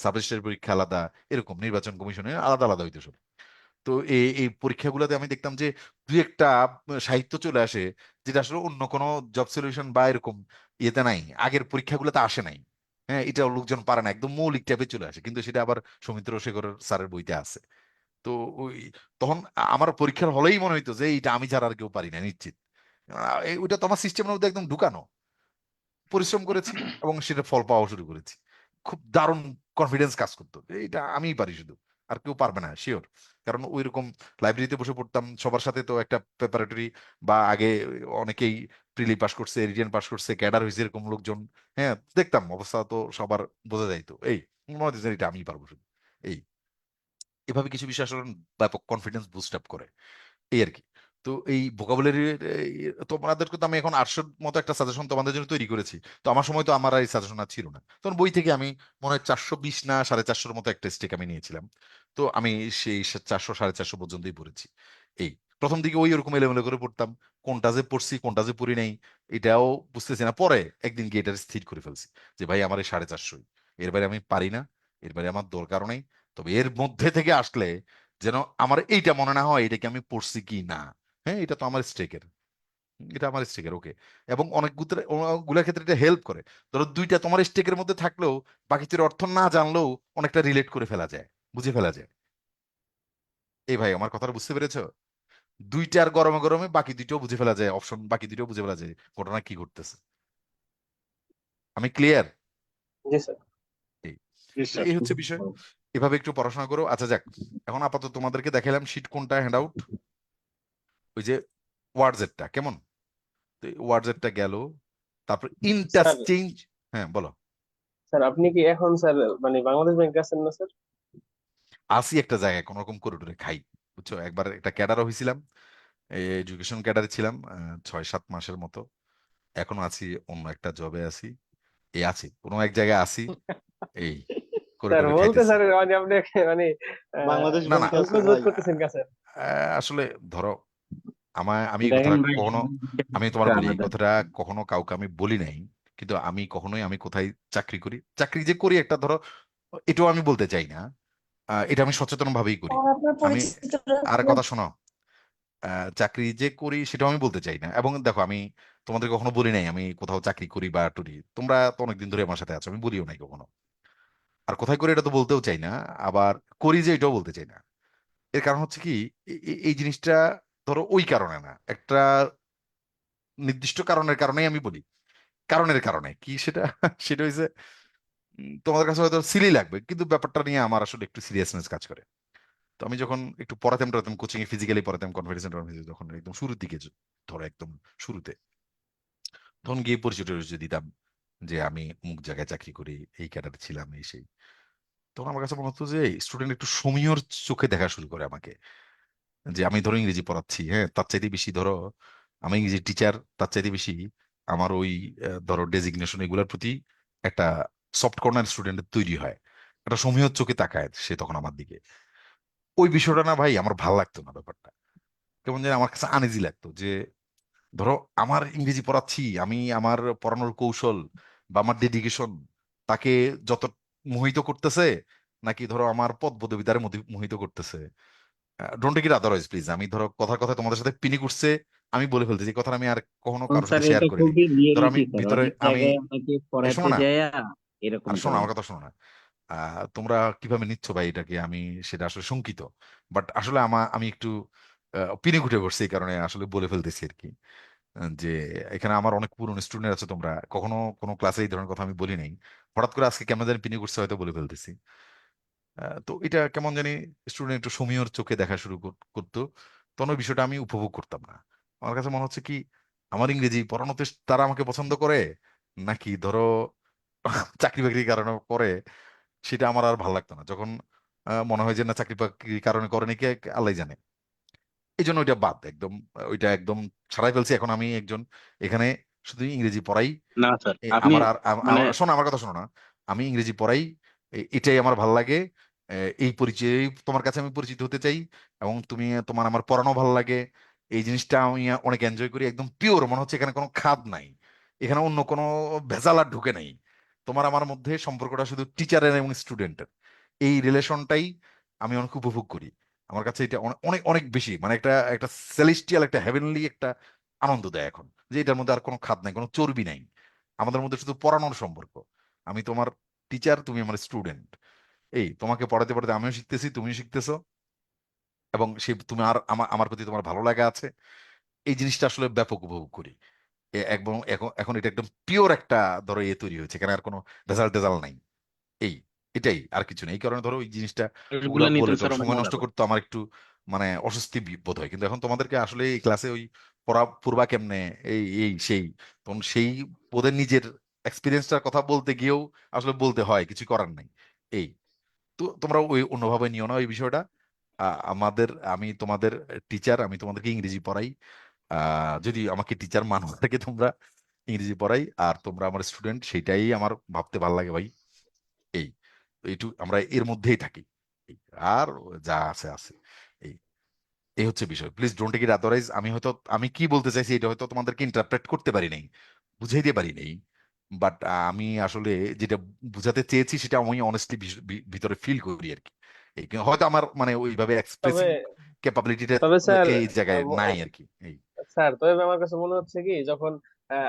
Speaker 2: সাব রেজিস্ট্রারের পরীক্ষা আলাদা, এরকম নির্বাচন কমিশনের আলাদা আলাদা হইতো সব। তো এই এই পরীক্ষাগুলোতে আমি দেখতাম যে দুই একটা সাহিত্য চলে আসে যেটা আসলে অন্য কোনো জব সলিউশন বা এরকম ইয়েতে নাই, আগের পরীক্ষাগুলোতে আসে নাই। হ্যাঁ, এটা লোকজন পারে না, একদম মৌলিক টাইপে চলে আসে, কিন্তু সেটা আবার সৌমিত্র শেখরের স্যারের বইতে আছে। তো ওই তখন আমার পরীক্ষার হলেই মনে হইতো যে এইটা আমি ছাড়া আর কেউ পারি না নিশ্চিত। ওইটা তো আমার সিস্টেমের মধ্যে একদম ঢুকানো। পরিশ্রম করেছি এবং সেটা ফল পাওয়া শুরু করেছি। খুব দারুণ কনফিডেন্স কাজ করতো যে এটা আমিই পারি শুধু, আর কেউ পারবে না শিওর। কারণ ওই রকম লাইব্রেরিতে বসে পড়তাম সবার সাথে, তো একটা প্রেপারেটরি বা আগে অনেকেই প্রিলি পাস করছে, রিটেন পাস করছে, ক্যাডার হয়েছে এরকম লোকজন। হ্যাঁ, দেখতাম অবস্থা তো সবার বোঝা যাইতো। এই মনে হচ্ছে যে এটা আমিই পারবো শুধু। এই এভাবে কিছু বিষয় আসলে ব্যাপক কনফিডেন্স বুস্ট আপ করে, এই আর কি। তো এই ভোকাবুলারি তোমাদেরকে তো আমি এখন 800 মতো একটা সাজেশন তোমাদের জন্য তৈরি করেছি। তো আমার সময় তো আমার আর এই সাজেশন আর ছিল না, তখন বই থেকে আমি মনে হয় 420 না 450 মতো একটা স্টেক আমি নিয়েছিলাম। তো আমি সেই 400-450 পর্যন্তই পড়েছি। এই প্রথম দিকে ওই ওরকম এলোমেলো করে পড়তাম, কোনটা যে পড়ছি কোনটা যে পড়ি নাই এটাও বুঝতেছি না। পরে একদিন গিয়ে এটা স্থির করে ফেলছি যে ভাই আমার এই 450, এর বাইরে আমি পারি না, এর বাইরে আমার দরকারও নেই। তবে এর মধ্যে থেকে আসলে যেন আমার এইটা মনে না হয় এটা কি আমি পড়ছি কি না। হ্যাঁ, এটা তো আমার স্টেকের, এটা আমার স্টেকের ওকে। এবং অনেক গুলার ক্ষেত্রে এটা হেল্প করে। ধরো দুইটা তোমার স্টেকের মধ্যে থাকলেও বাকিটির অর্থ না জানলেও অনেকটা রিলেট করে ফেলা যায়, বুঝে ফেলা যায়। এই ভাই আমার কথাটা বুঝতে পেরেছো? দুইটার গরমে গরমে বাকি দুইটাও বুঝে ফেলা যায়, অপশন বাকি দুইটাও বুঝে ফেলা যায় ঘটনা কি ঘটতেছে। আমি ক্লিয়ার?
Speaker 3: জি স্যার।
Speaker 2: এই
Speaker 7: জি
Speaker 2: তো
Speaker 7: স্যার।
Speaker 2: এই হচ্ছে বিষয়। এভাবে একটু পড়াশোনা করো। আচ্ছা যাক, এখন আপাতত তোমাদেরকে দেখালাম শীট কোনটা হ্যান্ড আউট, ওই যে ওয়ার্ডজেটটা কেমন। তো ওয়ার্ডজেটটা গেল, তারপর
Speaker 3: স্যার,
Speaker 2: ইন্টারচেঞ্জ। হ্যাঁ বলো।
Speaker 3: স্যার আপনি কি এখন স্যার মানে বাংলাদেশ ব্যাংকে আছেন না স্যার?
Speaker 2: আসি একটা জায়গায় কোন রকম করিডোরে খাই, বুঝছো। একবার একটা ক্যাডারও হয়েছিলাম, এডুকেশন ক্যাডারে ছিলাম 6-7 মাসের মতো। এখনো আছি, অন্য একটা জবে আছি, এই আছি কোনো এক জায়গায় আছি, এই
Speaker 3: স্যার
Speaker 2: করিডোরে
Speaker 3: বলতে
Speaker 2: খাইতেছি।
Speaker 3: স্যার মানে আপনি মানে
Speaker 7: বাংলাদেশ
Speaker 2: না না,
Speaker 7: ব্যাংকে আছে
Speaker 3: সংকোচ বোধ
Speaker 7: ভাই।
Speaker 3: করতেছেন কা স্যার?
Speaker 2: আসলে ধরো আমি এই
Speaker 1: দেখেন
Speaker 2: কথাটা
Speaker 1: ভাই,
Speaker 2: কখনো, আমি
Speaker 1: একটু
Speaker 2: তোমার বলি এই
Speaker 1: আলাদা।
Speaker 2: কথাটা কখনো কাউকে আমি বলি নাই। কিন্তু আমি কখনোই আমি কোথায় চাকরি করি, চাকরি যে করি একটা ধরো, এটাও আমি বলতে চাই না। এটা আমি সচেতন ভাবেই করি।
Speaker 6: আর আপনার
Speaker 2: আমি
Speaker 6: পরিচিতরা
Speaker 2: আর কথা শোনো, চাকরি যে করি সেটাও আমি বলতে চাই না। এবং দেখো আমি তোমাদের কখনো বলি নাই আমি কোথাও চাকরি করি বা টুরি, তোমরা তো অনেকদিন ধরে আমার সাথে আছো, আমি বলিও নাই কখনো। আর কোথায় করি এটা তো বলতেও চাই না, আবার করি যে এটাও বলতে চাই না। এর কারণ হচ্ছে কি, এই জিনিসটা ধরো ওই কারণে না, একটা নির্দিষ্ট কারণের কারণেই আমি বলি। কারণের কারণে কি সেটা সেটা হয়েছে, তোমাদের কাছে হয়তো সিলি লাগবে, কিন্তু ব্যাপারটা নিয়ে আমার আসলে একটু সিরিয়াসনেস কাজ করে। তো আমি যখন একটু পড়াতাম টড়াতাম কোচিং এ, ফিজিক্যালি পড়াতাম কনফারেন্স যখন একদম শুরুর দিকে, ধরো একদম শুরুতে, তখন গিয়ে পরিচয় টরিচয় দিতাম যে আমি অমুক জায়গায় চাকরি করি, এই ক্যাডারে ছিলাম, এই সেই। তখন আমার কাছে মনে হতো যে স্টুডেন্ট একটু সমীহর চোখে দেখা শুরু করে আমাকে, যে আমি ধরো ইংরেজি পড়াচ্ছি, হ্যাঁ তার চাইতে বেশি ধরো আমি ইংরেজি টিচার, তার চাইতে বেশি আমার ওই ধরো ডেজিগনেশন এগুলোর প্রতি একটা সফট কর্নার স্টুডেন্টের তৈরি হয়, একটা সমীহ চোখে তাকায় সে তখন আমার দিকে। ওই বিষয়টা না ভাই আমার ভাল লাগতো না, ব্যাপারটা কেমন জানি আমার কাছে আনইজি লাগতো যে ধরো আমার ইংরেজি পড়াচ্ছি, আমি আমার পড়ানোর কৌশল বা আমার ডেডিকেশন তাকে যত মোহিত করতেছে, নাকি ধরো আমার পদ পদবিদারে মোহিত করতেছে। Don't take it otherwise please. আমি ধরো কথার কথা তোমাদের সাথে পিনি করছে, আমি বলে ফেলতেছি, এই কথাটা আমি আর কখনো কারোর
Speaker 8: স্যার
Speaker 2: সাথে শেয়ার
Speaker 8: এটা
Speaker 2: করিনি।
Speaker 8: খুবই
Speaker 2: ধরো আমি
Speaker 8: রিয়েলিটি স্যার,
Speaker 2: ভিতরে
Speaker 8: অনেক
Speaker 2: আমি
Speaker 8: জায়গায় অনেকে
Speaker 2: শোনো
Speaker 8: পড়াইতে
Speaker 2: না,
Speaker 8: যায় এরকম
Speaker 2: আর শোনো
Speaker 8: করে।
Speaker 2: আমার কথা শোনো না। তোমরা কিভাবে নিচ্ছ ভাই এটাকে, আমি সেটা আসলে শঙ্কিত। বাট আসলে আমি একটু পিনে উঠে পড়ছি, এই কারণে আসলে বলে ফেলতেছি আর কি। যে এখানে আমার অনেক পুরনো স্টুডেন্ট আছে, তোমরা কখনো কোনো ক্লাসে এই ধরনের কথা আমি বলি নাই, হঠাৎ করে আজকে কেমন জানি পিনে করছে হয়তো বলে ফেলতেছি। তো এটা কেমন জানি স্টুডেন্ট একটু সমীহর চোখে দেখা শুরু করতো, তখন ওই বিষয়টা আমি উপভোগ করতাম না। আমার কাছে মনে হচ্ছে কি, আমার ইংরেজি পড়ানোতে তারা আমাকে পছন্দ করে, নাকি ধরো চাকরি বাকরির কারণে করে, সেটা আমার আর ভালো লাগতো না। যখন মনে হয় যে না, চাকরি বাকরির কারণে করে নাকি আল্লাহ জানে, এই জন্য ওইটা বাদ একদম, ওইটা একদম ছাড়াই ফেলছি। এখন আমি একজন এখানে শুধু ইংরেজি পড়াই।
Speaker 7: না স্যার, আপনি
Speaker 2: আমার আর
Speaker 7: মানে
Speaker 2: শোনো আমার কথা শোনো না, আমি ইংরেজি পড়াই, এটাই আমার ভাল লাগে। এই পরিচয় তোমার কাছে আমি পরিচিত হতে চাই, এবং তুমি তোমার আমার পড়ানো ভালো লাগে। এই জিনিসটা আমি অনেক এনজয় করি, একদম পিওর মনে হচ্ছে এখানে কোনো খাদ নাই, এখানে অন্য কোনো ভেজাল আর ঢুকে নাই। তোমার আমার মধ্যে সম্পর্কটা শুধু টিচারের এবং স্টুডেন্টের, এই রিলেশনটাই আমি অনেক উপভোগ করি। আমার কাছে এটা অনেক অনেক অনেক বেশি, মানে একটা একটা সেলেস্টিয়াল, একটা হেভেনলি একটা আনন্দ দেয় এখন, যে এটার মধ্যে আর কোনো খাদ নাই, কোনো চর্বি নাই, আমাদের মধ্যে শুধু পড়ানোর সম্পর্ক। আমি তোমার টিচার, তুমি আমার স্টুডেন্ট। এই তোমাকে পড়াতে পড়াতে আমিও শিখতেছি, তুমিও শিখতেছো, এবং সে তুমি আর আমার আমার প্রতি তোমার ভালো লাগা আছে। এই জিনিসটা আসলে ব্যাপক উপভোগ করি। একদম এখন এখন এটা একদম পিওর একটা ধরো তৈরি হয়েছে, এখানে আর কোনো ভেজাল টেজাল নাই। এই এটাই, আর কিছু নেই। এই কারণে ধরো ওই জিনিসটা, ওগুলা
Speaker 7: এগুলা নিতে
Speaker 2: বলে
Speaker 7: স্যার
Speaker 2: ধরো
Speaker 7: অনেক
Speaker 2: সময়
Speaker 7: মজা
Speaker 2: নষ্ট
Speaker 7: পাই।
Speaker 2: করতে আমার একটু মানে অস্বস্তি বোধ হয়। কিন্তু এখন তোমাদেরকে আসলে এই ক্লাসে ওই পড়া পূর্বা কেমনে, এই এই সেই, তখন সেই ওদের নিজের এক্সপিরিয়েন্সটার কথা বলতে গিয়েও আসলে বলতে হয়, কিছু করার নাই। এই তো তোমরা ওই অন্যভাবে নিও না এই বিষয়টা। আমাদের, আমি তোমাদের টিচার, আমি তোমাদেরকে ইংরেজি পড়াই। যদি আমাকে টিচার মানো থাকে তোমরা, ইংরেজি পড়াই, আর তোমরা আমার স্টুডেন্ট, সেটাই আমার ভাবতে ভালো লাগে ভাই। এই এইটু আমরা এর মধ্যেই থাকি। এই, আর যা আছে আছে। এই এই হচ্ছে বিষয়, please don't take it otherwise. আমি হয়তো আমি কি বলতে চাইছি এটা হয়তো তোমাদেরকে ইন্টারপ্রেট করতে পারি নাই, বুঝাইতে পারি নাই। বাট আমি আসলে যেটা বুঝাতে চেয়েছি সেটা আমি অনেস্টলি ভিতরে ফিল করি আর কি। এই হয়তো আমার মানে ওইভাবে
Speaker 3: তবে
Speaker 2: এক্সপ্রেসিভ ক্যাপাবিলিটিটা
Speaker 3: তবে স্যার
Speaker 2: এই জায়গায় নাই আর কি। এই
Speaker 3: স্যার তবে আমার কাছে মনে হচ্ছে কি, যখন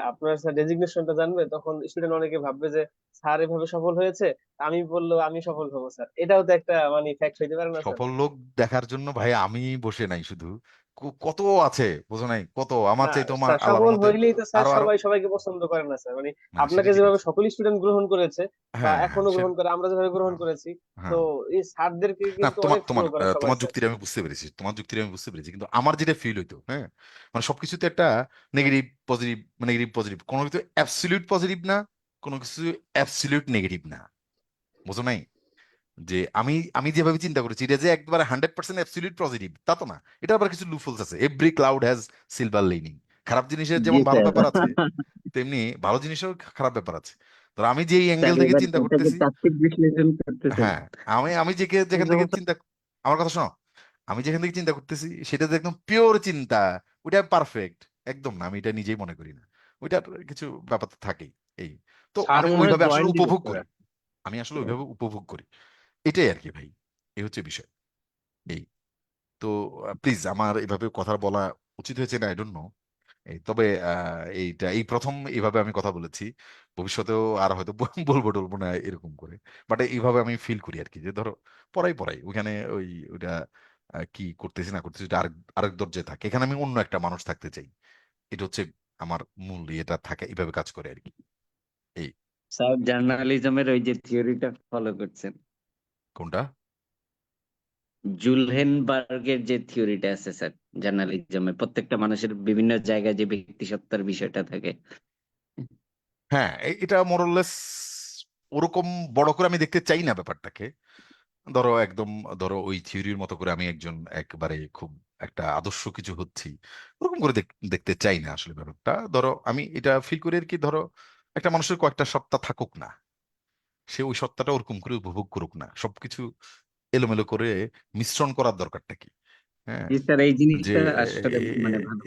Speaker 3: আপনার স্যার ডেজিগনেশনটা জানবে, তখন স্টুডেন্ট অনেকে ভাববে যে স্যার এভাবে সফল হয়েছে, আমি বললেও আমি সফল হবো স্যার। এটাও তো একটা মানে ফ্যাক্ট হইতে পারে না স্যার?
Speaker 2: সফল লোক দেখার জন্য ভাই আমি বসে নাই শুধু, কত আছে বুঝো নাই, কত আমার
Speaker 3: না
Speaker 2: চাইতে আমার
Speaker 3: স্যার,
Speaker 2: আল্লাহর
Speaker 3: সফল
Speaker 2: মতে
Speaker 3: হইলেই তো স্যার
Speaker 2: আরো আরো।
Speaker 3: সবাই সবাইকে পছন্দ করে না স্যার, মানে
Speaker 2: না সেটা
Speaker 3: আপনাকে
Speaker 2: ঠিক
Speaker 3: যেভাবে
Speaker 2: আছে।
Speaker 3: সকল স্টুডেন্ট গ্রহণ করেছে বা
Speaker 2: হ্যাঁ হ্যাঁ
Speaker 3: এখনো গ্রহণ করে, আমরা যেভাবে গ্রহণ
Speaker 2: হ্যাঁ
Speaker 3: করেছি, তো
Speaker 2: হ্যাঁ।
Speaker 3: এই স্যারদেরকে
Speaker 2: না
Speaker 3: কিন্তু
Speaker 2: তোমার
Speaker 3: অনেক
Speaker 2: তোমার
Speaker 3: ফলো করে সবাই
Speaker 2: তোমার
Speaker 3: স্যার।
Speaker 2: যুক্তিটা আমি বুঝতে পেরেছি, তোমার যুক্তিটা আমি বুঝতে পেরেছি, কিন্তু আমার যেটা ফিল হইতো, হ্যাঁ, মানে সবকিছুতে একটা নেগেটিভ পজিটিভ, নেগেটিভ পজিটিভ, কোনো কিছু অ্যাবসলিউট পজিটিভ না, কোনো কিছু অ্যাবসলিউট নেগেটিভ না, বুঝো নাই? যে আমি আমি যেভাবে চিন্তা করেছি এটা যে একবার 100% অ্যাবসলিউট পজিটিভ তা তো না, এটা আবার কিছু লুফলস আছে। Every cloud has silver lining. খারাপ জিনিসের
Speaker 8: জি
Speaker 2: যেমন ভালো
Speaker 8: স্যার।
Speaker 2: ব্যাপার আছে, তেমনি ভালো জিনিসের খারাপ ব্যাপার আছে। তো আমি যে অ্যাঙ্গেল
Speaker 8: স্যার
Speaker 2: থেকে
Speaker 8: এবার
Speaker 2: চিন্তা
Speaker 8: এটাকে
Speaker 2: করতেছি,
Speaker 8: তাত্ত্বিক বিশ্লেষণ করতেছেন।
Speaker 2: হ্যাঁ, আমি আমি যেখান থেকে
Speaker 8: যেমন
Speaker 2: চিন্তা, আমার কথা শোনো, আমি যেখান থেকে চিন্তা করতেছি সেটা যে একদম পিওর চিন্তা, ওইটা পারফেক্ট একদম না, আমি এটা নিজেই মনে করি না। ওইটার কিছু ব্যাপার তো থাকেই। এই তো
Speaker 7: স্যার
Speaker 2: আমি
Speaker 7: মনে হয়
Speaker 2: ওইভাবে আসলে
Speaker 7: জয়েন্ট দিবে
Speaker 2: উপভোগ
Speaker 7: স্যার।
Speaker 2: করি, আমি আসলে ওইভাবে উপভোগ করি, এটাই আর কি ভাই। এই হচ্ছে বিষয়। এই তো প্লিজ আমার এভাবে কথা বলা উচিত হয়েছে না, আই ডোন্ট নো। এই তবে এইটা এই প্রথম এইভাবে আমি কথা বলেছি, ভবিষ্যতেও আর হয়তো বলবো টলবো না এরকম করে। বাট এইভাবে আমি ফিল করি আর কি, যে ধরো পড়াই পড়াই ওইখানে ওই ওইটা কি করতেছি না করতেছি, ওটা আরেক আরেক দরজায় থাকে, এখানে আমি অন্য একটা মানুষ থাকতে চাই। এটা হচ্ছে আমার মূল এটা থাকে, এইভাবে কাজ করে আর কি। এই
Speaker 8: স্যার জার্নালিজমের ওই যে থিওরিটা ফলো করছেন,
Speaker 2: কোনটা?
Speaker 8: জুলহেনবার্গের যে থিওরিটা আছে স্যার, জার্নালিজমে প্রত্যেকটা মানুষের বিভিন্ন জায়গায় যে ব্যক্তিসত্তার বিষয়টা থাকে।
Speaker 2: হ্যাঁ, এটা মোরলেস ওরকম বড় করে আমি দেখতে চাই না ব্যাপারটাকে। ধরো একদম, ধরো ওই থিওরির মতো করে আমি একজন একবারে খুব একটা আদর্শ কিছু হচ্ছি, ওরকম করে দেখতে চাই না আসলে ব্যাপারটা। ধরো আমি এটা ফিল করি আর কি, ধরো একটা মানুষের কয়েকটা সত্তা থাকুক না, সে ওই সত্তাটা ওরকম করে উপভোগ করুক না, সবকিছু এলোমেলো করে মিশ্রণ করার দরকারটা কি? হ্যাঁ,
Speaker 8: জি স্যার, এই
Speaker 2: যে
Speaker 8: জিনিসটা আসলে মানে ভালো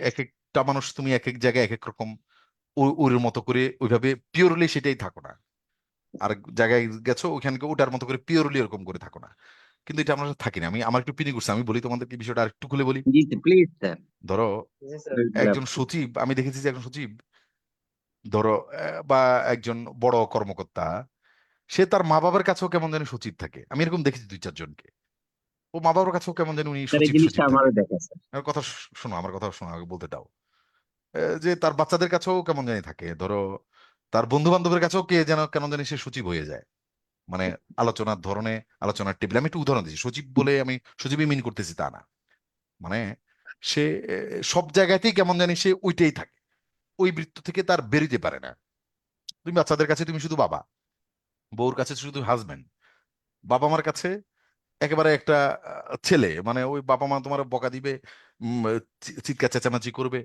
Speaker 2: এক একটা মানুষ তুমি এক এক জায়গায় এক এক রকম ওর মতো করে ওইভাবে পিওরলি সেটাই থাকো না, আর জায়গায় গেছো ওইখানকে ওটার মতো করে পিওরলি এরকম করে থাকো না। কিন্তু এটা আমরা থাকি না। আমি আমার একটু পিনি করছি, আমি বলি তোমাদেরকে বিষয়টা আর একটু খুলে বলি।
Speaker 8: জি প্লিজ স্যার।
Speaker 2: ধরো
Speaker 3: জি স্যার।
Speaker 2: একজন সচিব, আমি দেখেছি যে একজন সচিব, ধরো বা একজন বড় কর্মকর্তা, সে তার মা বাবার কাছেও কেমন জানি সচিব থাকে। আমি এরকম দেখেছি 2-4 জনকে। ও মা বাবার কাছেও কেমন জানি উনি
Speaker 8: স্যার এই
Speaker 2: সচিব
Speaker 8: জিনিসটা
Speaker 2: সচিব থাকে।
Speaker 8: আমারও দেখা স্যার।
Speaker 2: আমার কথা শোনো, আমার কথা শোনো, আগে বলতে দাও। যে তার বাচ্চাদের কাছেও কেমন জানি থাকে, ধরো তার বন্ধু বান্ধবের কাছেও কে যেন কেমন জানি সে সচিব হয়ে যায়। মানে আলোচনার ধরনে, আলোচনার টেবিল, আমি একটু উদাহরণ দিচ্ছি, সচিব বলে আমি সচিবই মিন করতেছি তা না। মানে সে সব জায়গাতেই কেমন জানি সে ওইটাই থাকে, ওই বৃত্ত থেকে তার বেরিতে পারে না। তুমি বাচ্চাদের কাছে তুমি শুধু বাবা, বউর কাছে শুধু হাজবেন্ড, বাবা মার কাছে একেবারে একটা ছেলে, মানে ওই বাবা মা তোমার বকা দিবে, চিৎকার চেঁচামেচি করবে।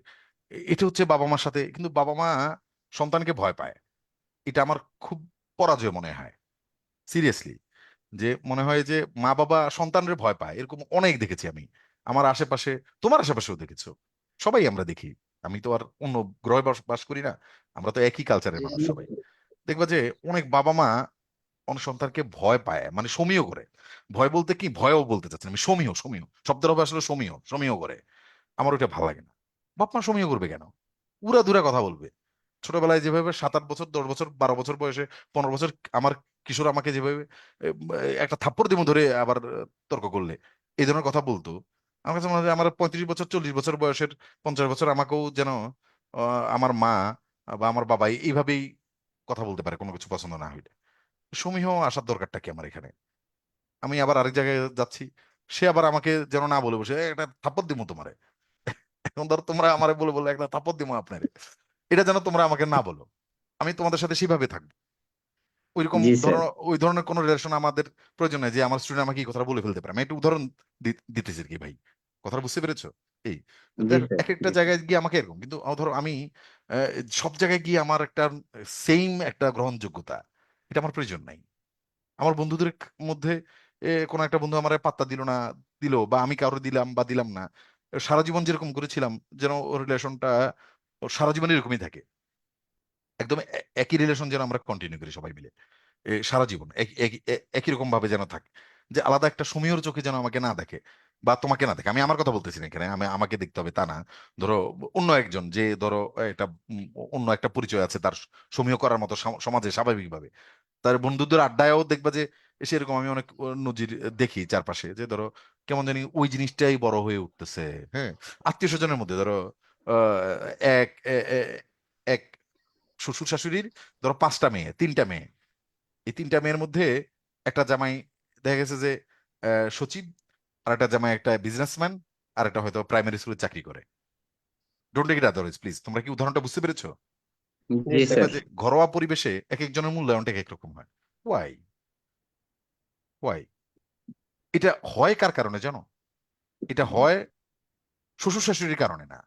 Speaker 2: এটা হচ্ছে বাবা মার সাথে। কিন্তু বাবা মা সন্তানকে ভয় পায়, এটা আমার খুব পরাজয় মনে হয়, সিরিয়াসলি। যে মনে হয় যে মা বাবা সন্তানরে ভয় পায়, এরকম অনেক দেখেছি আমি আমার আশেপাশে, তোমার আশেপাশেও দেখেছো, সবাই আমরা দেখি। আমি তো আর অন্য গ্রহে বাস করি না, আমরা তো একই কালচারের মানুষ সবাই। দেখবা যে অনেক বাবা মা অনেক সন্তানকে ভয় পায়, মানে সমীহ করে। ভয় বলতে কি, ভয়ও বলতে চাচ্ছেন আমি, সমীহ, সমীহ শব্দের হবে আসলে সমীহ, সমীহ করে। আমার ওইটা ভালো লাগে না। বাপ মা সমীহ করবে কেন? উড়া দুরা কথা বলবে। ছোটবেলায় যেভাবে 7-8 বছর, 10 বছর, 12 বছর বয়সে, 15 বছর আমার কিশোর আমাকে যেভাবে এ, একটা থাপ্পড় দিব ধরে আবার তর্ক করলে এই ধরনের কথা বলতো, আমার কাছে মনে হয় যে আমার 35 বছর, 40 বছর বয়সের, 50 বছর আমাকেও যেন আমার মা বা আমার বাবা এইভাবেই কথা বলতে পারে কোনো কিছু পছন্দ না হইলে। সমীহ আসার দরকারটা কি আমার এখানে? আমি আবার আরেক জায়গায় যাচ্ছি, সে আবার আমাকে যেন না বলে বসে একটা থাপ্পড় দিব তোমারে। এখন ধর তোমরা আমারে বলে বলে একটা থাপ্পড় দিব আপনারে, এটা যেন তোমরা আমাকে না বলো। আমি তোমাদের সাথে সেভাবে থাকবো। ওইরকম
Speaker 8: জি স্যার।
Speaker 2: ওই ধরনের কোনো রিলেশন আমাদের প্রয়োজন নাই যে আমার স্টুডেন্ট আমাকে এই কথা বলে ফেলতে পারে। আমি একটা উদাহরণ দিতেছি আর কি ভাই, কথাটা বুঝতে পেরেছো? এই তো
Speaker 8: জি
Speaker 2: দেখো
Speaker 8: স্যার।
Speaker 2: এক একটা জায়গায় গিয়ে আমাকে এরকম, কিন্তু ধরো আমি সব জায়গায় গিয়ে আমার একটা সেম একটা গ্রহণযোগ্যতা, এটা আমার প্রয়োজন নাই। আমার বন্ধুদের মধ্যে কোনো একটা বন্ধু আমার পাত্তা দিল না, দিল, বা আমি কারো দিলাম বা দিলাম না, সারা জীবন যেরকম করেছিলাম যেন রিলেশনটা সারা জীবন এরকমই থাকে। একদম একই রিলেশন যেন আমরা কন্টিনিউ করি সবাই মিলে সারা জীবন একই রকম ভাবে যেন থাকে। যে আলাদা একটা সমীহর চোখে যেন আমাকে না দেখে বা তোমাকে না দেখে। আমি আমার কথা বলতেছি না এখানে, আমি আমাকে দেখতে হবে তা না। ধরো অন্য একজন যে ধরো একটা অন্য একটা পরিচয় আছে তার, সমীহ করার মতো সমাজে স্বাভাবিকভাবে তার বন্ধুদের আড্ডায়ও দেখবা যে সেরকম আমি অনেক নজির দেখি চারপাশে, যে ধরো কেমন জানি ওই জিনিসটাই বড় হয়ে উঠতেছে। হ্যাঁ, আত্মীয় স্বজনের মধ্যে ধরো আহ, এক এক শ্বশুর শাশুড়ির ধরো 5টা মেয়ে, 3টা মেয়ে, এই 3টা মেয়ের মধ্যে একটা জামাই দেখা গেছে যে সচিব, আর একটা জামাই একটা বিজনেসম্যান, আর একটা হয়তো প্রাইমারি স্কুলে চাকরি করে। Don't take it otherwise please. তোমরা কি উদাহরণটা বুঝতে পেরেছো?
Speaker 8: জি
Speaker 3: জি
Speaker 2: দেখবা
Speaker 8: স্যার।
Speaker 3: স্যার।
Speaker 2: যে ঘরোয়া পরিবেশে এক একজনের মূল্যায়নটা এক এক রকম হয়। ওয়াই? ওয়াই? এটা হয় কার কারণে জানো? এটা হয় শ্বশুর শাশুড়ির কারণে না,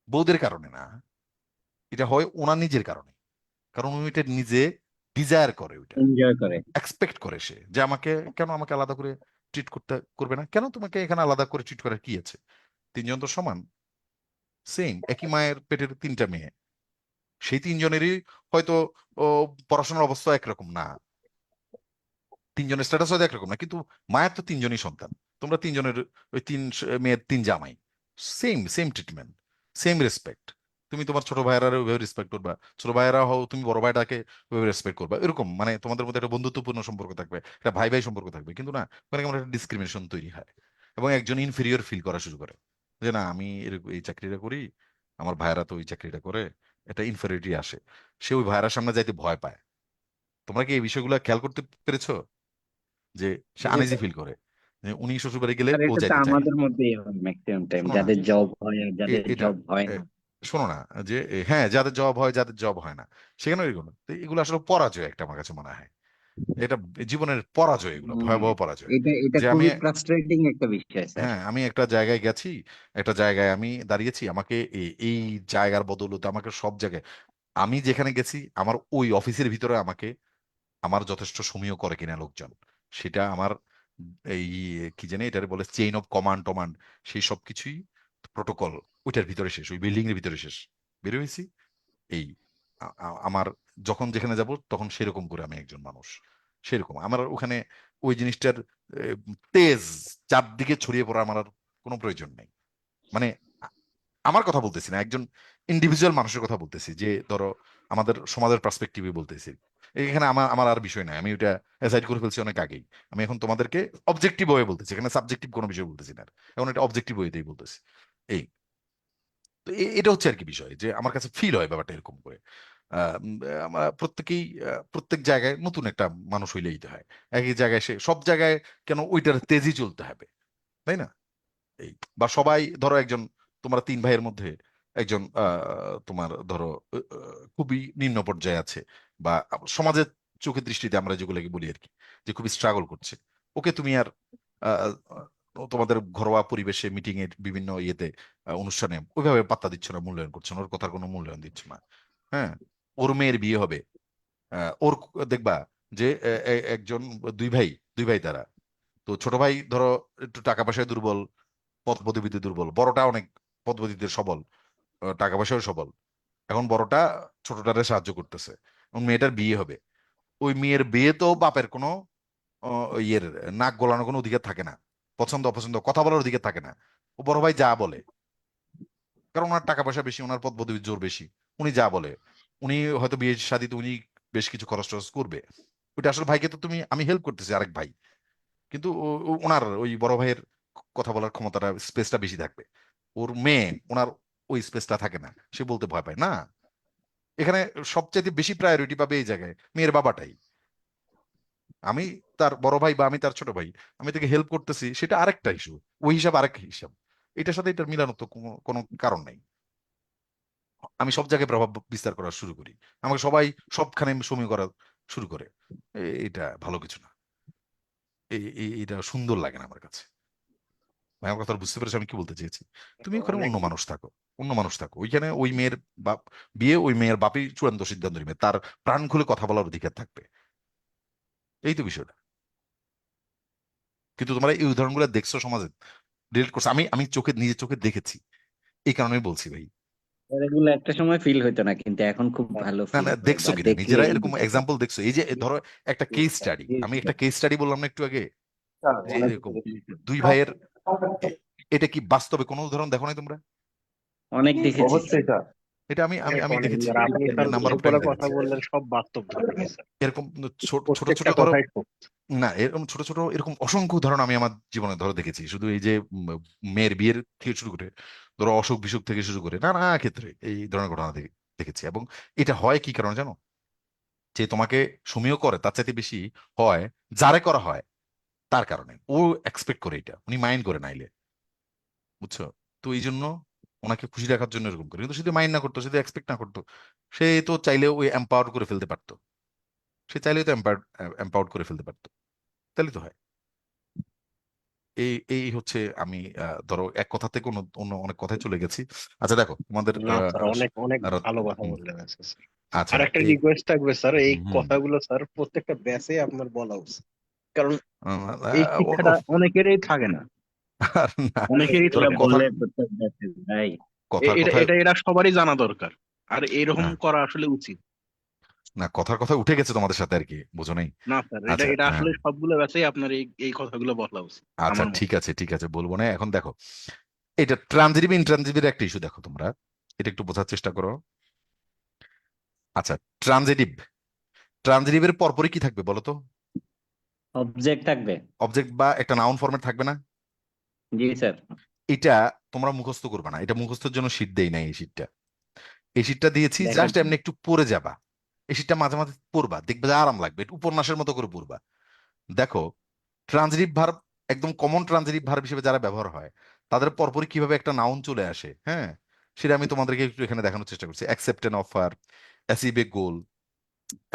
Speaker 2: বউদের কারণে না, এটা হয় ওনার নিজের কারণে। কারণ উনি এটা নিজে ডিজায়ার করে, ওইটা
Speaker 8: এনজয় করে।
Speaker 2: এক্সপেক্ট করে সে, যে আমাকে কেন আমাকে আলাদা করে ট্রিট করবে না, কেন তোমাকে এখানে আলাদা করে ট্রিট করার কি আছে? 3জন তো সমান, সেম একই মায়ের পেটের 3টা মেয়ে, সেই 3জনেরই হয়তো ও, পড়াশোনার অবস্থা একরকম না, 3জনের স্ট্যাটাস হয়তো একরকম না, কিন্তু মায়ের তো 3জনই সন্তান। তোমরা 3জনের ওই 3 মেয়ের 3 জামাই, same same treatment, same respect. তুমি তোমার ছোট ভাইয়েরা ওইভাবে রেসপেক্ট করবা, ছোট ভাইয়েরা হও তুমি বড় ভাইটাকে ওইভাবে রেসপেক্ট করবা, এরকম মানে তোমাদের মধ্যে একটা বন্ধুত্বপূর্ণ সম্পর্ক থাকবে, একটা ভাই ভাই সম্পর্ক থাকবে। কিন্তু না, ওখানে কেমন একটা ডিসক্রিমিনেশন তৈরি হয়, এবং একজন ইনফেরিয়র ফিল করা শুরু করে, যে না আমি এই চাকরিটা করি, আমার ভাইয়েরা তো ওই চাকরিটা করে, এটা ইনফেরিয়রিটি আসে, সে ওই ভাইয়েরার সামনে যাইতে ভয় পায়। তোমরা কি এই বিষয়গুলো খেয়াল করতে পেরেছো? যে সে
Speaker 3: জি
Speaker 2: আনইজি
Speaker 3: স্যার।
Speaker 2: ফিল করে, যে উনি শ্বশুর বাড়ি গেলে
Speaker 8: স্যার
Speaker 2: ও
Speaker 8: এটা তো
Speaker 2: যাইতে চায় না।
Speaker 8: আমাদের মধ্যেই হয় ম্যাক্সিমাম টাইম,
Speaker 2: শোনো না,
Speaker 8: যাদের
Speaker 3: জি
Speaker 8: জব
Speaker 3: স্যার।
Speaker 8: হয় আর যাদের
Speaker 2: এটা
Speaker 8: জব হয়
Speaker 2: এ,
Speaker 8: না।
Speaker 2: শোনো না, যে হ্যাঁ যাদের জব হয় যাদের জব হয় না, সেখানে এগুলো তো, এগুলো আসলে পরাজয় একটা আমার কাছে মনে হয়। এটা জীবনের পরাজয়, এগুলো
Speaker 8: হ্যাঁ,
Speaker 2: ভয়াবহ পরাজয়।
Speaker 8: এটা
Speaker 2: যে আমি,
Speaker 8: খুবই ফ্রাস্ট্রেটিং একটা বিষয় স্যার।
Speaker 2: হ্যাঁ আমি একটা জায়গায় গেছি, একটা জায়গায় আমি দাঁড়িয়েছি, আমাকে এই জায়গার বদৌলতে আমাকে সব জায়গায়, আমি যেখানে গেছি আমার ওই অফিসের ভিতরে আমাকে আমার যথেষ্ট সমীহ করে কিনা লোকজন, সেটা আমার এই কি জানি এটারে বলে চেইন অফ কমান্ড টমান্ড, সেই সব কিছুই প্রোটোকল ওইটার ভিতরে শেষ, ওই বিল্ডিং এর ভিতরে শেষ। বের হয়েছি এই আমার যখন যেখানে যাব তখন সেরকম করে আমি একজন মানুষ, সেরকম আমার ওখানে ওই জিনিসটার তেজ চারদিকে ছড়িয়ে পড়া আমার আর কোনো প্রয়োজন নেই। মানে আমার কথা বলতেছি না, একজন ইন্ডিভিজুয়াল মানুষের কথা বলতেছি, যে ধরো আমাদের সমাজের পার্সপেক্টিভে বলতেছি। এখানে আমার আমার আর বিষয় নাই, আমি ওটা অ্যাসাইড করে ফেলছি অনেক আগেই। আমি এখন তোমাদেরকে অবজেক্টিভ ওয়ে বলতেছি, এখানে সাবজেক্টিভ কোনো বিষয় বলতেছি না, এখন এটা অবজেক্টিভ ওয়েতেই বলতেছি। এই তো এটা হচ্ছে আর কি বিষয়, যে আমার কাছে ফিল হয় ব্যাপারটা এরকম করে। আমরা প্রত্যেকেই প্রত্যেক জায়গায় নতুন একটা মানুষ হইলেই তো হয়, একই জায়গায় সে সব জায়গায় কেন ওইটার তেজি চলতে হবে, তাই না? এই বা সবাই ধরো একজন, তোমরা তিন ভাইয়ের মধ্যে একজন তোমার ধরো খুবই নিম্ন পর্যায়ে আছে, বা সমাজের চোখের দৃষ্টিতে আমরা যেগুলোকে বলি আর কি, যে খুবই স্ট্রাগল করছে, ওকে তুমি আর আহ, তোমাদের ঘরোয়া পরিবেশে মিটিং এর বিভিন্ন ইয়েতে অনুষ্ঠানে ওইভাবে পাত্তা দিচ্ছ না, মূল্যায়ন করছো না, ওর কথার কোনো মূল্যায়ন দিচ্ছ না। হ্যাঁ, ওর মেয়ের বিয়ে হবে, ওর দেখবা যে একজন দুই ভাই তারা, তো ছোট ভাই ধরো একটু টাকা পয়সায় দুর্বল, পদ পদবিতে দুর্বল, বড়টা অনেক পদপদবিতে সবল, টাকা পয়সাও সবল। এখন বড়টা ছোটটারে সাহায্য করতেছে, এবং মেয়েটার বিয়ে হবে। ওই মেয়ের বিয়ে তো বাপের কোনো ইয়ের নাক গলানোর কোনো অধিকার থাকে না, পছন্দ অপছন্দ কথা বলার অধিকার থাকে না। ও বড় ভাই যা বলে, কারণ ওনার টাকা পয়সা বেশি, ওনার পদ পদবির জোর বেশি, উনি যা বলে, উনি হয়তো বিয়ে শাদীতে উনি বেশ কিছু খরচ টরচ করবে। ওইটা আসলে ভাইকে তো তুমি, আমি হেল্প করতেছি আরেক ভাই, কিন্তু ওনার ওই বড় ভাইয়ের কথা বলার ক্ষমতাটা স্পেসটা বেশি থাকবে। ওর মেয়ে ওনার ওই স্পেসটা থাকে না, সে বলতে ভয় পায় না। এখানে সবচেয়ে বেশি প্রায়োরিটি পাবে এই জায়গায় মেয়ের বাবাটাই। আমি তার বড় ভাই বা আমি তার ছোট ভাই, আমি তাকে হেল্প করতেছি, সেটা আরেকটা ইস্যু, ওই হিসাব আরেক হিসাব। এটার সাথে এটার মিলানোর তো কোনো কারণ নাই। আমি সব জায়গায় প্রভাব বিস্তার করা শুরু করি, আমাকে সবাই সবখানে সময় করা শুরু করে। এটা ভালো কিছু না, এটা সুন্দর লাগে না আমার কাছে। ভাই আমার কথা বুঝতে পেরেছো আমি কি বলতে চেয়েছি? তুমি ওখানে
Speaker 7: অনেক
Speaker 2: অন্য মানুষ থাকো, অন্য মানুষ থাকো ওইখানে, ওই মেয়ের বাপ বিয়ে, ওই মেয়ের বাপই চূড়ান্ত সিদ্ধান্ত নিবে, তার প্রাণ খুলে কথা বলার অধিকার থাকবে, এই তো বিষয়টা। কিন্তু তোমরা এই উদাহরণগুলো দেখছো সমাজে, রিলেট করছো, আমি আমি নিজের চোখে দেখেছি, এই কারণে বলছি ভাই।
Speaker 8: এগুলো একটা সময় ফিল হইতো না, কিন্তু এখন খুব ভালো
Speaker 2: না
Speaker 8: ফিল
Speaker 2: না,
Speaker 8: হয়
Speaker 2: দেখছো
Speaker 8: বা
Speaker 2: কিনা
Speaker 8: দেখলে
Speaker 2: নিজেরা
Speaker 8: এই
Speaker 2: এরকম
Speaker 8: বিষয়টা।
Speaker 2: এক্সাম্পল দেখছো? এই যে ধরো একটা কেস স্টাডি, আমি একটা কেস স্টাডি বললাম না একটু আগে, যে এরকম দুই ভাইয়ের, এ- এটা কি বাস্তবে কোনো উদাহরণ দেখো নাই তোমরা?
Speaker 8: অনেক দেখেছি
Speaker 7: অবশ্যই স্যার,
Speaker 2: এটা আমি আমি
Speaker 7: অনেক
Speaker 2: আমি
Speaker 7: অনেক
Speaker 2: দেখেছি,
Speaker 7: স্যার। আপনি স্যার
Speaker 2: নাম্বার অফ
Speaker 7: যেগুলো
Speaker 2: টাইমস
Speaker 7: কথা
Speaker 2: দেখেছি।
Speaker 7: বললেন সব বাস্তব ধর্মী স্যার,
Speaker 2: এরকম ছোট ছোট ছোট
Speaker 7: প্রত্যেকটা
Speaker 2: ধরো,
Speaker 7: কথাই সত্য।
Speaker 2: না এরকম ছোট ছোট এরকম অসংখ্য উদাহরণ আমি আমার জীবনে ধরো দেখেছি, শুধু এই যে মেয়ের বিয়ের থেকে শুরু করে ধরো অসুখ বিসুখ থেকে শুরু করে নানা ক্ষেত্রে এই ধরনের ঘটনা দেখেছি। এবং এটা হয় কি কারণে জানো? যে তোমাকে সমীহ করে তার চাইতে বেশি হয় যারে করা হয় তার কারণে, ও এক্সপেক্ট করে, এটা উনি মাইন্ড করে নাইলে, বুঝছো? তো এই জন্য ওনাকে খুশি রাখার জন্য এরকম করে, কিন্তু যদি মাইন্ড না করতো, যদি এক্সপেক্ট না করতো, সে তো চাইলে ওই এম্পাওয়ার করে ফেলতে পারতো, সে চাইলেই তো এম্পাওয়ার্ড করে ফেলতে পারতো, তাহলে তো হয়। এই এই হচ্ছে আমি ধরো এক কথা থেকে অন্য অন্য অনেক কথায় চলে গেছি। আচ্ছা দেখো তোমাদের
Speaker 7: না স্যার, অনেক অনেক
Speaker 2: আর
Speaker 7: ভালো কথা বললেন আজকে স্যার।
Speaker 2: আচ্ছা
Speaker 7: আর একটা
Speaker 2: এই
Speaker 7: রিকোয়েস্ট থাকবে স্যার, এই
Speaker 2: হুম, হুম,
Speaker 7: কথাগুলো স্যার প্রত্যেকটা ব্যাচে আপনার বলা উচিত, কারণ
Speaker 2: আহ,
Speaker 7: এই
Speaker 2: আহ, ও-
Speaker 7: শিক্ষাটা
Speaker 2: ও-
Speaker 7: অনেকেরই থাকে না,
Speaker 2: আর না,
Speaker 7: অনেকেরই
Speaker 2: ধরো
Speaker 8: এটা
Speaker 7: থাকে না।
Speaker 2: কথার
Speaker 8: বললে প্রত্যেক ব্যাচে ভাই।
Speaker 2: কথার
Speaker 7: এটা
Speaker 2: কথায়
Speaker 7: এটা এটা সবারই জানা দরকার, আর এরকম
Speaker 2: হ্যাঁ,
Speaker 7: করা আসলে উচিত।
Speaker 2: না কথার কথা উঠে গেছে তোমাদের সাথে আর কি, বুঝো নাই?
Speaker 7: না স্যার, এটা
Speaker 2: আচ্ছা
Speaker 7: এটা আসলে সবগুলো ব্যাচেই আপনার এই এই কথাগুলো বলা উচিত
Speaker 2: আচ্ছা
Speaker 7: আমার মতে।
Speaker 2: ঠিক আছে ঠিক আছে, বলবো না। এখন দেখো এটা ট্রানজিটিভ ইনট্রানজিটিভের একটা ইস্যু, দেখো তোমরা এটা একটু বোঝার চেষ্টা করো। আচ্ছা, ট্রানজিটিভ ট্রানজিটিভের পরপরই কি থাকবে বলো তো?
Speaker 8: অবজেক্ট থাকবে।
Speaker 2: অবজেক্ট বা একটা নাউন ফরম্যাট থাকবে না?
Speaker 8: জি স্যার।
Speaker 2: এটা তোমরা মুখস্থ করবে না, এটা মুখস্থের জন্য শীট দেই নাই, এই শীটটা, এই শীটটা দিয়েছি
Speaker 8: দেখার
Speaker 2: জাস্ট
Speaker 8: জন্য।
Speaker 2: এমনি একটু পড়ে যাবা। এই শীটটা মাঝে মাঝে পড়বা, দেখবে যে আরাম লাগবে, একটু উপন্যাসের মতো করে পড়বা। দেখো ট্রানজিটিভ ভার্ব, একদম কমন ট্রানজিটিভ ভার্ব হিসেবে যারা ব্যবহার হয় তাদের পরপরই কিভাবে একটা নাউন চলে আসে, হ্যাঁ, সেটা আমি তোমাদেরকে একটু এখানে দেখানোর চেষ্টা করছি। Accept an offer, achieve a goal.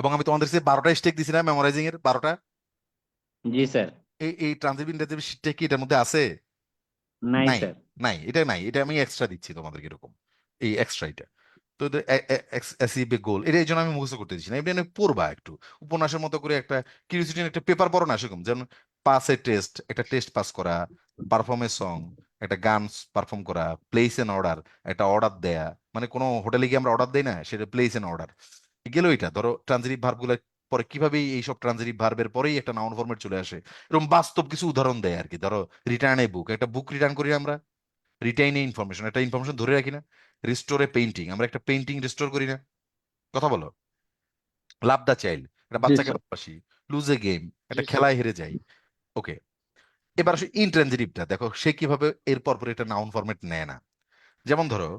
Speaker 2: এবং আমি তোমাদের কাছে 12টা স্টেক দিছি না মেমোরাইজিং এর 12টা,
Speaker 8: জি স্যার।
Speaker 2: এই এই ট্রানজিটিভ ইন্টারজিটিভ শীটটা কি এটার মধ্যে আছে?
Speaker 8: নাই
Speaker 2: নাই,
Speaker 8: স্যার।
Speaker 2: নাই, এটা নাই, এটা আমি এক্সট্রা দিচ্ছি তোমাদেরকে এরকম, এই এক্সট্রা এটা। তো এদের অ্যাচিভ এ গোল, এটা এই জন্য আমি মুখস্থ করতে দিচ্ছি না, এমনি এমনি পড়বা একটু উপন্যাসের মতো করে, একটা কিউরিওসিটি একটা পেপার পড়ো না সেরকম, যেমন পাস এ টেস্ট, একটা টেস্ট পাস করা, পারফর্ম এ সং, একটা গান পারফর্ম করা, প্লেস এন অর্ডার, একটা অর্ডার দেয়া, মানে কোনো হোটেলে গিয়ে আমরা অর্ডার দেই না, সেটা প্লেস এন অর্ডার গেল। এটা ধরো ট্রানজিটিভ ভার্ব গুলো পরে কিভাবে এইসব ট্রানজিটিভ ভার্বের পরেই একটা নাউন ফরমেট চলে আসে, এরকম বাস্তব কিছু উদাহরণ দেয় আর কি। ধরো রিটার্ন এ বুক, একটা বুক রিটার্ন করি আমরা, রিটাইন এ ইনফরমেশন, একটা ইনফরমেশন ধরে রাখি না। রিস্টোর এ পেইন্টিং, আমরা একটা পেইন্টিং রিস্টোর করি না। কথা বলো। লাভ দ্য চাইল্ড, একটা
Speaker 3: জি
Speaker 2: বাচ্চাকে
Speaker 3: স্যার।
Speaker 2: ভালোবাসি। লুজ এ গেম,
Speaker 3: জি
Speaker 2: একটা
Speaker 3: স্যার।
Speaker 2: খেলায় হেরে যাই। ওকে, এবার আসে ইনট্রানজিটিভটা, দেখো সে কিভাবে এরপর পর একটা নাউন ফরমেট নেয় না। যেমন ধরো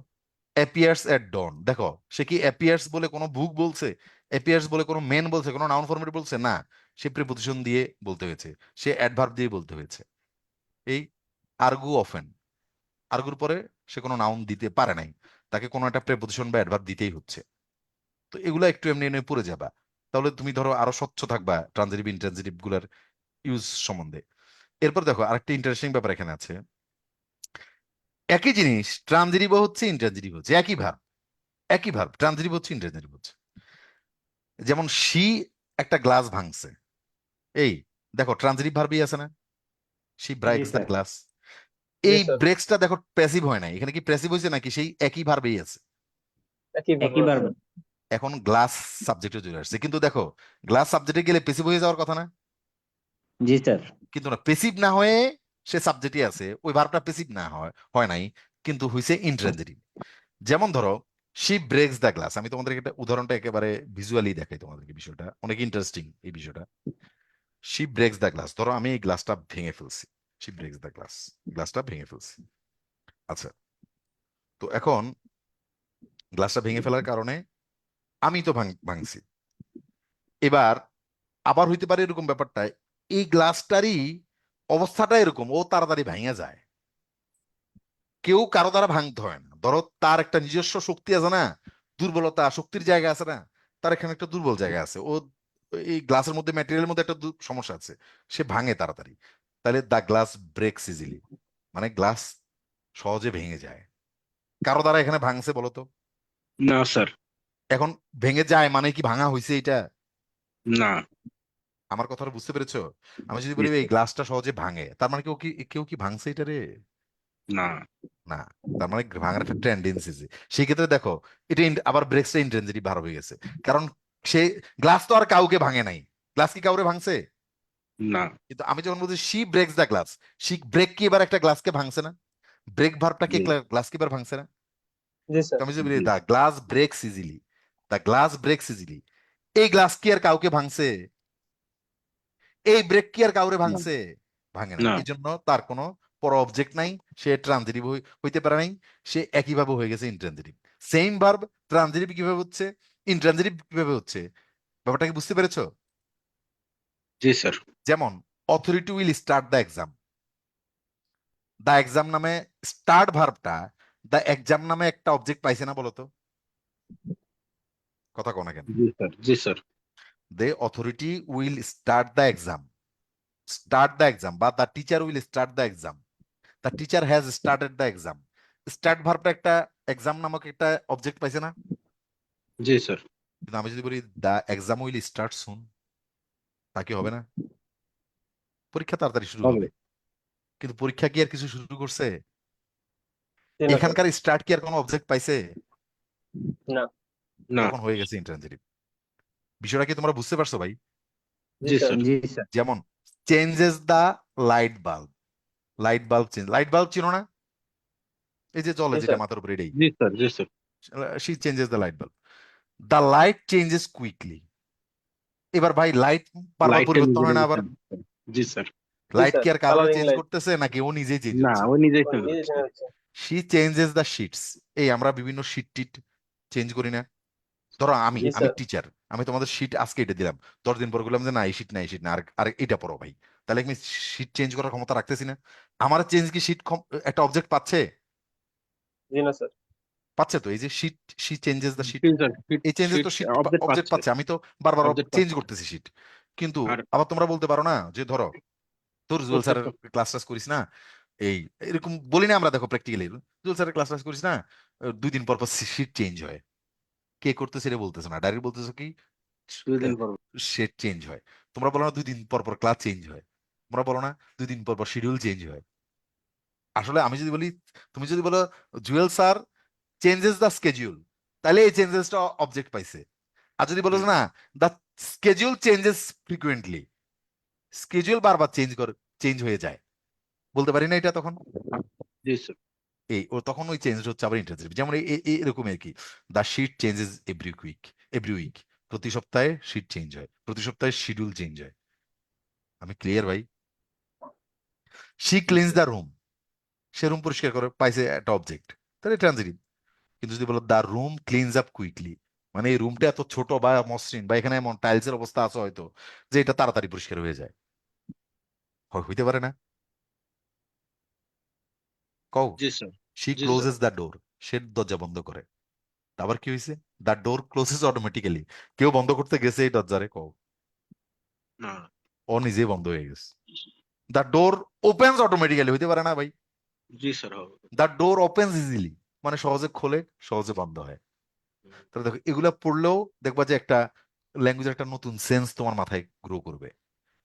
Speaker 2: অ্যাপিয়ার্স এট ডন, দেখো সে কি অ্যাপিয়ার্স বলে কোনো বুক বলছে, অ্যাপিয়ার্স বলে কোনো মেন বলছে, কোনো নাউন ফরমেট বলছে না, সে প্রিপোজিশন দিয়ে বলতে হয়েছে, সে অ্যাডভার্ব দিয়ে বলতে হয়েছে। এই আর্গু অফেন, আর্গুর পরে সে কোনো নাউন দিতে পারে নাই, তাকে কোনো একটা প্রিপোজিশন বা অ্যাডভার্ব দিতেই হচ্ছে। তো এগুলো একটু এমনি এমনি পড়ে যাবা, তাহলে তুমি ধরো আরো স্বচ্ছ থাকবা ট্রানজিটিভ ইনট্রানজিটিভ গুলার ইউজ সম্বন্ধে। এরপর দেখো আরেকটা ইন্টারেস্টিং ব্যাপার এখানে আছে, একই জিনিস ট্রানজিটিভ হচ্ছে ইন্ট্রানজিটিভ হচ্ছে, একই ভার্ব, একই ভার্ব ট্রানজিটিভ হচ্ছে ইন্ট্রানজিটিভ হচ্ছে। যেমন শি একটা গ্লাস ভাঙছে, এই দেখো ট্রানজিটিভ ভার্বই আছে না, শি
Speaker 1: জি
Speaker 2: ব্রেকস দ্য
Speaker 1: স্যার।
Speaker 2: গ্লাস।
Speaker 3: জি
Speaker 2: এই
Speaker 3: স্যার।
Speaker 2: ব্রেকসটা দেখো প্যাসিভ হয় নাই, এখানে কি প্যাসিভ হয়েছে নাকি সেই একই ভার্বেই আছে।
Speaker 3: একই ভাবে
Speaker 8: একই বার
Speaker 3: আছে।
Speaker 2: এখন গ্লাস সাবজেক্টে চলে আসছে, কিন্তু দেখো গ্লাস সাবজেক্টে গেলে প্যাসিভ হয়ে যাওয়ার কথা না,
Speaker 8: জি স্যার।
Speaker 2: কিন্তু না, প্যাসিভ না হয়ে সে সাবজেক্টই আছে, ওই ভার্বটা প্যাসিভ না হয় হয় নাই, কিন্তু হইছে ইন্ট্রানজিটিভ। যেমন ধরো শি ব্রেকস দ্য গ্লাস, আমি তোমাদেরকে একটা উদাহরণটা একেবারে ভিজুয়ালি দেখাই তোমাদেরকে, বিষয়টা অনেক ইন্টারেস্টিং এই বিষয়টা। শি ব্রেকস দ্য গ্লাস, ধরো আমি এই গ্লাসটা ভেঙে ফেলছি, শি ব্রেকস দ্য গ্লাস, গ্লাসটা ভেঙে ফেলছি। আচ্ছা, তো এখন গ্লাসটা ভেঙে ফেলার কারণে আমি তো ভাঙছি। এবার আবার হইতে পারে এরকম ব্যাপারটা, এই গ্লাসটারই অবস্থাটা এরকম, ও তাড়াতাড়ি ভাঙা যায়, কেউ কারো দ্বারা ভাঙতে হয় না। ধরো তার একটা নিজস্ব শক্তি আছে না, দুর্বলতা শক্তির জায়গা আছে না, তার এখানে একটা দুর্বল জায়গা আছে, ও এই গ্লাসের মধ্যে ম্যাটেরিয়ালের মধ্যে একটা সমস্যা আছে, সে ভাঙে তাড়াতাড়ি। তাহলে দা গ্লাস ব্রেকস ইজিলি, মানে গ্লাস সহজে ভেঙে যায়। কারো দ্বারা এখানে ভাঙছে বলো তো?
Speaker 7: না স্যার।
Speaker 2: এখন ভেঙে যায় মানে কি ভাঙা হয়েছে এটা?
Speaker 7: না।
Speaker 2: আমার কথাটা বুঝতে পেরেছো? আমি যদি
Speaker 7: জি
Speaker 2: বলি এই
Speaker 7: স্যার।
Speaker 2: গ্লাসটা সহজে ভাঙে, তার মানে কেউ কি ভাঙছে এটা রে?
Speaker 7: না।
Speaker 2: না, তার মানে ভাঙার একটা টেন্ডেন্সি। সেই ক্ষেত্রে দেখো এটা আবার ব্রেকসটা ইন্টেন্সিটি ভার হয়ে গেছে, কারণ সে গ্লাস তো আর কাউকে ভাঙে নাই, গ্লাস কি কাউরে ভাঙছে?
Speaker 7: না।
Speaker 2: কিন্তু আমি যখন বলছি she breaks the glass, she break কি এবার একটা গ্লাসকে ভাঙছে না? ব্রেক ভার্বটা কি
Speaker 7: জি।
Speaker 2: গ্লাসকে এবার ভাঙছে না?
Speaker 3: জি
Speaker 2: তো
Speaker 3: স্যার।
Speaker 2: আমি যদি বলি
Speaker 7: জি।
Speaker 2: দা গ্লাস ব্রেকস ইজিলি, দা গ্লাস ব্রেকস ইজিলি, এই গ্লাস কি আর কাউকে ভাঙছে? এই ব্রেক কি আর কাউরে
Speaker 7: না।
Speaker 2: ভাঙছে? ভাঙে নাই,
Speaker 7: না।
Speaker 2: এই জন্য তার কোনো পর অবজেক্ট নাই, সে ট্রানজিটিভ হইতে পারে নাই, সে একইভাবে হয়ে গেছে ইন্ট্রানজিটিভ। সেম ভার্ব ট্রানজিটিভ কিভাবে হচ্ছে, ইন্ট্রানজিটিভ কিভাবে হচ্ছে, ব্যাপারটা কি বুঝতে পেরেছো?
Speaker 7: জি স্যার।
Speaker 2: যেমন authority will start the exam, the exam নামে স্টার্ট ভার্বটা দ্য এক্সাম নামে একটা অবজেক্ট পাইছে না বলতো? কথা কো না কেন?
Speaker 7: জি স্যার। জি sir.
Speaker 2: The authority will start the exam, start the exam বা the teacher will start the exam, the teacher has started the exam. Start ভার্বটা একটা এক্সাম নামক একটা অবজেক্ট পাইছে না?
Speaker 7: জি স্যার।
Speaker 2: কিন্তু আমি যদি বলি the exam will start soon, তা কি হবে না? পরীক্ষা তাড়াতাড়ি শুরু
Speaker 7: হবে।
Speaker 2: হবে, কিন্তু পরীক্ষা কি আর কিছু শুরু করছে?
Speaker 3: জি না স্যার।
Speaker 2: এখানকার স্টার্ট কি আর কোনো অবজেক্ট পাইছে?
Speaker 3: না।
Speaker 7: না।
Speaker 2: তখন হয়ে গেছে ইন্ট্রানজিটিভ। বিষয়টা কি তোমরা বুঝতে পারছো ভাই?
Speaker 3: জি
Speaker 7: জি
Speaker 3: স্যার।
Speaker 7: স্যার।
Speaker 8: জি স্যার।
Speaker 2: যেমন changes the light bulb, light bulb change, light bulb চিনো না? এই যে জলে
Speaker 3: জি
Speaker 2: যেটা
Speaker 3: স্যার।
Speaker 2: মাথার উপরে, এটাই।
Speaker 7: জি স্যার। জি sir.
Speaker 2: She changes the light bulb, the light changes quickly. এবার ভাই লাইট বারবার
Speaker 7: লাইটটা
Speaker 2: পরিবর্তন
Speaker 7: নিজে
Speaker 2: হয় না
Speaker 7: নিজে
Speaker 2: আবার?
Speaker 7: change করে। জি স্যার।
Speaker 3: জি
Speaker 2: লাইট
Speaker 3: স্যার।
Speaker 2: কি আর কারোর
Speaker 3: কালারিং
Speaker 2: চেঞ্জ
Speaker 3: লাইট।
Speaker 2: করতেছে নাকি ও নিজেই চেঞ্জ
Speaker 7: না,
Speaker 2: হচ্ছে?
Speaker 7: ও নিজেই
Speaker 3: ও
Speaker 7: চেঞ্জ
Speaker 3: নিজে
Speaker 7: হচ্ছে।
Speaker 3: চেঞ্জ হচ্ছে।
Speaker 2: শি চেঞ্জেস দ্য শিটস, এই আমরা বিভিন্ন শিট টিট চেঞ্জ করি না? ধরো আমি
Speaker 3: জি
Speaker 2: আমি
Speaker 3: স্যার।
Speaker 2: টিচার, আমি তোমাদের শিট আজকে এটা দিলাম, 10 দিন পর বললাম যে না এই শিট না, এই শিট না, আর আর এটা পড়ো ভাই, তাহলে আমি শিট চেঞ্জ করার ক্ষমতা রাখতেছি না? আমার চেঞ্জ কি শিট একটা অবজেক্ট পাচ্ছে?
Speaker 3: জি না স্যার।
Speaker 2: পাচ্ছে তো, এই যে sheet, she changes the sheet,
Speaker 7: জি স্যার। শিট
Speaker 2: এই চেঞ্জেস
Speaker 7: শিট
Speaker 2: তো শিট
Speaker 7: অবজেক্ট
Speaker 2: অবজেক্ট
Speaker 7: পাচ্ছে।
Speaker 2: পাচ্ছে, আমি তো বারবার
Speaker 7: অবজেক্ট
Speaker 2: চেঞ্জ
Speaker 7: পাচ্ছে।
Speaker 2: করতেছি শিট। কিন্তু
Speaker 7: আর
Speaker 2: আবার তোমরা বলতে পারো না যে ধরো তোর জুয়েল স্যারের
Speaker 7: প্রত্যেকটা
Speaker 2: ক্লাস টাস করিস না, এই এরকম বলি না আমরা, দেখো প্র্যাকটিক্যালি জুয়েল স্যারের ক্লাস টাস করিস না, 2 দিন পর পর শিট চেঞ্জ হয়, কে করতেছে এটা বলতেছে না, ডাইরেক্ট বলতেছে কি
Speaker 7: দুদিন পর
Speaker 2: শেড চেঞ্জ হয়। তোমরা বলো না 2 দিন পর পর ক্লাস চেঞ্জ হয়, তোমরা বলো না 2 দিন পর পর শিডিউল চেঞ্জ হয়। আসলে আমি যদি বলি, তুমি যদি বলো Jewel sir changes the schedule, তাহলে এই চেঞ্জেসটা অবজেক্ট পাইছে। আর যদি বলো যে না the schedule changes frequently, schedule বারবার চেঞ্জ হয়ে যায়, বলতে পারি না এটা তখন?
Speaker 7: জি স্যার
Speaker 2: তখন ওই চেঞ্জ হচ্ছে আবার ইন্টারজেক্টিভ। যেমন এরকম আর কি, the sheet changes every week, প্রতি সপ্তাহে শিট চেঞ্জ হয়, প্রতি সপ্তাহে শিডিউল চেঞ্জ হয়। আমি ক্লিয়ার ভাই? শি ক্লিনস দ্য রুম, সে রুম পরিষ্কার করে, পাইছে একটা অবজেক্ট, তাহলে ট্রানজিটিভ। কিন্তু যদি বলো দ্য রুম ক্লিনস আপ কুইকলি, মানে এই রুমটা এত ছোট বা মসৃণ বা এখানে এমন টাইলসের অবস্থা আছে হয়তো যে এটা তাড়াতাড়ি পরিষ্কার হয়ে যায়, হইতে পারে না? কও
Speaker 7: জি স্যার
Speaker 2: শি
Speaker 7: জি স্যার
Speaker 2: ক্লোজেস দ্য ডোর, সে দরজা বন্ধ করে। আবার কি হয়েছে? দ্য ডোর ক্লোজেস অটোমেটিক্যালি, কেউ বন্ধ করতে গেছে এই দরজারে? কও
Speaker 7: না
Speaker 2: ও নিজেই বন্ধ হয়ে গেছে। দ্য ডোর ওপেন্স অটোমেটিক্যালি, হইতে পারে না ভাই?
Speaker 7: জি স্যার হবে
Speaker 2: দ্য ডোর ওপেন্স ইজিলি, মানে সহজে খোলে সহজে বন্ধ হয়। তাহলে দেখো এগুলা পড়লেও দেখবা যে একটা ল্যাঙ্গুয়েজের একটা নতুন সেন্স তোমার মাথায় গ্রো করবে।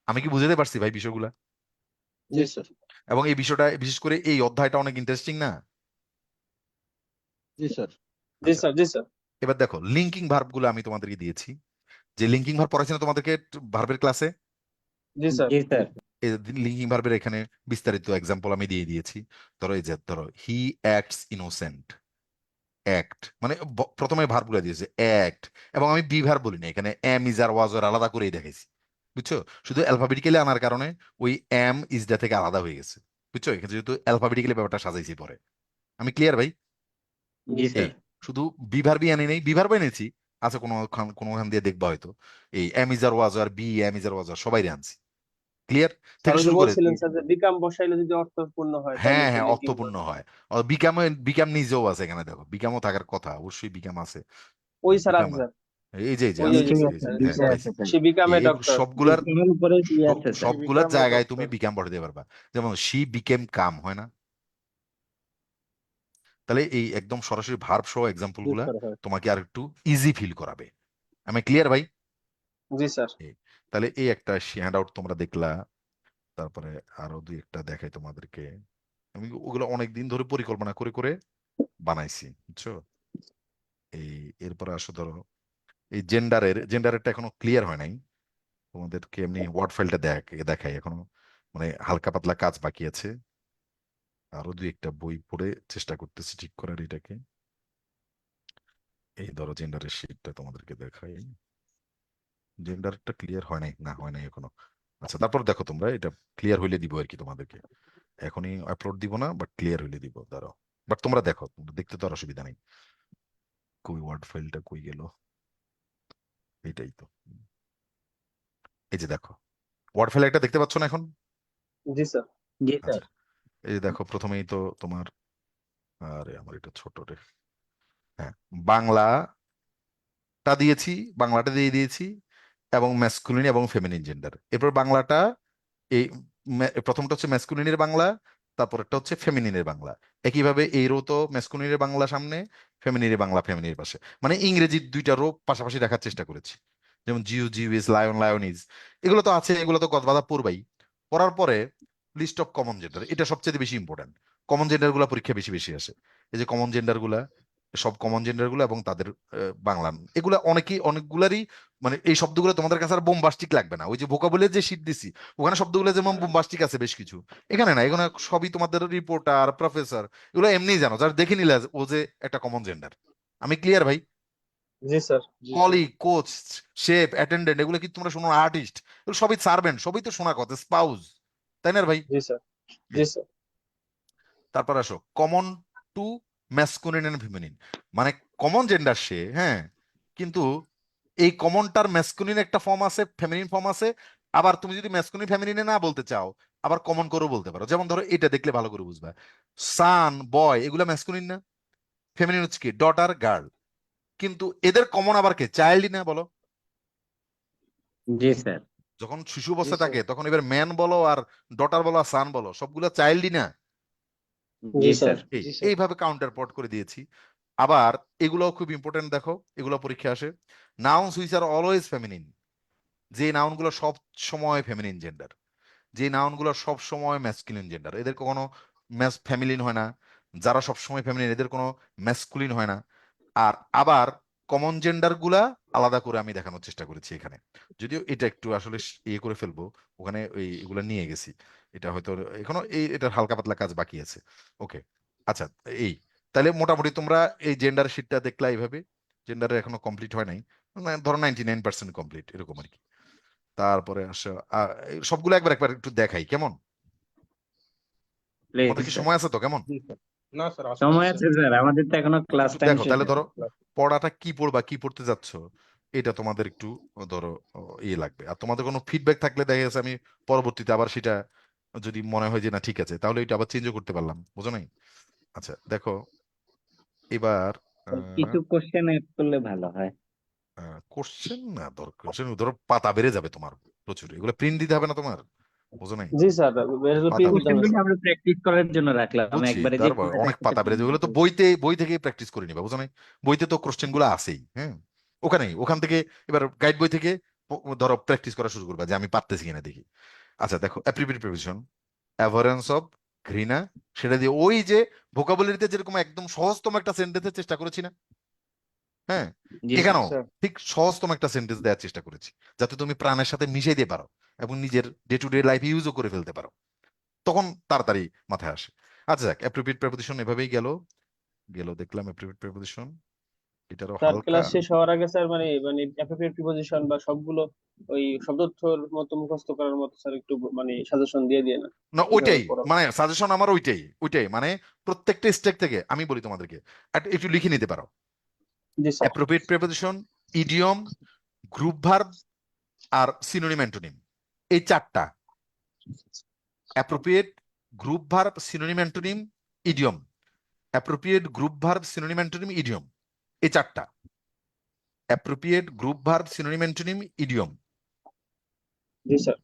Speaker 2: আমি কি বুঝাতে পারছি ভাই বিষয়গুলা?
Speaker 7: জি স্যার
Speaker 2: এবং এই বিষয়টা বিশেষ করে এই অধ্যায়টা অনেক ইন্টারেস্টিং না?
Speaker 7: জি স্যার
Speaker 3: জি
Speaker 2: আচ্ছা,
Speaker 3: স্যার জি স্যার
Speaker 2: এবার দেখো লিঙ্কিং ভার্ব গুলো আমি তোমাদেরকে দিয়েছি, যে লিঙ্কিং ভার্ব পড়াচ্ছি না তোমাদেরকে ভার্বের ক্লাসে।
Speaker 3: জি স্যার
Speaker 8: জি স্যার
Speaker 2: এই লিঙ্কিং ভার্বের এখানে বিস্তারিত এক্সাম্পল আমি দিয়ে দিয়েছি। ধরো এই যে ধরো হি অ্যাক্টস ইনোসেন্ট, অ্যাক্ট মানে প্রথমে ভার্ব গুলো দিয়েছে অ্যাক্ট, এবং আমি বি ভার্ব বলি না এখানে, এম ইজ আর ওয়াজ আর আলাদা করেই দেখাইছি, বুঝছো? শুধু অ্যালফাবেটিক্যালি আনার কারণে ওই এম ইজ দা থেকে আলাদা হয়ে গেছে, বুঝছো? এখানে যেহেতু অ্যালফাবেটিক্যালি ব্যাপারটা সাজাইছি পরে। আমি ক্লিয়ার ভাই?
Speaker 8: জি
Speaker 2: এই
Speaker 8: স্যার
Speaker 2: শুধু বি ভার্বই আনি নাই, বি ভার্ব এনেছি, আচ্ছা কোনোখান দিয়ে দেখবা হয়তো এই am is are was are be am is are was are সবাই আনছি। ক্লিয়ার?
Speaker 3: স্যার
Speaker 2: থেকে
Speaker 3: ওই যে
Speaker 2: শুরু করে,
Speaker 3: বলছিলেন স্যার যে বিকাম বসাইলে যদি অর্থপূর্ণ হয় তাহলে
Speaker 2: হ্যাঁ
Speaker 3: তো
Speaker 2: হ্যাঁ
Speaker 3: লিঙ্কিং
Speaker 2: অর্থপূর্ণ হয়। বিকাম নিজেও আছে এখানে, দেখো বিকামও থাকার কথা, অবশ্যই বিকাম আছে।
Speaker 3: ওই স্যার
Speaker 2: বিকাম
Speaker 3: আছে স্যার
Speaker 2: এই যে
Speaker 3: ওই
Speaker 2: আছে,
Speaker 3: যে
Speaker 8: লিঙ্কিং
Speaker 2: এই
Speaker 8: আছে,
Speaker 2: যে,
Speaker 8: জি
Speaker 2: হ্যাঁ
Speaker 8: স্যার
Speaker 2: পাইছি।
Speaker 8: আছে স্যার।
Speaker 3: সে বিকাম এ
Speaker 2: এই
Speaker 3: ডক্টর
Speaker 2: সবগুলার
Speaker 8: লিঙ্কিং এর উপরে কি আছে স্যার?
Speaker 2: সবগুলার
Speaker 3: become a
Speaker 2: জায়গায়
Speaker 3: doctor.
Speaker 2: তুমি বিকাম বসাতে পারবা। যেমন শি বিকেম কাম, হয় না? তাহলে এই একদম সরাসরি ভার্ব সহ এক্সাম্পল
Speaker 3: জি
Speaker 2: গুলা
Speaker 3: স্যার হ্যাঁ
Speaker 2: তোমাকে আর একটু ইজি ফিল করাবে। আমি ক্লিয়ার ভাই?
Speaker 3: জি স্যার
Speaker 2: এই, তাহলে এই একটা হ্যান্ড আউট তোমরা দেখলা, তারপরে আরো দুই একটা দেখাই তোমাদেরকে। আমি ওগুলো অনেক দিন ধরে পরিকল্পনা করে করে বানাইছি, বুঝছো? এই এরপরে আসো ধরো এই জেন্ডারেরটা এখনো ক্লিয়ার হয় নাই, তোমাদেরকে এমনি ওয়ার্ড ফাইলটা দেখাই এখনো, মানে হালকা পাতলা কাজ বাকি আছে। আরো দুই একটা বই পড়ে চেষ্টা করতেছি ঠিক করার এটাকে। এই ধরো জেন্ডারের শিটটা তোমাদেরকে দেখাই, জেন্ডারটা ক্লিয়ার হয় নাই, না হয় নাই এখনো। আচ্ছা তারপর দেখো তোমরা এটা ক্লিয়ার হইলে দিব আর কি তোমাদেরকে, এখনই আপলোড দিব না, বাট ক্লিয়ার হইলে দিব, দাঁড়াও। বাট তোমরা দেখো, তোমরা দেখতে তো আর অসুবিধা নেই। কই ওয়ার্ড ফাইলটা কই গেল? এইটাই তো, এই যে দেখো ওয়ার্ড ফাইল একটা দেখতে পাচ্ছ না এখন?
Speaker 3: জি স্যার
Speaker 8: জি স্যার
Speaker 2: আচ্ছা, এই যে দেখো প্রথমেই তো তোমার, আরে আমার এটা ছোট রে, হ্যাঁ বাংলাটা দিয়েছি, বাংলাটা দিয়ে দিয়েছি, এবং ম্যাসকুলিন এবং ফেমিনিন জেন্ডার। এরপর বাংলাটা এই প্রথমটা হচ্ছে ম্যাসকুলিনের বাংলা, তারপর একটা হচ্ছে ফেমিনিনের বাংলা। একইভাবে এই রো তো ম্যাসকুলিনের বাংলা সামনে, ফেমিনিনের বাংলা ফেমিনিনের পাশে, মানে ইংরেজির দুইটা রো পাশাপাশি রাখার চেষ্টা করেছি। যেমন জিউ ইজ, লায়ন লায়ন ইজ, এগুলো তো আছে, এগুলো তো গদবাদা পড়বাই। পড়ার পরে লিস্ট অফ কমন জেন্ডার, এটা সবচেয়ে বেশি ইম্পর্টেন্ট। কমন জেন্ডার গুলা পরীক্ষা বেশি বেশি আসে। এই যে কমন জেন্ডার গুলা, সব কমন জেন্ডার গুলো এবং তাদের বাংলা, এগুলা অনেকগুলারই, মানে এই শব্দগুলো তোমাদের কাছে আর বোমবাস্টিক লাগবে না। ওই যে ভোকাবুলারি যে শীট দিছি ওখানে শব্দগুলো যেমন বোমবাস্টিক আছে বেশ কিছু, এখানে না, এখানে সবই তোমাদের রিপোর্টার প্রফেসর এগুলো এমনিই জানো, যারা দেখে নিলে ও যে একটা কমন জেন্ডার। আমি ক্লিয়ার ভাই?
Speaker 3: জি স্যার জি sir
Speaker 2: colleague, coach, chef, attendant, এগুলো কি তোমরা শোনো? আর্টিস্ট, এগুলো সবই সার্ভেন্ট, সবই তো শোনা কথা, স্পাউস, তাই না ভাই?
Speaker 3: জি স্যার জি
Speaker 2: এই,
Speaker 3: স্যার
Speaker 2: তারপর আসো common to masculine and feminine, মানে কমন জেন্ডার সে, হ্যাঁ, কিন্তু এই কমনটার ম্যাসকুলিন একটা ফর্ম আছে, ফেমিনিন ফর্ম আছে। আবার তুমি যদি ম্যাসকুলিন ফেমিনিনে না বলতে চাও, আবার কমন করেও বলতে পারো। যেমন ধরো এটা দেখলে ভালো করে বুঝবা, সান, বয়, এগুলো ম্যাসকুলিন না? ফেমিনিন হচ্ছে কি ডটার, গার্ল। কিন্তু এদের কমন আবার কে? চাইল্ডই না, বলো?
Speaker 8: জি স্যার
Speaker 2: যখন শিশু
Speaker 3: জি
Speaker 2: অবস্থায়
Speaker 3: স্যার
Speaker 2: থাকে তখন এবার ম্যান বলো আর ডটার বলো আর সান বলো, সবগুলো চাইল্ডই না?
Speaker 8: জি
Speaker 3: জি
Speaker 8: স্যার
Speaker 3: স্যার জি স্যার
Speaker 2: এইভাবে কাউন্টার পট করে দিয়েছি। আবার এগুলোও খুব ইম্পর্টেন্ট, দেখো এগুলো পরীক্ষা আসে। Nouns which are always feminine, যে নাউন গুলো সব সময় ফেমিনিন জেন্ডার, যে নাউন গুলো সব সময় ম্যাসকুলিন জেন্ডার, এদের কোনো ফেমিলিন হয় না। যারা সব সময় ফেমিনিন এদের কোনো ম্যাসকুলিন হয় না। আর আবার কমন জেন্ডার গুলা আলাদা করে আমি দেখানোর চেষ্টা করেছি এখানে, যদিও এটা একটু আসলে ইয়ে করে ফেলবো, ওখানে ওই এগুলা নিয়ে গেছি, এটা হয়তো এখনো এটার হালকা পাতলা কাজ বাকি আছে। ওকে, আচ্ছা, এই তাহলে মোটামুটি তোমরা এই জেন্ডার শিটটা দেখলা এইভাবে, জেন্ডার এখনো কমপ্লিট হয় নাই, মানে ধরো 99% কমপ্লিট এরকম আর কি। তারপরে আসো এই সবগুলো একবার একবার একটু দেখাই কেমন,
Speaker 8: প্লিজ
Speaker 2: আমাদের কি
Speaker 8: স্যার।
Speaker 2: সময় আছে তো কেমন?
Speaker 7: জি স্যার। না স্যার
Speaker 8: সময় আছে স্যার, আমাদের তো এখনো ক্লাস
Speaker 2: একটু
Speaker 8: টাইম
Speaker 2: দেখো
Speaker 8: শেষ
Speaker 2: তাহলে, ধরো
Speaker 8: হয়নি।
Speaker 2: পড়াটা কি পড়বা, কি পড়তে যাচ্ছ, এটা তোমাদের একটু ধরো ইয়ে লাগবে। আর তোমাদের কোনো ফিডব্যাক থাকলে দেখা যাচ্ছে আমি পরবর্তীতে আবার সেটা যদি মনে হয় যে না ঠিক আছে তাহলে এটা আবার চেঞ্জও করতে পারলাম, বুঝো নাই? আচ্ছা দেখো এবার
Speaker 8: কিছু কোশ্চেন এড করলে ভালো হয়।
Speaker 2: কোশ্চেন না ধরো, কোশ্চেন ধরো পাতা বেড়ে যাবে তোমার প্রচুর, এগুলো প্রিন্ট দিতে হবে না তোমার, বুঝো নাই?
Speaker 3: জি স্যার,
Speaker 2: পাতা
Speaker 3: প্রিন্ট
Speaker 2: বেড়ে
Speaker 3: দিতে
Speaker 8: কোশ্চেন
Speaker 3: হবে
Speaker 8: গুলো
Speaker 3: স্যার।
Speaker 8: আমরা প্র্যাকটিস করার জন্য রাখলাম,
Speaker 2: বুঝছি,
Speaker 8: একবারে যে
Speaker 2: তারপর
Speaker 8: পড়াটা
Speaker 2: অনেক
Speaker 8: সেটা
Speaker 2: পাতা বেড়ে যাবে,
Speaker 8: print
Speaker 2: ওগুলো তো
Speaker 8: করব।
Speaker 2: বই থেকেই প্র্যাকটিস করে নিবা, বুঝো নাই? বইতে তো কোশ্চেন গুলো আছেই, হ্যাঁ, ওখান থেকে এবার গাইড বই থেকে ধরো প্র্যাকটিস করা শুরু করবা যে আমি পারতেছি কিনা দেখি। আচ্ছা দেখো অ্যাপ্রিপিয়েট প্রিপোজিশন, অ্যাভারেন্স অফ, ঘৃণা, সেটা দিয়ে ওই যে ভোকাবুলারিতে যেরকম একদম সহজতম একটা সেন্টেন্সের চেষ্টা করেছি না, হ্যাঁ,
Speaker 8: জি স্যার।
Speaker 2: এখানেও
Speaker 3: স্যার
Speaker 2: ঠিক সহজতম একটা সেন্টেন্স দেওয়ার চেষ্টা করেছি, যাতে তুমি প্রাণের সাথে মিশিয়ে দিতে পারো এবং নিজের ডে টু ডে লাইফ ইউজও করে ফেলতে পারো, তখন তাড়াতাড়ি মাথায় আসে। আচ্ছা যাক, অ্যাপ্রোপ্রিয়েট প্রিপোজিশন এভাবেই গেল দেখলাম অ্যাপ্রোপ্রিয়েট প্রিপোজিশন, এটারও
Speaker 3: স্যার,
Speaker 2: হালকা।
Speaker 3: ক্লাস শেষ হওয়ার আগে স্যার মানে মানে অ্যাপ্রোপ্রিয়েট প্রিপোজিশন বা সবগুলো ওই শব্দার্থর মতো মুখস্থ করার মতো স্যার একটু মানে সাজেশন দিয়ে না
Speaker 2: না
Speaker 3: কিভাবে
Speaker 2: ওইটাই,
Speaker 3: পড়াবো।
Speaker 2: মানে সাজেশন আমার ওইটাই মানে প্রত্যেকটা স্টেক থেকে আমি বলি তোমাদেরকে একটু লিখে নিতে পারো।
Speaker 3: জি sir.
Speaker 2: Appropriate preposition, idiom, group verb আর সিনোনিম অ্যান্টোনিম, এই চারটা। Appropriate, group verb, synonym antonym, idiom. Appropriate, group verb, synonym antonym, idiom, এই চারটা। Appropriate, group verb, synonym antonym, idiom,
Speaker 3: জি স্যার।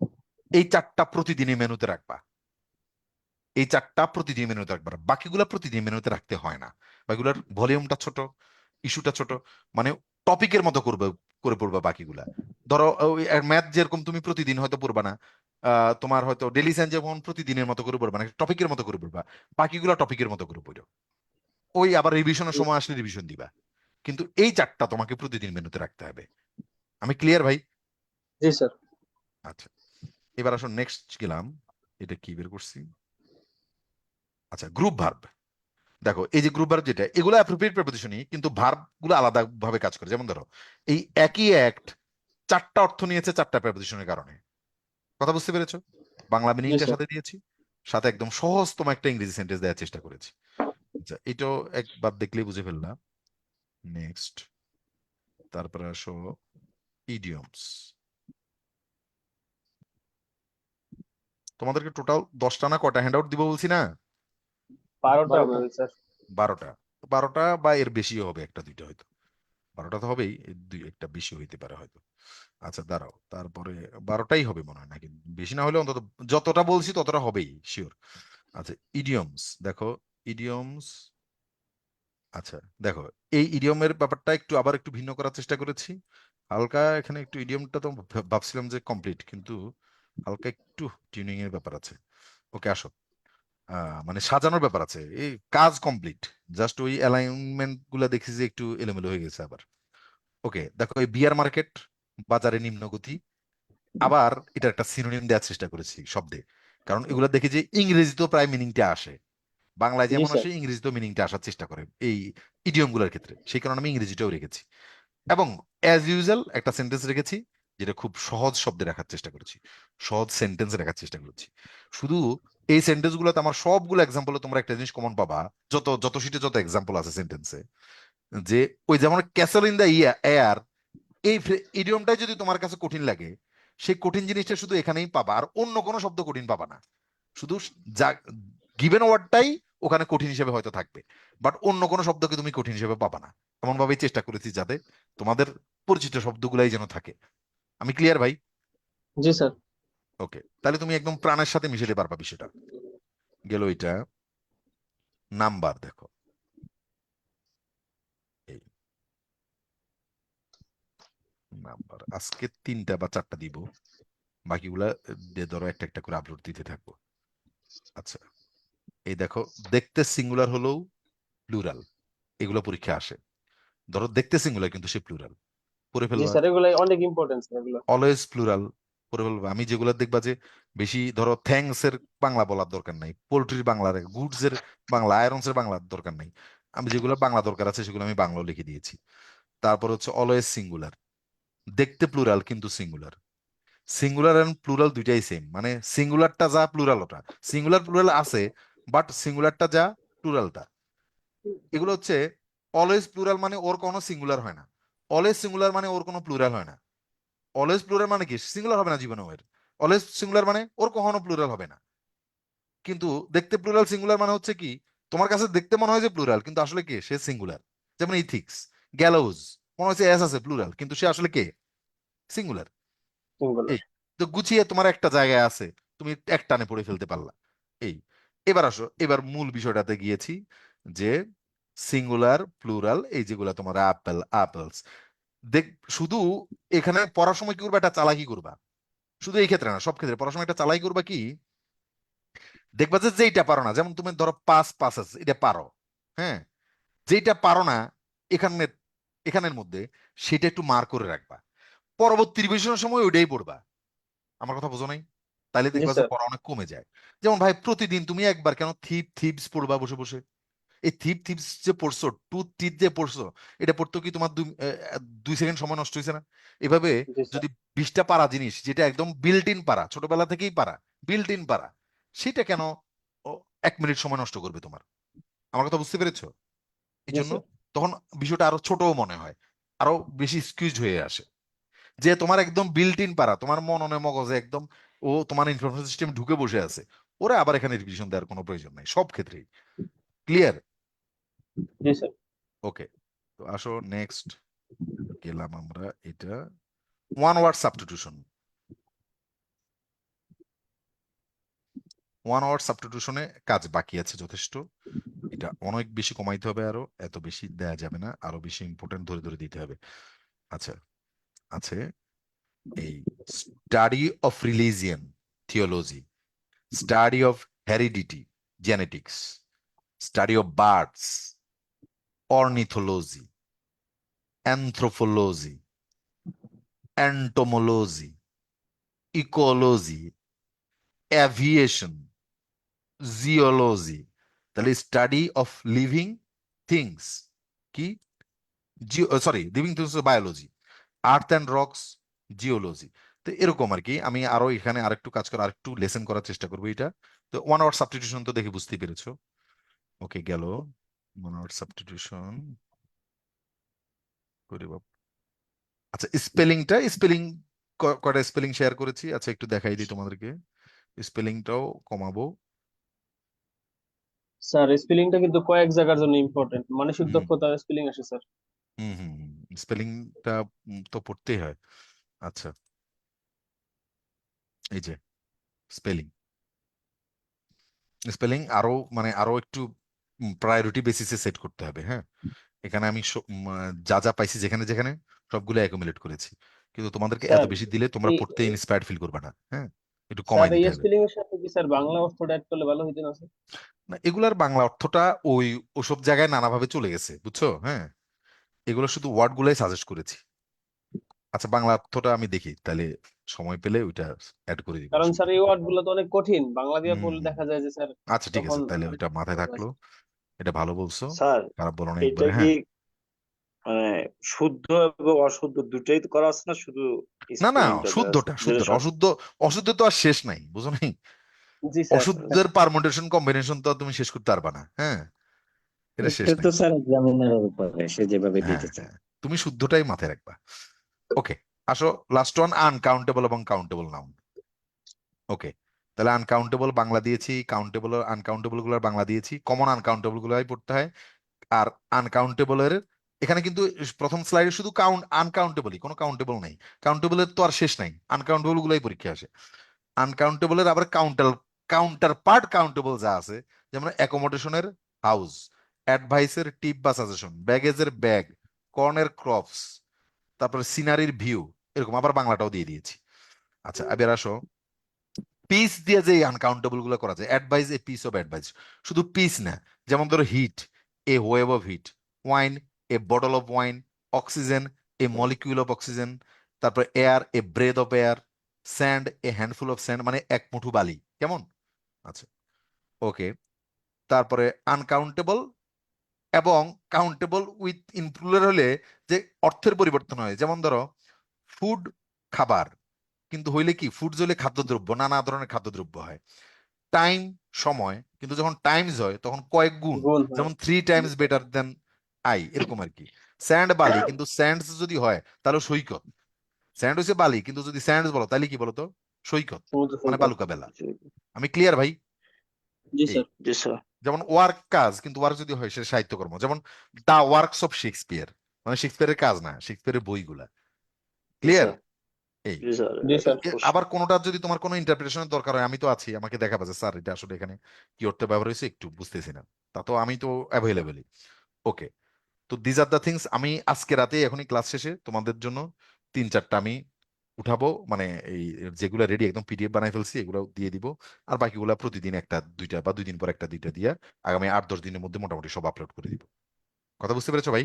Speaker 2: এই চারটা প্রতিদিনই মেনুতে রাখবা। এই চারটা প্রতিদিন মেনুতে রাখবা, বাকিগুলা প্রতিদিন মেনুতে রাখতে হয় না, বাকিগুলার ভলিউমটা ছোট, ইস্যুটা ছোট, মানে টপিকের মতো করে পড়বা বাকিগুলা। ধরো ম্যাথ যেরকম তুমি প্রতিদিন হয়তো পড়বা না, তোমার হয়তো ডেলি সায়েন্স যেমন প্রতিদিনের মতো করে পড়বা না, টপিকের মতো করে পড়বা, বাকিগুলা টপিকের মতো করে পড়ো। ওই আবার রিভিশনের সময় আসলে রিভিশন দিবা, কিন্তু এই চারটা তোমাকে প্রতিদিন মেনুতে রাখতে হবে। আমি ক্লিয়ার ভাই?
Speaker 3: জি স্যার।
Speaker 2: আচ্ছা এবার আসো নেক্সট গেলাম, এটা কি বের করছি, আচ্ছা গ্রুপ ভার্ব। দেখো এই যে গ্রুপ ভার্ব যেটা, এগুলো অ্যাপ্রোপ্রিয়েট প্রিপোজিশনই, কিন্তু ভার্ব গুলো আলাদা ভাবে কাজ করে। যেমন ধরো এই একই অ্যাক্ট চারটা অর্থ নিয়েছে চারটা প্রিপোজিশনের কারণে, কথা বুঝতে পেরেছো? বাংলা
Speaker 3: জি
Speaker 2: মিনিংটার
Speaker 3: স্যার।
Speaker 2: সাথে দিয়েছি, সাথে একদম সহজতম একটা ইংরেজি সেন্টেন্স দেওয়ার চেষ্টা করেছি। আচ্ছা এটাও একবার দেখলেই বুঝে ফেললাম। নেক্সট, তারপরে আসো ইডিয়মস। তোমাদেরকে টোটাল 10টা না কয়টা হ্যান্ড আউট দিব বলছি না?
Speaker 3: 12টা হবে স্যার।
Speaker 2: 12টা, 12টা বা এর বেশিও হবে, একটা দুইটা হয়তো, 12টা তো হবেই, এর দুই একটা বেশি হইতে পারে হয়তো। আচ্ছা দাঁড়াও, তারপরে 12টাই হবে মনে হয়, নাকি বেশি না হলে অন্তত যতটা বলছি ততটা হবেই শিওর। আচ্ছা ইডিয়মস দেখো, ইডিয়মস, আচ্ছা দেখো এই ইডিয়মের ব্যাপারটা একটু আবার একটু ভিন্ন করার চেষ্টা করেছি হালকা, এখানে একটু ইডিয়মটা তো ভাবছিলাম যে কমপ্লিট, কিন্তু হালকা একটু টিউনিং এর ব্যাপার আছে। ওকে আসো, মানে সাজানোর ব্যাপার আছে, এই কাজ কমপ্লিট, জাস্ট ওই অ্যালাইনমেন্ট গুলা দেখছি যে একটু এলোমেলো হয়ে গেছে আবার। ওকে দেখো এই বিয়ার মার্কেট, বাজারে নিম্নগতি, আবার এটা একটা সিনোনিম দেওয়ার চেষ্টা করেছি শব্দে, কারণ এগুলো দেখি যে ইংরেজিতেও প্রায় মিনিংটা আসে, বাংলায়
Speaker 3: জি
Speaker 2: যেমন
Speaker 3: স্যার।
Speaker 2: আসে ইংরেজিতেও মিনিংটা আসার চেষ্টা করে এই ইডিয়ম গুলোর ক্ষেত্রে, সেই কারণে আমি ইংরেজিটাও রেখেছি। এবং অ্যাজ ইউজুয়াল একটা সেন্টেন্স রেখেছি যেটা খুব সহজ শব্দে রাখার চেষ্টা করেছি, সহজ সেন্টেন্স রাখার চেষ্টা করেছি। শুধু এই সেন্টেন্স গুলোতে আমার সবগুলো এক্সাম্পলে তোমরা একটা জিনিস কমন পাবা, যত শীটে যত এক্সাম্পল আছে সেন্টেন্সে, যে ওই যেমন ক্যাসল ইন দ্য এয়ার, এই ইডিয়মটাই যদি তোমার কাছে কঠিন লাগে, সেই কঠিন জিনিসটা শুধু এখানেই পাবা, আর অন্য কোনো শব্দ কঠিন পাবা না, শুধু যা গিভেন ওয়ার্ডটাই ওখানে কঠিন হিসেবে হয়তো থাকবে, বাট অন্য কোনো শব্দকে তুমি কঠিন হিসেবে পাবা না। এমন ভাবেই চেষ্টা করেছি যাতে তোমাদের পরিচিত শব্দগুলাই যেন থাকে। আমি ক্লিয়ার ভাই?
Speaker 3: জি স্যার।
Speaker 2: ওকে তাহলে তুমি একদম প্রাণের সাথে মিশে দিতে পারবা বিষয়টা। গেল এটা। নাম্বার দেখো, নাম্বার আজকে 3টা বা 4টা দিব, বাকিগুলা দিয়ে ধরো একটা একটা করে আপলোড দিতে থাকবো। আচ্ছা, এই দেখো, দেখতে সিঙ্গুলার হলেও প্লুরাল, এগুলো পরীক্ষা আসে। ধরো দেখতে সিঙ্গুলার কিন্তু সে প্লুরাল, পড়ে
Speaker 3: জি
Speaker 2: ফেলবা।
Speaker 3: স্যার, এগুলো অনেক ইম্পর্টেন্ট স্যার এগুলো।
Speaker 2: অলওয়েজ প্লুরাল, পড়ে ফেলবা। আমি যেগুলো দেখবা যে বেশি, ধরো থ্যাঙ্কস এর বাংলা বলার দরকার নাই, পোল্ট্রির বাংলা, গুডস এর বাংলা, আয়রনস এর বাংলার দরকার নাই, আমি যেগুলো বাংলা দরকার আছে সেগুলো আমি বাংলা লিখে দিয়েছি। তারপর হচ্ছে অলওয়েজ সিঙ্গুলার, দেখতে প্লুরাল কিন্তু সিঙ্গুলার। সিঙ্গুলার এন্ড প্লুরাল দুইটাই সেম, মানে সিঙ্গুলারটা যা প্লুরাল ওটা, সিঙ্গুলার প্লুরাল আছে, বাট সিঙ্গুলারটা যা প্লুরালটা। এগুলো হচ্ছে অলওয়েজ প্লুরাল মানে ওর কোনো সিঙ্গুলার হয় না, অলওয়েজ সিঙ্গুলার মানে ওর কোনো প্লুরাল হয় না। অলওয়েজ প্লুরাল মানে কি, সিঙ্গুলার হবে না জীবনে ওর। অলওয়েজ সিঙ্গুলার মানে ওর কখনো প্লুরাল হবে না। কিন্তু দেখতে প্লুরাল সিঙ্গুলার মানে হচ্ছে কি, তোমার কাছে দেখতে মনে হয় যে প্লুরাল, কিন্তু আসলে কে, সে সিঙ্গুলার। যেমন ইথিক্স, গ্যালোজ, মনে হচ্ছে এস আছে প্লুরাল, কিন্তু সে আসলে কে, সিঙ্গুলার।
Speaker 3: সিঙ্গুলার।
Speaker 2: এই তো গুছিয়ে তোমার একটা জায়গায় আছে, তুমি এক টানে পড়ে ফেলতে পারলা। এই, এবার আসো, এবার মূল বিষয়টাতে গিয়েছি, যে সিঙ্গুলার প্লুরাল এই যেগুলা তোমার অ্যাপেল, অ্যাপেলস, দেখ, শুধু এখানে পড়ার সময় কি করবা, একটা চালাকি করবা। শুধু এই ক্ষেত্রে না, সব ক্ষেত্রে পড়ার সময় একটা চালাই করবা কি, দেখবা যে যেইটা পারো না, যেমন তুমি ধরো পাস পাসেস এটা পারো, হ্যাঁ, যেইটা পারো না এখানে, এখানের মধ্যে, সেটা একটু মার করে রাখবা, পরবর্তী রিভিশনের সময় ওইটাই পড়বা। আমার কথা বোঝো নাই? তাইলে
Speaker 3: জি
Speaker 2: দেখবা যে
Speaker 3: স্যার।
Speaker 2: পড়া অনেক কমে যায়। যেমন ভাই প্রতিদিন তুমি একবার কেন থিপস পড়বা বসে বসে? এই থিপস যে পড়ছো, টুথ টিথ যে পড়ছো, এটা পড়তো কি তোমার 2 সেকেন্ড সময় নষ্ট হয়েছে না? এভাবে
Speaker 3: জি স্যার।
Speaker 2: যদি 20টা পারা জিনিস, যেটা একদম বিল্ট ইন পারা, ছোটবেলা থেকেই পারা, বিল্ট ইন পারা, সেটা কেন 1 মিনিট সময় নষ্ট করবে তোমার? আমার কথা বুঝতে পেরেছো? এই
Speaker 3: জি
Speaker 2: জন্য
Speaker 3: স্যার।
Speaker 2: তখন বিষয়টা আরো ছোটও মনে হয়, আরো বেশি স্কুইজ হয়ে আসে। যে তোমার একদম বিল্ট ইন পারা, তোমার মননে মগজে একদম, ও তোমার ইনফরমেশন সিস্টেম ঢুকে বসে আছে, ওরা আবার এখানে রিভিশন দেওয়ার কোনো প্রয়োজন নাই সব ক্ষেত্রেই। ক্লিয়ার?
Speaker 3: জি স্যার।
Speaker 2: ওকে, তো আসো নেক্সট, গেলাম আমরা এটা, one word substitution. One word সাবস্টিটিউশনে কাজ বাকি আছে যথেষ্ট, এটা অনেক বেশি কমাইতে হবে, আরো এত বেশি দেয়া যাবে না, আরো বেশি ইম্পর্টেন্ট ধরে ধরে দিতে হবে। আচ্ছা, আছে এই study of religion, theology, study of heredity, genetics, study of birds, ornithology, anthropology, entomology, ecology, aviation, geology. তাহলে স্টাডি অফ লিভিং থিংস কি, sorry, living things biology, earth and rocks, geology. তো এরকম আর কি, আমি আরো এখানে আরেকটু কাজ করা, আরেকটু লেসন করার চেষ্টা করবো এটা। তো ওয়ান আওয়ার সাবস্টিটিউশন তো দেখে বুঝতেই পেরেছো। ওকে, গেল ওয়ান আওয়ার সাবস্টিটিউশন। আচ্ছা, স্পেলিং কয়টা স্পেলিং শেয়ার করেছি, আচ্ছা একটু দেখাই দিই তোমাদেরকে, স্পেলিংটাও কমাবো।
Speaker 3: স্যার স্পেলিংটা কিন্তু কয়েক জায়গার জন্য ইম্পর্টেন্ট, মানসিক
Speaker 2: হুম
Speaker 3: দক্ষতা স্পেলিং আসে স্যার।
Speaker 2: হুম হুম, স্পেলিংটা তো পড়তেই হয়। আচ্ছা, এই যে স্পেলিং, স্পেলিং আরো মানে আরো একটু প্রায়োরিটি বেসিসে সেট করতে হবে, হ্যাঁ। এখানে আমি যা যা পাইছি যেখানে যেখানে, সবগুলো অ্যাকুমুলেট করেছি, কিন্তু তোমাদেরকে এত
Speaker 3: স্যার
Speaker 2: বেশি দিলে তোমরা
Speaker 3: এই
Speaker 2: পড়তে ইন্সপায়ার্ড ফিল করবে না, হ্যাঁ, একটু
Speaker 3: স্যার
Speaker 2: কমাই
Speaker 3: এই
Speaker 2: দিতে হবে।
Speaker 3: স্পেলিং এর সাথে কি স্যার বাংলা অর্থটা অ্যাড করলে ভালো হইতো না স্যার?
Speaker 2: না, এগুলার বাংলা অর্থটা ওই ওসব জায়গায় নানাভাবে চলে গেছে, বুঝছো, হ্যাঁ, এগুলো শুধু ওয়ার্ড গুলাই সাজেস্ট করেছি। আচ্ছা, বাংলা অর্থটা আমি দেখি তাহলে, সময় পেলে ওইটা অ্যাড করে দিব,
Speaker 3: কারণ
Speaker 2: অসুবিধা
Speaker 3: স্যার এই
Speaker 2: নেই।
Speaker 3: ওয়ার্ড গুলো তো অনেক কঠিন, বাংলা দিয়ে
Speaker 2: হুম
Speaker 3: পড়লে
Speaker 2: হুম।
Speaker 3: দেখা যায় যে স্যার
Speaker 2: আচ্ছা ঠিক
Speaker 3: তখন
Speaker 2: আছে, তাহলে
Speaker 3: মানে
Speaker 2: ওইটা মাথায় থাকলো, এটা ভালো বলছো,
Speaker 9: স্যার
Speaker 2: খারাপ বলো না
Speaker 9: এটা
Speaker 2: একবারে,
Speaker 9: কি
Speaker 2: হ্যাঁ।
Speaker 9: মানে শুদ্ধ এবং অশুদ্ধ দুটাই তো করা আছে না, শুধু
Speaker 2: না না,
Speaker 9: স্পেলিংটা দেওয়া আছে
Speaker 2: শুদ্ধটা
Speaker 9: যেটা
Speaker 2: শুদ্ধটা,
Speaker 9: সঠিক?
Speaker 2: অশুদ্ধ, অশুদ্ধ তো আর শেষ নাই, বুঝো নাই?
Speaker 3: জি স্যার।
Speaker 2: অশুদ্ধের পারমুটেশন কম্বিনেশন তো আর তুমি শেষ করতে পারবা না, হ্যাঁ, এটা শেষ
Speaker 8: এটা তো
Speaker 2: নাই।
Speaker 8: স্যার এক্সামিনারের উপরে, সে যেভাবে
Speaker 2: হ্যাঁ
Speaker 8: দিতে চায়।
Speaker 2: হ্যাঁ, তুমি শুদ্ধটাই মাথায় রাখবা। ওকে, আসো লাস্ট ওয়ান, আনকাউন্টেবল এবং কাউন্টেবল নাউন। ওকে, তাহলে আনকাউন্টেবল বাংলা দিয়েছি, কাউন্টেবল আনকাউন্টেবল গুলোর বাংলা দিয়েছি, কমন আনকাউন্টেবল গুলাই পড়তে হয়। আর আনকাউন্টেবলের এখানে কিন্তু প্রথম স্লাইডে শুধু আনকাউন্টেবলই, কোনো কাউন্টেবল নাই। কাউন্টেবলের তো আর শেষ নাই, আনকাউন্টেবল গুলাই পরীক্ষা আসে। আনকাউন্টেবলের আবার কাউন্টার পার্ট কাউন্টেবল যা আছে, যেমন অ্যাকোমোডেশনের হাউস, অ্যাডভাইসের টিপ বা সাজেশন, ব্যাগেজের ব্যাগ, কর্নের ক্রপস, তারপরে সিনারির ভিউ, এরকম আবার বাংলাটাও দিয়ে দিয়েছি। আচ্ছা এবার আসো, পিস দিয়ে যে আনকাউন্টেবল গুলো করা যায়, advice a piece of advice, শুধু পিস না, যেমন ধরো heat, a wave of heat, wine, a bottle of wine, oxygen, a molecule of oxygen, তারপর air, a breath of air, sand, a handful of sand, মানে এক মুঠো বালি, কেমন? আচ্ছা ওকে। তারপরে আনকাউন্টেবল এবং কাউন্টেবল উইথ ইনক্লুডেড হলে যে অর্থের পরিবর্তন হয়, যেমন ধরো ফুড, খাবার, কিন্তু হইলে কি, ফুড হইলে খাদ্যদ্রব্য, নানা ধরনের খাদ্যদ্রব্য হয়। টাইম, সময়, কিন্তু যখন টাইমস হয় তখন কয়েক গুণ,
Speaker 3: গুণ হয়।
Speaker 2: যেমন 3 times বেটার দেন আই, এরকম আর কি। স্যান্ড, বালি, কিন্তু স্যান্ডস যদি হয় তাহলে সৈকত। স্যান্ড হচ্ছে বালি, কিন্তু যদি স্যান্ডস বলো তাহলে কি বলতো, সৈকত,
Speaker 3: সমুদ্র
Speaker 2: মানে
Speaker 3: সৈকত।
Speaker 2: বালুকা বেলা। আমি ক্লিয়ার ভাই?
Speaker 3: জি
Speaker 2: এই
Speaker 3: স্যার।
Speaker 9: জি স্যার।
Speaker 2: যেমন ওয়ার্ক কাজ, কিন্তু ওয়ার্ক যদি হয় সেটা সাহিত্যকর্ম, যেমন দা ওয়ার্কস অফ শেক্সপিয়ার, মানে শেক্সপিয়ারের কাজ না, শেক্সপিয়ারের বইগুলা।
Speaker 9: জি
Speaker 2: ক্লিয়ার?
Speaker 9: স্যার।
Speaker 2: এই
Speaker 9: জি স্যার।
Speaker 3: জি স্যার।
Speaker 2: আবার কোনোটা যদি তোমার কোনো ইন্টারপ্রিটেশনের দরকার হয়, আমি তো আছি, আমাকে দেখাবে যে স্যার এটা আসলে এখানে কি অর্থে ব্যবহার হয়েছে একটু বুঝতেছি না, তা তো আমি তো অ্যাভেলেবেলই। ওকে, তো দিজ আর দ্য থিংস। আমি আজকে রাতে এখনই ক্লাস শেষে তোমাদের জন্য 3-4টা আমি উঠাবো, মানে এই যেগুলো রেডি একদম পিডিএফ বানাই ফেলছি এগুলো দিয়ে দিব। আর বাকিগুলো প্রতিদিন একটা দুইটা, বা 2 দিন পর একটা দুইটা দিয়ে আগামী 8-10 দিনের মধ্যে মোটামুটি সব আপলোড করে দিব। কথা বুঝতে পেরেছো ভাই?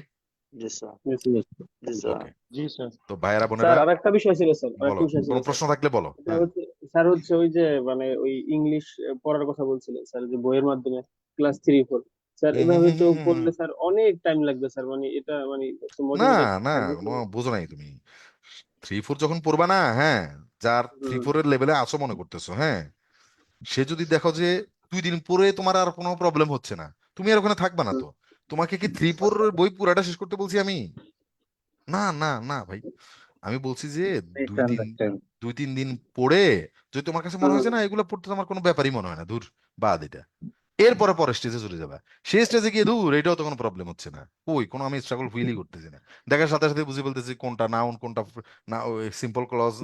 Speaker 9: জি স্যার।
Speaker 3: জি স্যার।
Speaker 9: জি স্যার।
Speaker 2: ওকে,
Speaker 3: জি স্যার।
Speaker 2: তো ভাইয়েরা
Speaker 3: স্যার
Speaker 2: বোনেরা
Speaker 3: আরেকটা বিষয় ছিল স্যার,
Speaker 2: বলো,
Speaker 3: আরেকটা বিষয় ছিল
Speaker 2: কোনো
Speaker 3: স্যার।
Speaker 2: প্রশ্ন থাকলে বলো।
Speaker 3: এটা
Speaker 2: হ্যাঁ,
Speaker 3: হচ্ছে স্যার, হচ্ছে ওই যে মানে ওই ইংলিশ পড়ার কথা বলছিলেন স্যার, যে বইয়ের মাধ্যমে ক্লাস 3-4, স্যার
Speaker 2: হুম হুম
Speaker 3: এভাবে
Speaker 2: হুম
Speaker 3: তো
Speaker 2: হুম হুম
Speaker 3: পড়লে
Speaker 2: হুম।
Speaker 3: স্যার অনেক টাইম লাগবে স্যার, মানে এটা মানে
Speaker 2: না
Speaker 3: মোটিভেটেড
Speaker 2: না,
Speaker 3: থাকবে
Speaker 2: কোনো
Speaker 3: কিনা?
Speaker 2: বোঝো নাই তুমি। 3-4 যখন পড়বা না, হ্যাঁ, যার থ্রি
Speaker 3: হুম।
Speaker 2: ফোর এর লেভেলে আসো মনে করতেছো, হ্যাঁ, সে যদি দেখো যে 2 দিন পরে তোমার আর কোনো প্রবলেম হচ্ছে না, তুমি আর ওখানে থাকবা না
Speaker 3: হুম।
Speaker 2: তো। তোমাকে কি 3-4 বই পুরাটা শেষ করতে বলছি আমি? না না না ভাই, আমি বলছি যে দুই দিন
Speaker 8: মিসআন্ডারস্ট্যান্ড।
Speaker 2: 2-3 দিন পড়ে যদি তোমার কাছে মনে
Speaker 3: হুম।
Speaker 2: হয়েছে না এগুলো পড়তে তোমার কোনো ব্যাপারই মনে হয় না, দূর, বাদ এটা, এরপরে পরের স্টেজে চলে যাবে। সেই স্টেজে গিয়ে দূর, এটাও তো কোনো প্রবলেম হচ্ছে না, ওই কোনো আমি স্ট্রাগল ফিলই করতেছি না। দেখার সাথে সাথে বুঝে ফেলতেছি কোনটা নাউন, কোনটা না সিম্পল ক্লজ,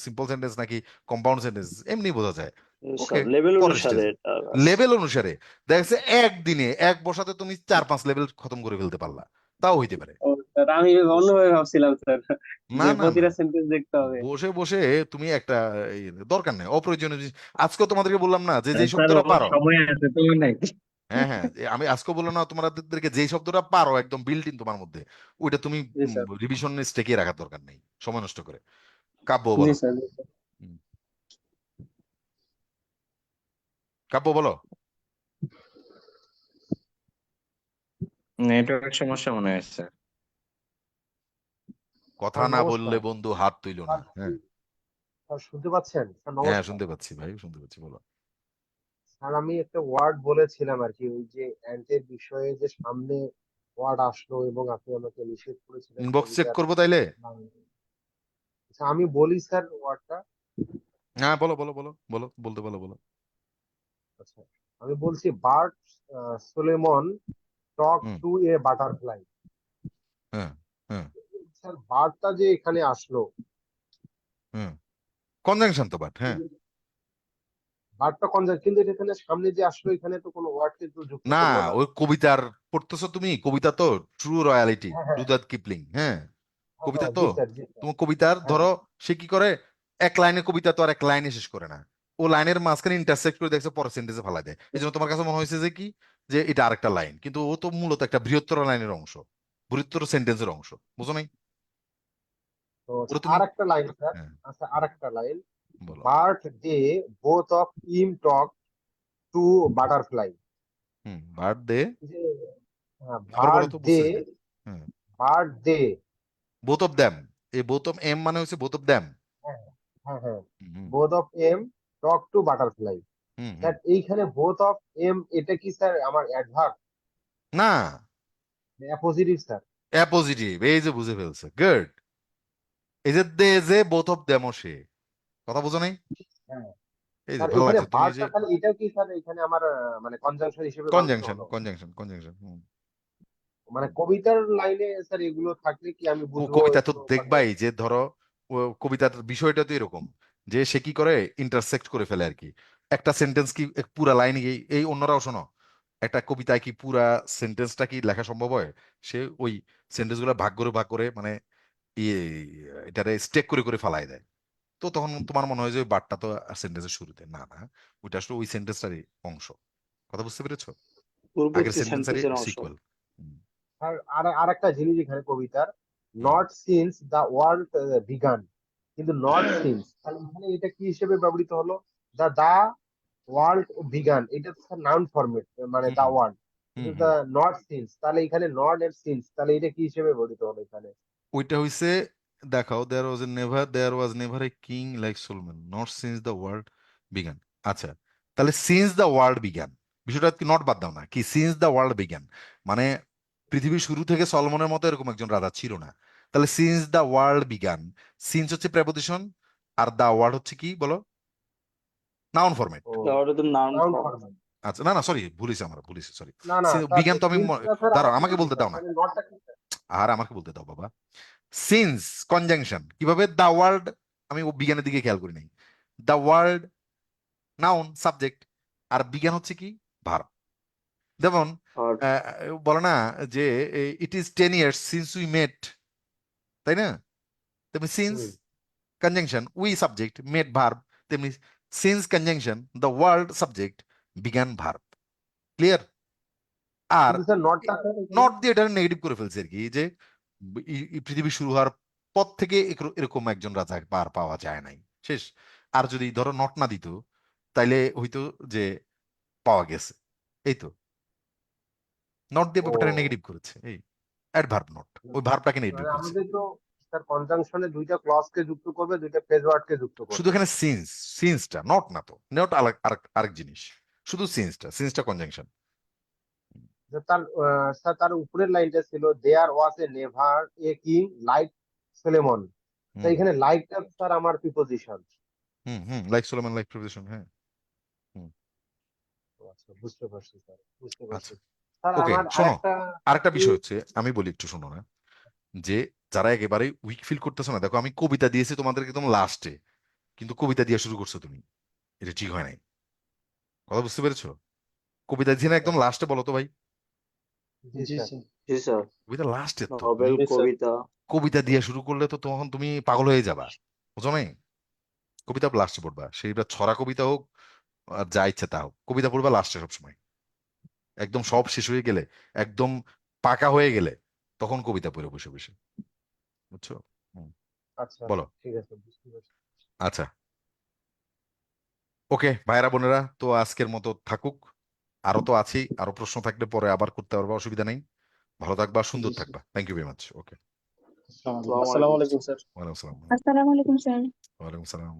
Speaker 2: সিম্পল সেন্টেন্স নাকি কম্পাউন্ড সেন্টেন্স, এমনি বোঝা যায়।
Speaker 9: জি
Speaker 2: ওকে,
Speaker 9: স্যার, লেভেল
Speaker 2: পরের
Speaker 9: অনুসারে
Speaker 2: স্টেজে
Speaker 9: এটা
Speaker 2: লেভেল অনুসারে দেখা যাচ্ছে একদিনে এক বসাতে তুমি 4-5 লেভেল খতম করে ফেলতে পারলা, তাও হইতে পারে।
Speaker 3: ও স্যার, আমি অন্যভাবে ভাবছিলাম স্যার,
Speaker 2: না
Speaker 3: যে
Speaker 2: না না,
Speaker 3: প্রতিটা সেন্টেন্স দেখতে হবে।
Speaker 2: বসে বসে তুমি একটা এই, দরকার নেই অপ্রয়োজনীয় জিনিস। আজকেও তোমাদেরকে বললাম না যে যেই
Speaker 8: স্যার
Speaker 2: শব্দটা
Speaker 8: অনেক
Speaker 2: পারো,
Speaker 8: সময় আছে তুমি নাই।
Speaker 2: হ্যাঁ হ্যাঁ, আমি আজকে বললাম না তোমাদেরকে যেই শব্দটা পারো একদম বিল্ট ইন তোমার মধ্যে, ওইটা তুমি
Speaker 3: জি স্যার।
Speaker 2: রিভিশন স্টেকে রাখার দরকার নেই সময় নষ্ট করে। কাব্য
Speaker 3: জি
Speaker 2: বলো।
Speaker 3: স্যার। জি স্যার।
Speaker 2: হুম, কাব্য বলো।
Speaker 8: নেটওয়ার্ক সমস্যা মনে হয় স্যার।
Speaker 2: কথা
Speaker 10: স্যার
Speaker 2: না বললে
Speaker 10: নমস্কার।
Speaker 2: বন্ধু হাত তুইলো না,
Speaker 10: স্যার
Speaker 2: হ্যাঁ।
Speaker 10: স্যার শুনতে পাচ্ছেন? স্যার
Speaker 2: হ্যাঁ
Speaker 10: নমস্কার।
Speaker 2: শুনতে পাচ্ছি ভাই, শুনতে পাচ্ছি, বলো।
Speaker 10: স্যার আমি একটা ওয়ার্ড বলেছিলাম আর কি, ওই যে অ্যান্টের বিষয়ে যে সামনে ওয়ার্ড আসলো এবং আপনি আমাকে নিষেধ করেছিলেন
Speaker 2: ইনবক্স চেক
Speaker 10: কবিতার
Speaker 2: করবো তাইলে?
Speaker 10: line। আচ্ছা আমি বলি স্যার ওয়ার্ডটা।
Speaker 2: হ্যাঁ বলো বলো বলো বলো, বলতে বলো, বলো।
Speaker 10: আচ্ছা আমি বলছি, bird Solomon talk
Speaker 2: hmm,
Speaker 10: to a butterfly.
Speaker 2: হ্যাঁ হ্যাঁ
Speaker 10: স্যার বার্ডটা যে এখানে আসলো,
Speaker 2: হ্যাঁ, কনজাংশন তো বাট, হ্যাঁ।
Speaker 10: বার্ডটা কনজাক্ট, কিন্তু এটা এখানে সামনে যে আসলো এখানে তো কোনো ওয়ার্ড কিন্তু যুক্ত
Speaker 2: না,
Speaker 10: করলো না।
Speaker 2: ওই কবিতার পড়তেছো তুমি, কবিতা তো ট্রু রয়্যালিটি,
Speaker 10: হ্যাঁ হ্যাঁ
Speaker 2: রুদার্ট কিপলিং, হ্যাঁ,
Speaker 10: হ্যাঁ
Speaker 2: কবিতা
Speaker 10: হ্যাঁ,
Speaker 2: তো।
Speaker 10: জি স্যার জি স্যার।
Speaker 2: তোমার কবিতার
Speaker 10: হ্যাঁ
Speaker 2: ধরো সে কি করে, এক লাইনে কবিতা তো আর এক লাইনে শেষ করে না, ও লাইনের মাঝখানে ইন্টারসেক্ট করে দেখছে পরের সেন্টেন্সে ফালাই দেয়, এই জন্য তোমার কাছে মনে হয়েছে যে কি, যে এটা আরেকটা লাইন, কিন্তু ও তো মূলত একটা বৃহত্তর লাইনের অংশ, বৃহত্তর সেন্টেন্সের অংশ, বুঝো নাই?
Speaker 10: তো
Speaker 2: ওটা তুমি,
Speaker 10: আর একটা লাইন স্যার।
Speaker 2: হ্যাঁ
Speaker 10: আচ্ছা আর একটা লাইন,
Speaker 2: বলো।
Speaker 10: বার্ড দে বোথ অফ ইম টক টু বাটারফ্লাই।
Speaker 2: বার্ড দে,
Speaker 10: যে
Speaker 2: আবার বলো
Speaker 10: বার্ড
Speaker 2: তো
Speaker 10: দে,
Speaker 2: বুঝতেছি না। হ্যাঁ,
Speaker 10: bird they.
Speaker 2: Both of them, এই বোথ অফ এম মানে হচ্ছে বোথ অফ দ্যাম।
Speaker 10: হ্যাঁ হ্যাঁ হ্যাঁ,
Speaker 2: হুম হুম
Speaker 10: both of M talk to butterfly.
Speaker 2: Hmm hmm.
Speaker 10: Sir এইখানে বোথ অফ এম এটা কি স্যার আমার অ্যাডভার্ব
Speaker 2: না,
Speaker 10: অ্যাপোজিটিভ স্যার?
Speaker 2: অ্যাপোজিটিভ, এই যে বুঝে ফেলছে, গুড। এই যে দে যে বোথ অফ দ্যাম, সে কথা বোঝো নাই?
Speaker 10: হ্যাঁ
Speaker 2: এই যে
Speaker 10: স্যার,
Speaker 2: ভালো
Speaker 10: এখানে
Speaker 2: লাগছে তুমি যে
Speaker 10: বার্ডটা তাহলে এটাও কি স্যার এখানে আমার মানে কনজাংশন হিসেবে গণ্য
Speaker 2: কনজাংশন
Speaker 10: হলো?
Speaker 2: Conjunction conjunction.
Speaker 10: মানে কবিতার লাইনে স্যার এগুলো থাকলে কি আমি বুঝবো
Speaker 2: কবিতা তো
Speaker 10: এগুলো মানে?
Speaker 2: দেখবাই যে ধরো, কবিতার বিষয়টা তো এরকম যে সে কি করে ইন্টারসেক্ট করে ফেলে আর কি, একটা সেন্টেন্স কি পুরা লাইন এই অন্যরাও শোনো, একটা কবিতায় কি পুরা সেন্টেন্সটা কি লেখা সম্ভব হয়? সে ওই সেন্টেন্স গুলো ভাগ করে ভাগ করে, মানে ইয়ে এটারে স্টেক করে করে ফালাই দেয়, তো তখন তোমার মনে হয় যে ওই বারটা তো সেন্টেন্সের শুরুতে, না না, ওইটা আসলে ওই সেন্টেন্সটারই অংশ। কথা বুঝতে পেরেছো? আগের
Speaker 9: পূর্ববর্তী
Speaker 2: সেন্টেন্সেরই
Speaker 9: সেন্টেন্সের অংশ।
Speaker 2: সিকুয়েল।
Speaker 10: আর একটা জিনিস এখানে কবিতার
Speaker 2: হুম।
Speaker 10: Not since the world began, কিন্তু নট সিন্স, তাহলে এখানে এটা কি হিসেবে ব্যবহৃত হলো? দা ওয়ার্ল্ড বিগান, এটা তো নাউন ফরমেট, মানে দা
Speaker 2: হুম
Speaker 10: ওয়ার্ল্ড,
Speaker 2: হুম
Speaker 10: কিন্তু
Speaker 2: হুম।
Speaker 10: দা নট সিন্স, তাহলে এখানে নট এর সিন্স, তাহলে এটা কি হিসেবে ব্যবহৃত হলো এখানে?
Speaker 2: ওইটা হইছে, দেখাও, there was never a king like Solomon not since the world began. আচ্ছা, তাহলে সিন্স দ্য ওয়ার্ল্ড বিগান, বিষয়টা কি নট বাদ দাও না, কি সিন্স দ্য ওয়ার্ল্ড বিগান মানে পৃথিবীর শুরু থেকে সলোমনের মতো এরকম একজন রাজা ছিল না। তাহলে since the world began, since হচ্ছে প্রেপোজিশন, আর দ্য ওয়ার্ল্ড হচ্ছে কি বলো, নাউন ফরমেট।
Speaker 10: ও,
Speaker 9: তাহলে তো নাউন
Speaker 10: নাউন
Speaker 9: ফর্ম।
Speaker 10: ফরমেট।
Speaker 2: আচ্ছা, না না সরি, ভুলিছি সরি।
Speaker 10: না না স্যার,
Speaker 2: বিজ্ঞান তো আমি
Speaker 10: সিন্সটা স্যার
Speaker 2: দাঁড়াও,
Speaker 10: আবার কি
Speaker 2: আমাকে
Speaker 10: বলবো
Speaker 2: বলতে
Speaker 10: স্যার,
Speaker 2: দাও না,
Speaker 10: মানে নটটা কি স্যার?
Speaker 2: আর আমাকে বলতে দাও বাবা। সিন্স কনজাংশন কিভাবে, দা ওয়ার্ল্ড, আমি ও বিজ্ঞানের দিকে খেয়াল করি নাই, দা ওয়ার্ল্ড নাউন সাবজেক্ট, আর বিজ্ঞান হচ্ছে কি ভার্ব। যেমন
Speaker 9: আর
Speaker 2: বলে না যে it is 10 years since we met, তাই না? তেমনি সিন্স
Speaker 10: হুম।
Speaker 2: Conjunction we subject met verb, তেমনি since conjunction the world subject began verb. Clear? আর
Speaker 10: কিন্তু স্যার নটটা স্যার এখানে
Speaker 2: নট দিয়ে এটা নেগেটিভ করে ফেলছে আর কি, যে এই পৃথিবী শুরু হওয়ার পর থেকে এরকম একজন রাজা পার পাওয়া যায় নাই, শেষ। আর যদি ধরো নট না দিত, তাইলে হইতো যে পাওয়া গেছে, এই তো। নট দিয়ে ব্যাপারটা
Speaker 10: ও,
Speaker 2: নেগেটিভ করেছে, এই অ্যাডভার্ব নট, ওই ভার্বটাকে নেগেটিভ
Speaker 10: মানে
Speaker 2: করেছে।
Speaker 10: আমাদের তো স্যার কনজাংশনে দুইটা ক্লজ কে যুক্ত করবে, দুইটা ফ্রেজ ওয়ার্ড কে যুক্ত
Speaker 2: শুধু
Speaker 10: করবে।
Speaker 2: এখানে সিন্সটা, নট না তো, নট আরেক জিনিস, শুধু সিন্সটা কনজাংশন।
Speaker 10: যে তার স্যার তার উপরের লাইনটা ছিল there was a never a king like Solomon, তো
Speaker 2: হুম
Speaker 10: এখানে লাইকটা স্যার আমার preposition.
Speaker 2: Like Solomon like preposition, হ্যাঁ। হুম।
Speaker 10: আচ্ছা, বুঝতে পারছি স্যার, বুঝতে
Speaker 2: আচ্ছা,
Speaker 10: পারছি। স্যার
Speaker 2: ওকে,
Speaker 10: আমার
Speaker 2: শোনো,
Speaker 10: আরেকটা
Speaker 2: আরেকটা বিষয় হচ্ছে, আমি বলি একটু শোনো না, যে যারা একেবারে উইক ফিল করতেছো না, দেখো আমি কবিতা দিয়েছি তোমাদেরকে একদম লাস্টে, কিন্তু কবিতা দিয়ে শুরু করছো তুমি, এটা ঠিক হয় নাই। কথা বুঝতে পেরেছো? কবিতা দিয়েছি না একদম লাস্টে, বলো তো ভাই।
Speaker 10: জি
Speaker 3: জি
Speaker 10: স্যার।
Speaker 3: স্যার।
Speaker 9: জি স্যার,
Speaker 2: কবিতা লাস্টে তো,
Speaker 9: নভেল,
Speaker 3: জি স্যার।
Speaker 9: কবিতা।
Speaker 2: কবিতা দিয়ে শুরু করলে তো তখন তুমি পাগল হয়ে যাবা, বুঝো নাই? কবিতা লাস্টে পড়বা, সেইটা ছড়া কবিতা হোক আর যা ইচ্ছা তা হোক, কবিতা পড়বা লাস্টে সবসময়, একদম সব শেষ হয়ে গেলে, একদম পাকা হয়ে গেলে, তখন কবিতা পড়ে বসে বসে, বুঝছো? হুম,
Speaker 10: আচ্ছা,
Speaker 2: বলো।
Speaker 10: ঠিক আছে, বুঝতে পারছি।
Speaker 2: আচ্ছা, ওকে ভাইরা বোনেরা, তো আজকের মতো থাকুক, আরো তো আছেই, আরো প্রশ্ন থাকলে পরে আবার করতে পারবা, অসুবিধা নেই। ভালো থাকবা, সুন্দর
Speaker 3: জি স্যার।
Speaker 2: থাকবা, থ্যাংক ইউ ভেরি মাচ। ওকে,
Speaker 9: আসসালামু
Speaker 3: আসসালামু
Speaker 9: আলাইকুম।
Speaker 3: আলাইকুম স্যার।
Speaker 2: ওয়ালাইকুম আসসালাম।
Speaker 6: আসসালামু আলাইকুম স্যার।
Speaker 2: ওয়ালাইকুম আসসালাম।